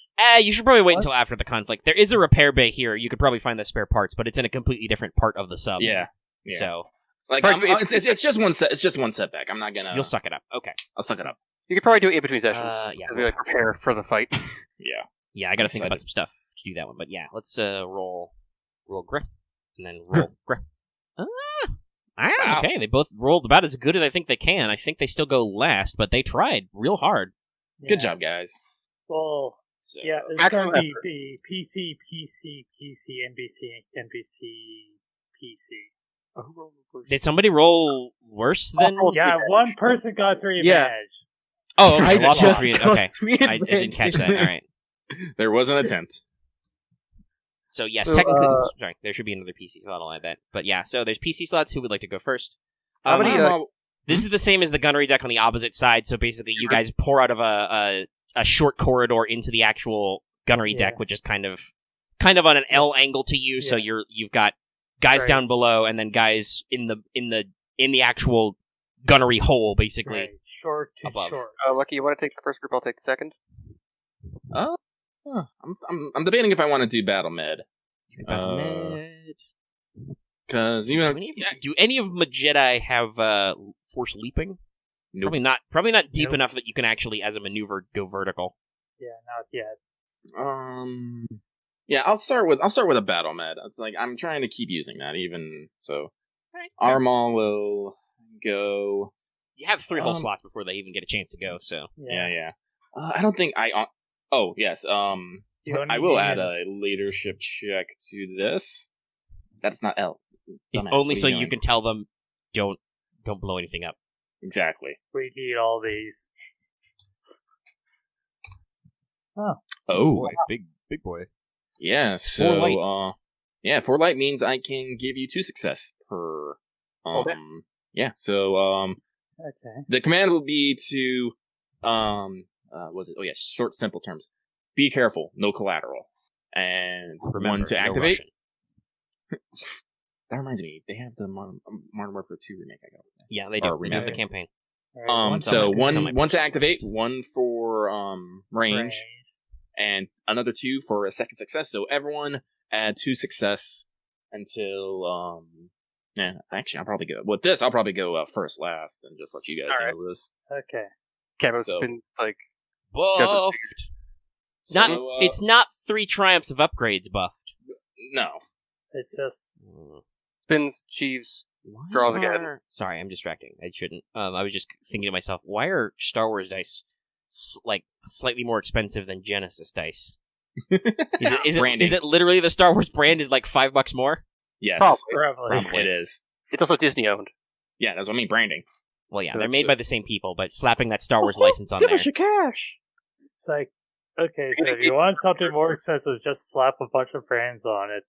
Speaker 1: You should probably wait
Speaker 2: What?
Speaker 1: until after the conflict. There is a repair bay here. You could probably find the spare parts, but it's in a completely different part of the sub.
Speaker 5: yeah.
Speaker 1: So
Speaker 5: Like
Speaker 4: But
Speaker 5: it's just one set. It's just one setback. I'm not gonna.
Speaker 1: you'll suck it up. Okay.
Speaker 5: I'll suck it up.
Speaker 4: You could probably do it in between sessions.
Speaker 1: Yeah.
Speaker 4: As we like prepare for the fight.
Speaker 5: Yeah.
Speaker 1: Yeah, I got to
Speaker 5: I'm
Speaker 1: think
Speaker 5: excited.
Speaker 1: about some stuff to do that one. But yeah, let's roll grip, and then roll grip.
Speaker 5: Wow.
Speaker 1: Okay. They both rolled about as good as I think they can. I think they still go last, but they tried real hard.
Speaker 5: Good
Speaker 2: Yeah.
Speaker 5: job, guys.
Speaker 2: Well,
Speaker 1: So,
Speaker 2: yeah, it's
Speaker 4: Maximum
Speaker 2: going to be PC, NBC, PC.
Speaker 1: did somebody roll worse than?
Speaker 4: Oh,
Speaker 2: Yeah,
Speaker 4: advantage.
Speaker 2: one person got 3
Speaker 3: Yeah.
Speaker 2: advantage.
Speaker 1: Oh, okay.
Speaker 3: I
Speaker 1: Lost
Speaker 3: just
Speaker 1: three.
Speaker 3: got
Speaker 1: Okay.
Speaker 3: 3
Speaker 1: I didn't catch that. All right.
Speaker 5: There was an attempt.
Speaker 1: So yes,
Speaker 4: So,
Speaker 1: technically, sorry, there should be another PC slot. I'll add that. But yeah, so there's PC slots. Who would like to go first?
Speaker 4: How many,
Speaker 1: This is the same as the gunnery deck on the opposite side. So basically, you guys pour out of a short corridor into the actual gunnery deck,
Speaker 2: Yeah.
Speaker 1: which is kind of on an L angle to you. So
Speaker 2: Yeah.
Speaker 1: you've got guys
Speaker 2: Right.
Speaker 1: down below, and then guys in the actual gunnery hole, basically.
Speaker 2: Right. Short to
Speaker 1: Above.
Speaker 2: short.
Speaker 4: Lucky, you want to take the first group? I'll take the second.
Speaker 5: I'm debating if I want to do battle med.
Speaker 1: You can battle med.
Speaker 5: Because
Speaker 1: Do any of my Jedi have force leaping?
Speaker 5: Nope.
Speaker 1: Probably not deep
Speaker 2: Nope.
Speaker 1: enough that you can actually, as a maneuver, go vertical.
Speaker 2: Yeah, not yet.
Speaker 5: Yeah, I'll start with a battle med. It's like I'm trying to keep using that even so.
Speaker 1: Alright.
Speaker 5: Armal will go.
Speaker 1: You have 3 whole
Speaker 5: Um,
Speaker 1: slots before they even get a chance to go. So
Speaker 5: Yeah. I don't think I. Oh yes.
Speaker 2: You only
Speaker 5: I will
Speaker 2: need-
Speaker 5: add a leadership check to this. That's not L.
Speaker 1: if
Speaker 5: Dumbass,
Speaker 1: only
Speaker 5: what
Speaker 1: so
Speaker 5: are you
Speaker 1: you
Speaker 5: doing?
Speaker 1: can tell them, don't blow anything up.
Speaker 5: Exactly.
Speaker 2: We need all these.
Speaker 5: Oh.
Speaker 1: big boy.
Speaker 5: Yeah. So
Speaker 1: light.
Speaker 5: 4 light means I can give you 2 success per.
Speaker 4: Okay.
Speaker 5: Yeah. So
Speaker 2: Okay.
Speaker 5: the command will be to was it? Oh yeah, short simple terms. Be careful, no collateral, and
Speaker 1: Remember,
Speaker 5: 1 to
Speaker 1: no
Speaker 5: activate.
Speaker 1: Russian.
Speaker 5: That reminds me, they have the Modern Warfare 2 remake. I got.
Speaker 1: Yeah, they do.
Speaker 5: Or
Speaker 1: They have the
Speaker 5: remake.
Speaker 1: campaign.
Speaker 2: All right, one
Speaker 5: So
Speaker 1: time.
Speaker 5: one to activate, 1 for range, and another 2 for a second success. So everyone add 2 success until yeah. Actually, I'll probably go with this. I'll probably go first, last, and just let you guys
Speaker 4: All right.
Speaker 5: handle this.
Speaker 2: Okay.
Speaker 4: Camo's
Speaker 5: So-
Speaker 4: been like
Speaker 1: Buffed. Not.
Speaker 5: So,
Speaker 1: It's not 3 triumphs of upgrades buffed.
Speaker 5: no.
Speaker 2: It's just
Speaker 4: spins, Jeeves.
Speaker 1: Why
Speaker 4: Draws again.
Speaker 1: Sorry, I'm distracting. I shouldn't. I was just thinking to myself, why are Star Wars dice like slightly more expensive than Genesis dice? Is
Speaker 5: Branding.
Speaker 1: it literally the Star Wars brand is like $5 more?
Speaker 5: Yes,
Speaker 4: Probably.
Speaker 2: probably.
Speaker 1: Probably.
Speaker 5: it is.
Speaker 4: It's also Disney owned.
Speaker 5: Yeah, that's what I mean, branding.
Speaker 1: Well, yeah,
Speaker 3: So
Speaker 1: they're
Speaker 3: it's-
Speaker 1: made by the same people, but slapping that Star Wars
Speaker 3: Oh,
Speaker 1: license on
Speaker 3: give
Speaker 1: there.
Speaker 3: us your cash.
Speaker 2: It's like, okay, so if you want something more expensive, just slap a bunch of brands on it.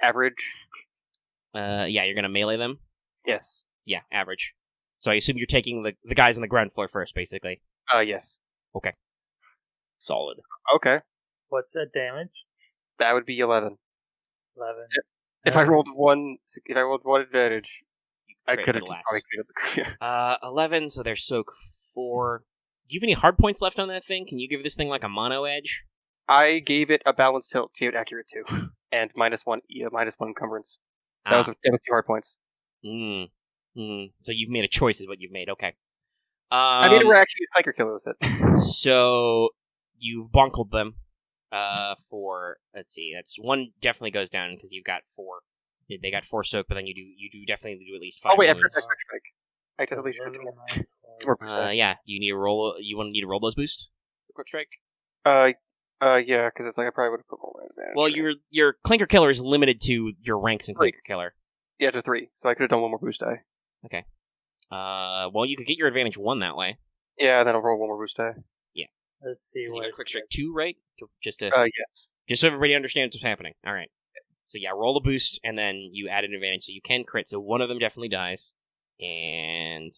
Speaker 4: Average.
Speaker 1: Yeah, you're gonna melee them?
Speaker 4: Yes.
Speaker 1: Yeah, average. So I assume you're taking the guys on the ground floor first, basically.
Speaker 4: Yes.
Speaker 5: Solid.
Speaker 4: Okay.
Speaker 2: What's that damage?
Speaker 4: That would be 11.
Speaker 2: 11.
Speaker 4: If I rolled one advantage, I
Speaker 1: Crit,
Speaker 4: could have
Speaker 1: but
Speaker 4: just probably cleared up the
Speaker 1: 11, so there's soak 4. Do you have any hard points left on that thing? Can you give this thing like a mono edge?
Speaker 4: I gave it a balanced tilt to accurate 2, and -1 encumbrance. That was 2 hard points.
Speaker 1: So you've made a choice, is what you've made. Okay.
Speaker 4: I mean, we're actually a hiker killer with it.
Speaker 1: So you've bonkled them. For let's see, that's one definitely goes down because you've got 4. They got 4 soak, but then you do definitely do at least 5.
Speaker 4: Oh wait, I
Speaker 1: wounds.
Speaker 4: forgot quick strike. I totally should have.
Speaker 1: Yeah, you need to roll. You want to need a roll those boost. Quick strike.
Speaker 4: Yeah, because it's like I probably would have put more advantage.
Speaker 1: Well, your clinker killer is limited to your ranks in
Speaker 4: 3.
Speaker 1: clinker killer.
Speaker 4: Yeah, to 3, so I could have done one more boost die.
Speaker 1: Well, you could get your advantage 1 that way.
Speaker 4: Yeah, then I'll roll one more boost die.
Speaker 2: Let's see
Speaker 1: 'Cause you
Speaker 2: what.
Speaker 1: got quick strike 2, right? Just
Speaker 4: Yes.
Speaker 1: so everybody understands what's happening. All right. So yeah, roll a boost, and then you add an advantage, so you can crit. So one of them definitely dies, and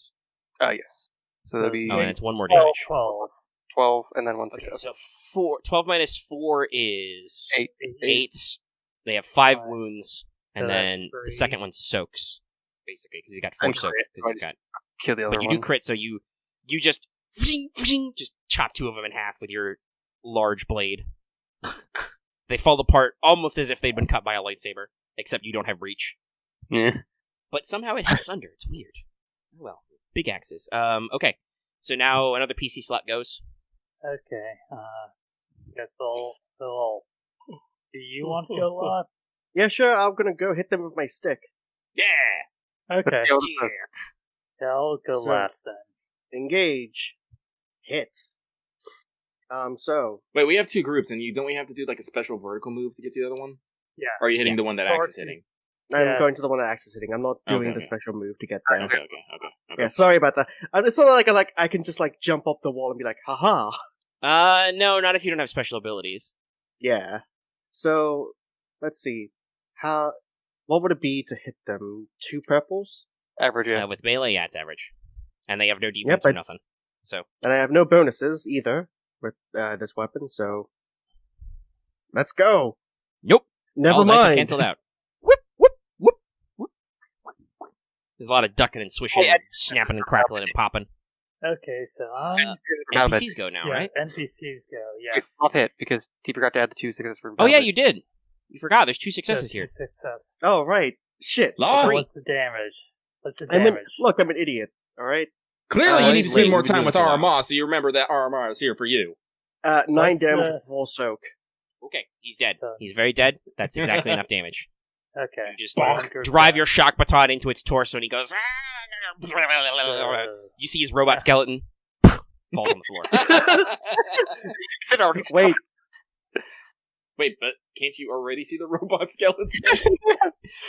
Speaker 4: Yes. So that'd be
Speaker 1: Oh, and it's one more
Speaker 2: 12,
Speaker 1: damage.
Speaker 2: 12.
Speaker 4: 12, and then one
Speaker 1: okay.
Speaker 4: success.
Speaker 1: So 12 minus 4 is
Speaker 4: 8.
Speaker 1: 8. They have 5
Speaker 2: Five.
Speaker 1: wounds,
Speaker 2: So
Speaker 1: and
Speaker 2: that's
Speaker 1: then the
Speaker 2: 3.
Speaker 1: second one soaks, basically, because he's got 4
Speaker 4: And
Speaker 1: soak.
Speaker 4: crit,
Speaker 1: Because
Speaker 4: so I
Speaker 1: you've got,
Speaker 4: Kill the other
Speaker 1: but you
Speaker 4: one.
Speaker 1: do crit, so you just chop 2 of them in half with your large blade. They fall apart almost as if they'd been cut by a lightsaber, except you don't have reach.
Speaker 4: Yeah.
Speaker 1: But somehow it has sunder. It's weird. Well, big axes. Okay. So now another PC slot goes.
Speaker 2: Okay. Guess I'll. Do you want to go Loth?
Speaker 3: Yeah, sure. I'm gonna go hit them with my stick.
Speaker 1: Yeah.
Speaker 2: Okay.
Speaker 4: Go to first.
Speaker 2: Yeah, I'll go
Speaker 3: So-
Speaker 2: last then.
Speaker 3: Engage. Hit. So
Speaker 5: Wait, we have 2 groups, and don't we have to do like a special vertical move to get to the other one?
Speaker 2: Yeah.
Speaker 5: Or are you hitting
Speaker 1: Yeah.
Speaker 5: the one that Axe is hitting?
Speaker 3: I'm
Speaker 2: Yeah.
Speaker 3: going to the one that Axe is hitting. I'm not doing
Speaker 5: Okay,
Speaker 3: the
Speaker 5: okay.
Speaker 3: special move to get there.
Speaker 5: Okay.
Speaker 3: Yeah, sorry about that. It's not like I can just like jump up the wall and be like, haha.
Speaker 1: No, not if you don't have special abilities.
Speaker 3: Yeah. So let's see. What would it be to hit them? 2 purples?
Speaker 4: Average, yeah.
Speaker 1: With melee, yeah, it's average. And they have no defense or
Speaker 3: but-
Speaker 1: nothing. So,
Speaker 3: And I have no bonuses either with this weapon, so let's go.
Speaker 1: nope.
Speaker 3: Never
Speaker 1: All dice are
Speaker 3: mind.
Speaker 1: canceled out. Whoop, whoop, whoop, whoop, whoop, whoop. There's a lot of ducking and swishing, and snapping and crackling and popping.
Speaker 2: Okay, so
Speaker 1: NPCs go now,
Speaker 2: yeah,
Speaker 1: right?
Speaker 2: NPCs go. Yeah.
Speaker 4: I'll hit, because he forgot to add the 2 successes for
Speaker 1: Oh yeah,
Speaker 4: Velvet.
Speaker 1: you did. You forgot. There's 2 successes
Speaker 2: So
Speaker 1: here.
Speaker 2: Success.
Speaker 3: Oh, right. Shit.
Speaker 5: Loth.
Speaker 2: So
Speaker 3: Three.
Speaker 2: what's the damage? What's the
Speaker 3: I'm
Speaker 2: damage?
Speaker 3: I'm an idiot. Alright?
Speaker 5: Clearly, you need to
Speaker 1: he's
Speaker 5: spend
Speaker 1: late.
Speaker 5: more
Speaker 1: We've been
Speaker 5: time
Speaker 1: doing
Speaker 5: with
Speaker 1: this a while.
Speaker 5: Aramaa, so you remember that Aramaa is here for you.
Speaker 3: 9
Speaker 2: What's,
Speaker 3: damage with full soak.
Speaker 1: Okay, he's dead.
Speaker 2: So-
Speaker 1: He's very dead. That's exactly enough damage.
Speaker 2: Okay.
Speaker 1: You just
Speaker 5: Bonk.
Speaker 1: drive your shock baton into its torso, and he goes.
Speaker 2: So-
Speaker 1: You see his robot skeleton falls on the floor.
Speaker 4: Sit already.
Speaker 3: Wait,
Speaker 5: Wait, but can't you already see the robot skeleton?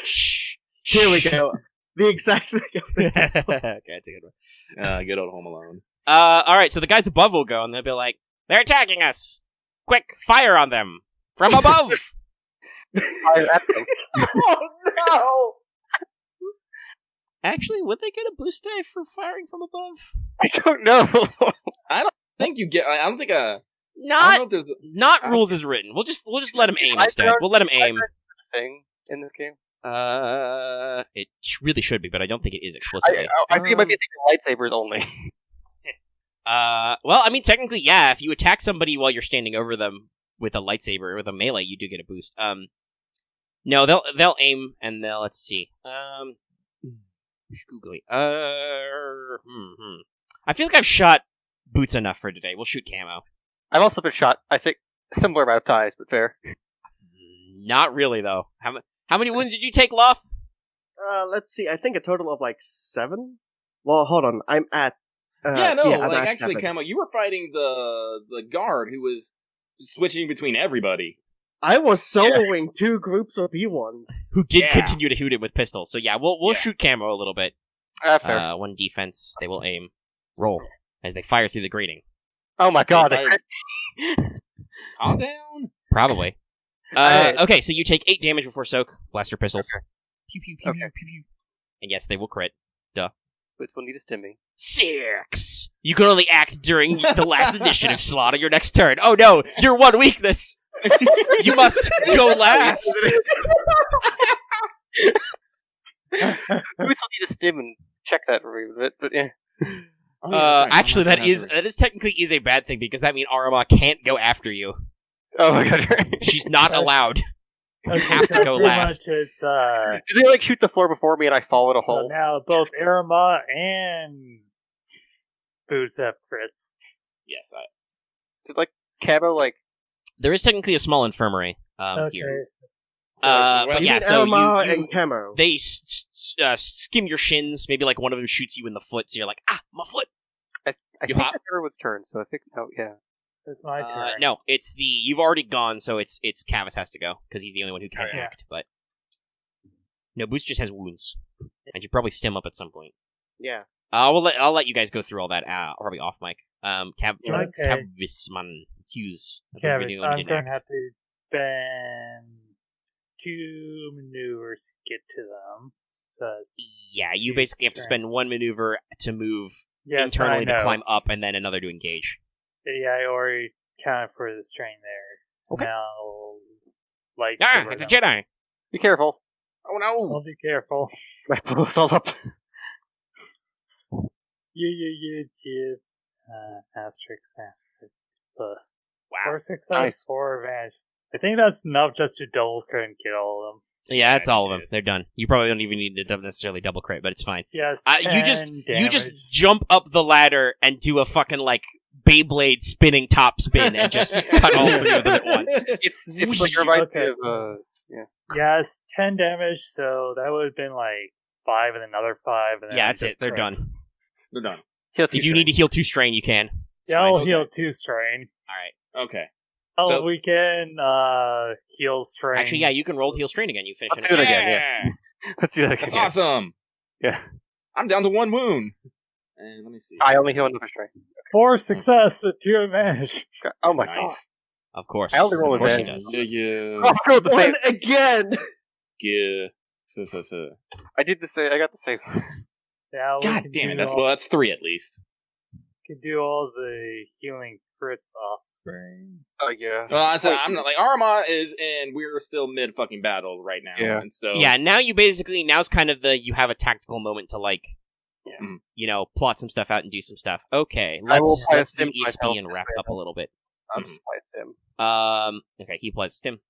Speaker 1: Shh.
Speaker 3: here we go. The exact thing.
Speaker 1: Okay, that's a good one.
Speaker 5: Good old Home Alone.
Speaker 1: All right. So the guys above will go, and they'll be like, "They're attacking us! Quick, fire on them from above!"
Speaker 4: Fire at them.
Speaker 3: Oh no!
Speaker 1: Actually, would they get a boost die for firing from above?
Speaker 4: I don't know.
Speaker 5: I think you get. I don't think I don't
Speaker 1: Not,
Speaker 5: know if there's.
Speaker 1: not rules as written. We'll just let him aim instead. We'll let him aim.
Speaker 4: Thing in this game.
Speaker 1: It really should be, but I don't think it is explicitly.
Speaker 4: I think it might be a thing for lightsabers only.
Speaker 1: Well, I mean, technically, yeah. If you attack somebody while you're standing over them with a lightsaber, with a melee, you do get a boost. No, they'll aim, and let's see. Googly. I feel like I've shot boots enough for today. We'll shoot Camo.
Speaker 4: I've also been shot, I think, similar amount of ties, but fair.
Speaker 1: Not really, though. How many wounds did you take, Loth?
Speaker 3: Let's see. I think a total of like 7. Well, hold on. I'm at.
Speaker 5: I'm
Speaker 3: at
Speaker 5: actually,
Speaker 3: 7.
Speaker 5: Camo, you were fighting the guard who was switching between everybody.
Speaker 3: I was soloing 2 groups of B1s.
Speaker 1: Who did continue to hoot it with pistols. So yeah, we'll shoot Camo a little bit.
Speaker 4: Fair.
Speaker 1: 1 defense, they will aim. Roll. As they fire through the grating.
Speaker 4: Oh my god.
Speaker 5: Calm down.
Speaker 1: Probably. Okay, so you take 8 damage before soak. Blaster pistols.
Speaker 4: Okay.
Speaker 1: Pew, pew, pew, pew, pew, pew. And yes, they will crit. Duh.
Speaker 4: Which will need a stimmy.
Speaker 1: 6! You can only act during the last initiative slot on your next turn. Oh no, your 1 weakness! You must go last!
Speaker 4: We still need a stim and check that for me, but yeah.
Speaker 1: Actually, that is technically a bad thing, because that means Aramaa can't go after you.
Speaker 4: Oh my god.
Speaker 1: She's not allowed.
Speaker 2: Okay,
Speaker 1: have to go
Speaker 2: pretty
Speaker 1: last.
Speaker 2: Much it's,
Speaker 4: Do they shoot the floor before me and I fall in a
Speaker 2: so
Speaker 4: hole?
Speaker 2: now both Aramaa and Boots have crits.
Speaker 5: Yes,
Speaker 4: Did Camo
Speaker 1: There is technically a small infirmary
Speaker 2: Okay.
Speaker 1: here.
Speaker 2: So
Speaker 1: But
Speaker 3: You
Speaker 1: yeah,
Speaker 3: need
Speaker 1: so
Speaker 3: Aramaa
Speaker 1: you
Speaker 3: and Camo.
Speaker 1: they skim your shins. Maybe one of them shoots you in the foot, so you're like, my foot.
Speaker 4: I
Speaker 1: You
Speaker 4: think
Speaker 1: hop?
Speaker 4: it's everyone's turn, so I think yeah.
Speaker 2: it's my turn.
Speaker 1: No, it's you've already gone, so it's Kavis has to go because he's the only one who can
Speaker 2: Yeah.
Speaker 1: act. But no, Boots just has wounds, and you probably stim up at some point.
Speaker 3: Yeah.
Speaker 1: I'll let you guys go through all that. Probably off mic. Kavisman. Use.
Speaker 2: Kavis, I'm going to have to spend 2 maneuvers to get to them. So
Speaker 1: Yeah, you basically have to spend 1 maneuver to move
Speaker 2: internally
Speaker 1: internally to climb up, and then another to engage.
Speaker 2: Yeah, I already counted for the strain there.
Speaker 1: Okay.
Speaker 2: Now, light.
Speaker 1: It's a Jedi.
Speaker 4: Be careful.
Speaker 5: Oh no!
Speaker 2: I'll be careful.
Speaker 4: My blow us all up.
Speaker 2: You. Asterisk.
Speaker 1: Wow.
Speaker 2: 4 success,
Speaker 4: Nice.
Speaker 2: 4 advantage. I think that's enough just to double crit and get all of them.
Speaker 1: Yeah, that's all of them. They're done. You probably don't even need to necessarily double crit, but it's fine.
Speaker 2: Yes,
Speaker 1: You just jump up the ladder and do a fucking Beyblade spinning top spin and just cut all 3 of them at once.
Speaker 4: It's like reminds me
Speaker 2: Okay.
Speaker 4: of
Speaker 2: Yes, 10 damage, so that would have been 5 and another 5. And then
Speaker 1: Yeah, that's
Speaker 2: just
Speaker 1: it. They're
Speaker 2: crit.
Speaker 1: done.
Speaker 5: They're done.
Speaker 1: If you need to heal 2 strain, you can. It's
Speaker 2: Yeah,
Speaker 1: fine.
Speaker 2: I'll
Speaker 5: Okay.
Speaker 2: heal 2 strain.
Speaker 1: All right.
Speaker 5: Okay.
Speaker 2: Oh,
Speaker 5: So-
Speaker 2: we can heal strain.
Speaker 1: Actually, yeah, you can roll to heal strain again. You finish
Speaker 4: Let's do it again,
Speaker 5: Yeah!
Speaker 4: Let's do that again.
Speaker 5: That's awesome!
Speaker 4: Yeah.
Speaker 5: I'm down to 1 wound. And let me see.
Speaker 4: I only heal another strain.
Speaker 2: 4 success, 2 advantage.
Speaker 4: Oh my god.
Speaker 5: Nice.
Speaker 1: Of course.
Speaker 4: I only roll
Speaker 1: Of course he
Speaker 4: advantage.
Speaker 1: does.
Speaker 5: Yeah.
Speaker 4: Oh, I rolled the same.
Speaker 3: 1 again!
Speaker 5: Yeah.
Speaker 4: I did the same. I got the same.
Speaker 2: Yeah, we
Speaker 5: God
Speaker 2: can
Speaker 5: damn it!
Speaker 2: do
Speaker 5: That's 3 at least.
Speaker 2: can do all the healing crits off screen.
Speaker 4: Oh yeah.
Speaker 5: Well, I'm not Aramaa is in. We're still mid fucking battle right now.
Speaker 4: Yeah.
Speaker 5: And so
Speaker 1: Yeah, now's kind of you have a tactical moment to plot some stuff out and do some stuff. Okay,
Speaker 4: I will
Speaker 1: let's
Speaker 4: apply a
Speaker 1: do
Speaker 4: stim to myself
Speaker 1: EXP and
Speaker 4: this
Speaker 1: wrap
Speaker 4: way,
Speaker 1: up a little bit.
Speaker 4: I'll just play sim.
Speaker 1: Okay, he applies stim.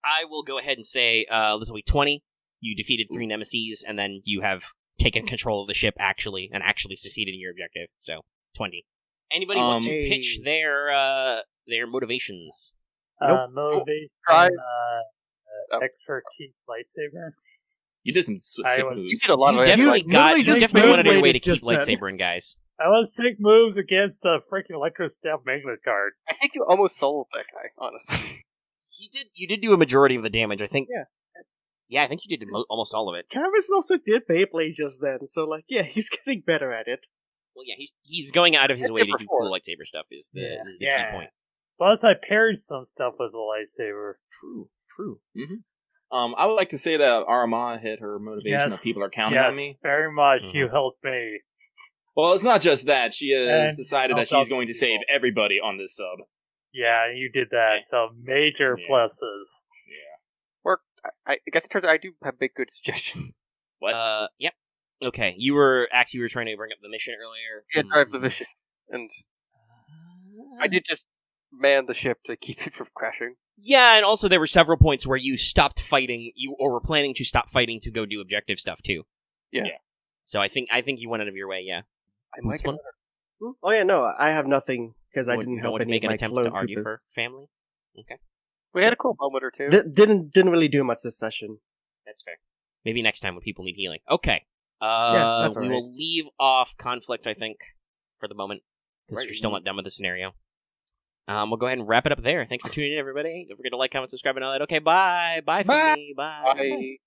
Speaker 1: I will go ahead and say this will be 20. You defeated 3 nemesis, and then you have taken control of the ship actually succeeded in your objective. So 20. Anybody want to
Speaker 3: Hey.
Speaker 1: pitch their motivations?
Speaker 2: Motivation,
Speaker 4: Try-
Speaker 2: expertise, lightsaber.
Speaker 5: you did some
Speaker 2: I
Speaker 5: sick
Speaker 2: was-
Speaker 5: moves.
Speaker 4: You did a lot
Speaker 1: You
Speaker 4: of
Speaker 1: definitely
Speaker 3: You literally just
Speaker 1: definitely went out of your way to
Speaker 3: Beyblade
Speaker 1: keep
Speaker 3: just then.
Speaker 1: lightsabering guys.
Speaker 2: I was sick moves against the freaking Electro Staff Magnet card.
Speaker 4: I think you almost soloed that guy, honestly.
Speaker 1: You did do a majority of the damage, I think.
Speaker 3: Yeah.
Speaker 1: Yeah, I think you did almost all of it.
Speaker 3: Kavis also did Beyblade just then, so he's getting better at it.
Speaker 1: Well, yeah, he's going out of his
Speaker 4: I
Speaker 1: way
Speaker 4: did
Speaker 1: to do
Speaker 4: before.
Speaker 1: cool lightsaber stuff. Is the key
Speaker 2: Yeah.
Speaker 1: point.
Speaker 2: Plus, I parried some stuff with the lightsaber.
Speaker 5: True. I would like to say that Aramaa hit her motivation
Speaker 2: Yes.
Speaker 5: of people are counting
Speaker 2: Yes,
Speaker 5: on me.
Speaker 2: very much.
Speaker 1: Mhm.
Speaker 2: You helped me.
Speaker 5: Well, it's not just that. She has
Speaker 2: And
Speaker 5: decided that
Speaker 2: help
Speaker 5: she's going to
Speaker 2: people.
Speaker 5: save everybody on this sub.
Speaker 2: Yeah, you did that. So major
Speaker 5: Yeah.
Speaker 2: pluses.
Speaker 4: Work. I guess it turns out I do have big good suggestions.
Speaker 5: What?
Speaker 1: Yep. Okay, you were trying to bring up the mission earlier.
Speaker 4: Yeah, drive the mission, and I did just man the ship to keep it from crashing.
Speaker 1: Yeah, and also there were several points where you stopped fighting, or were planning to stop fighting to go do objective stuff too.
Speaker 4: Yeah.
Speaker 1: So I think you went out of your way. Yeah.
Speaker 4: I might
Speaker 1: Boots
Speaker 4: get
Speaker 1: one?
Speaker 3: Oh yeah, no, I have nothing because I
Speaker 1: You
Speaker 3: didn't
Speaker 1: don't
Speaker 3: help
Speaker 1: want to
Speaker 3: any
Speaker 1: make
Speaker 3: of
Speaker 1: an
Speaker 3: my
Speaker 1: attempt
Speaker 3: clone
Speaker 1: to argue
Speaker 3: troopers.
Speaker 1: for family.
Speaker 4: We had a cool moment or two.
Speaker 3: Didn't really do much this session.
Speaker 1: That's fair. Maybe next time when people need healing. Okay.
Speaker 3: that's
Speaker 1: We
Speaker 3: alright.
Speaker 1: will leave off conflict, I think, for the moment, because
Speaker 5: Right.
Speaker 1: you're still not done with the scenario. We'll go ahead and wrap it up there. Thanks for tuning in, everybody. Don't forget to like, comment, subscribe, and all that. Okay, bye. Bye for
Speaker 5: Bye.
Speaker 1: me. Bye.
Speaker 4: Bye.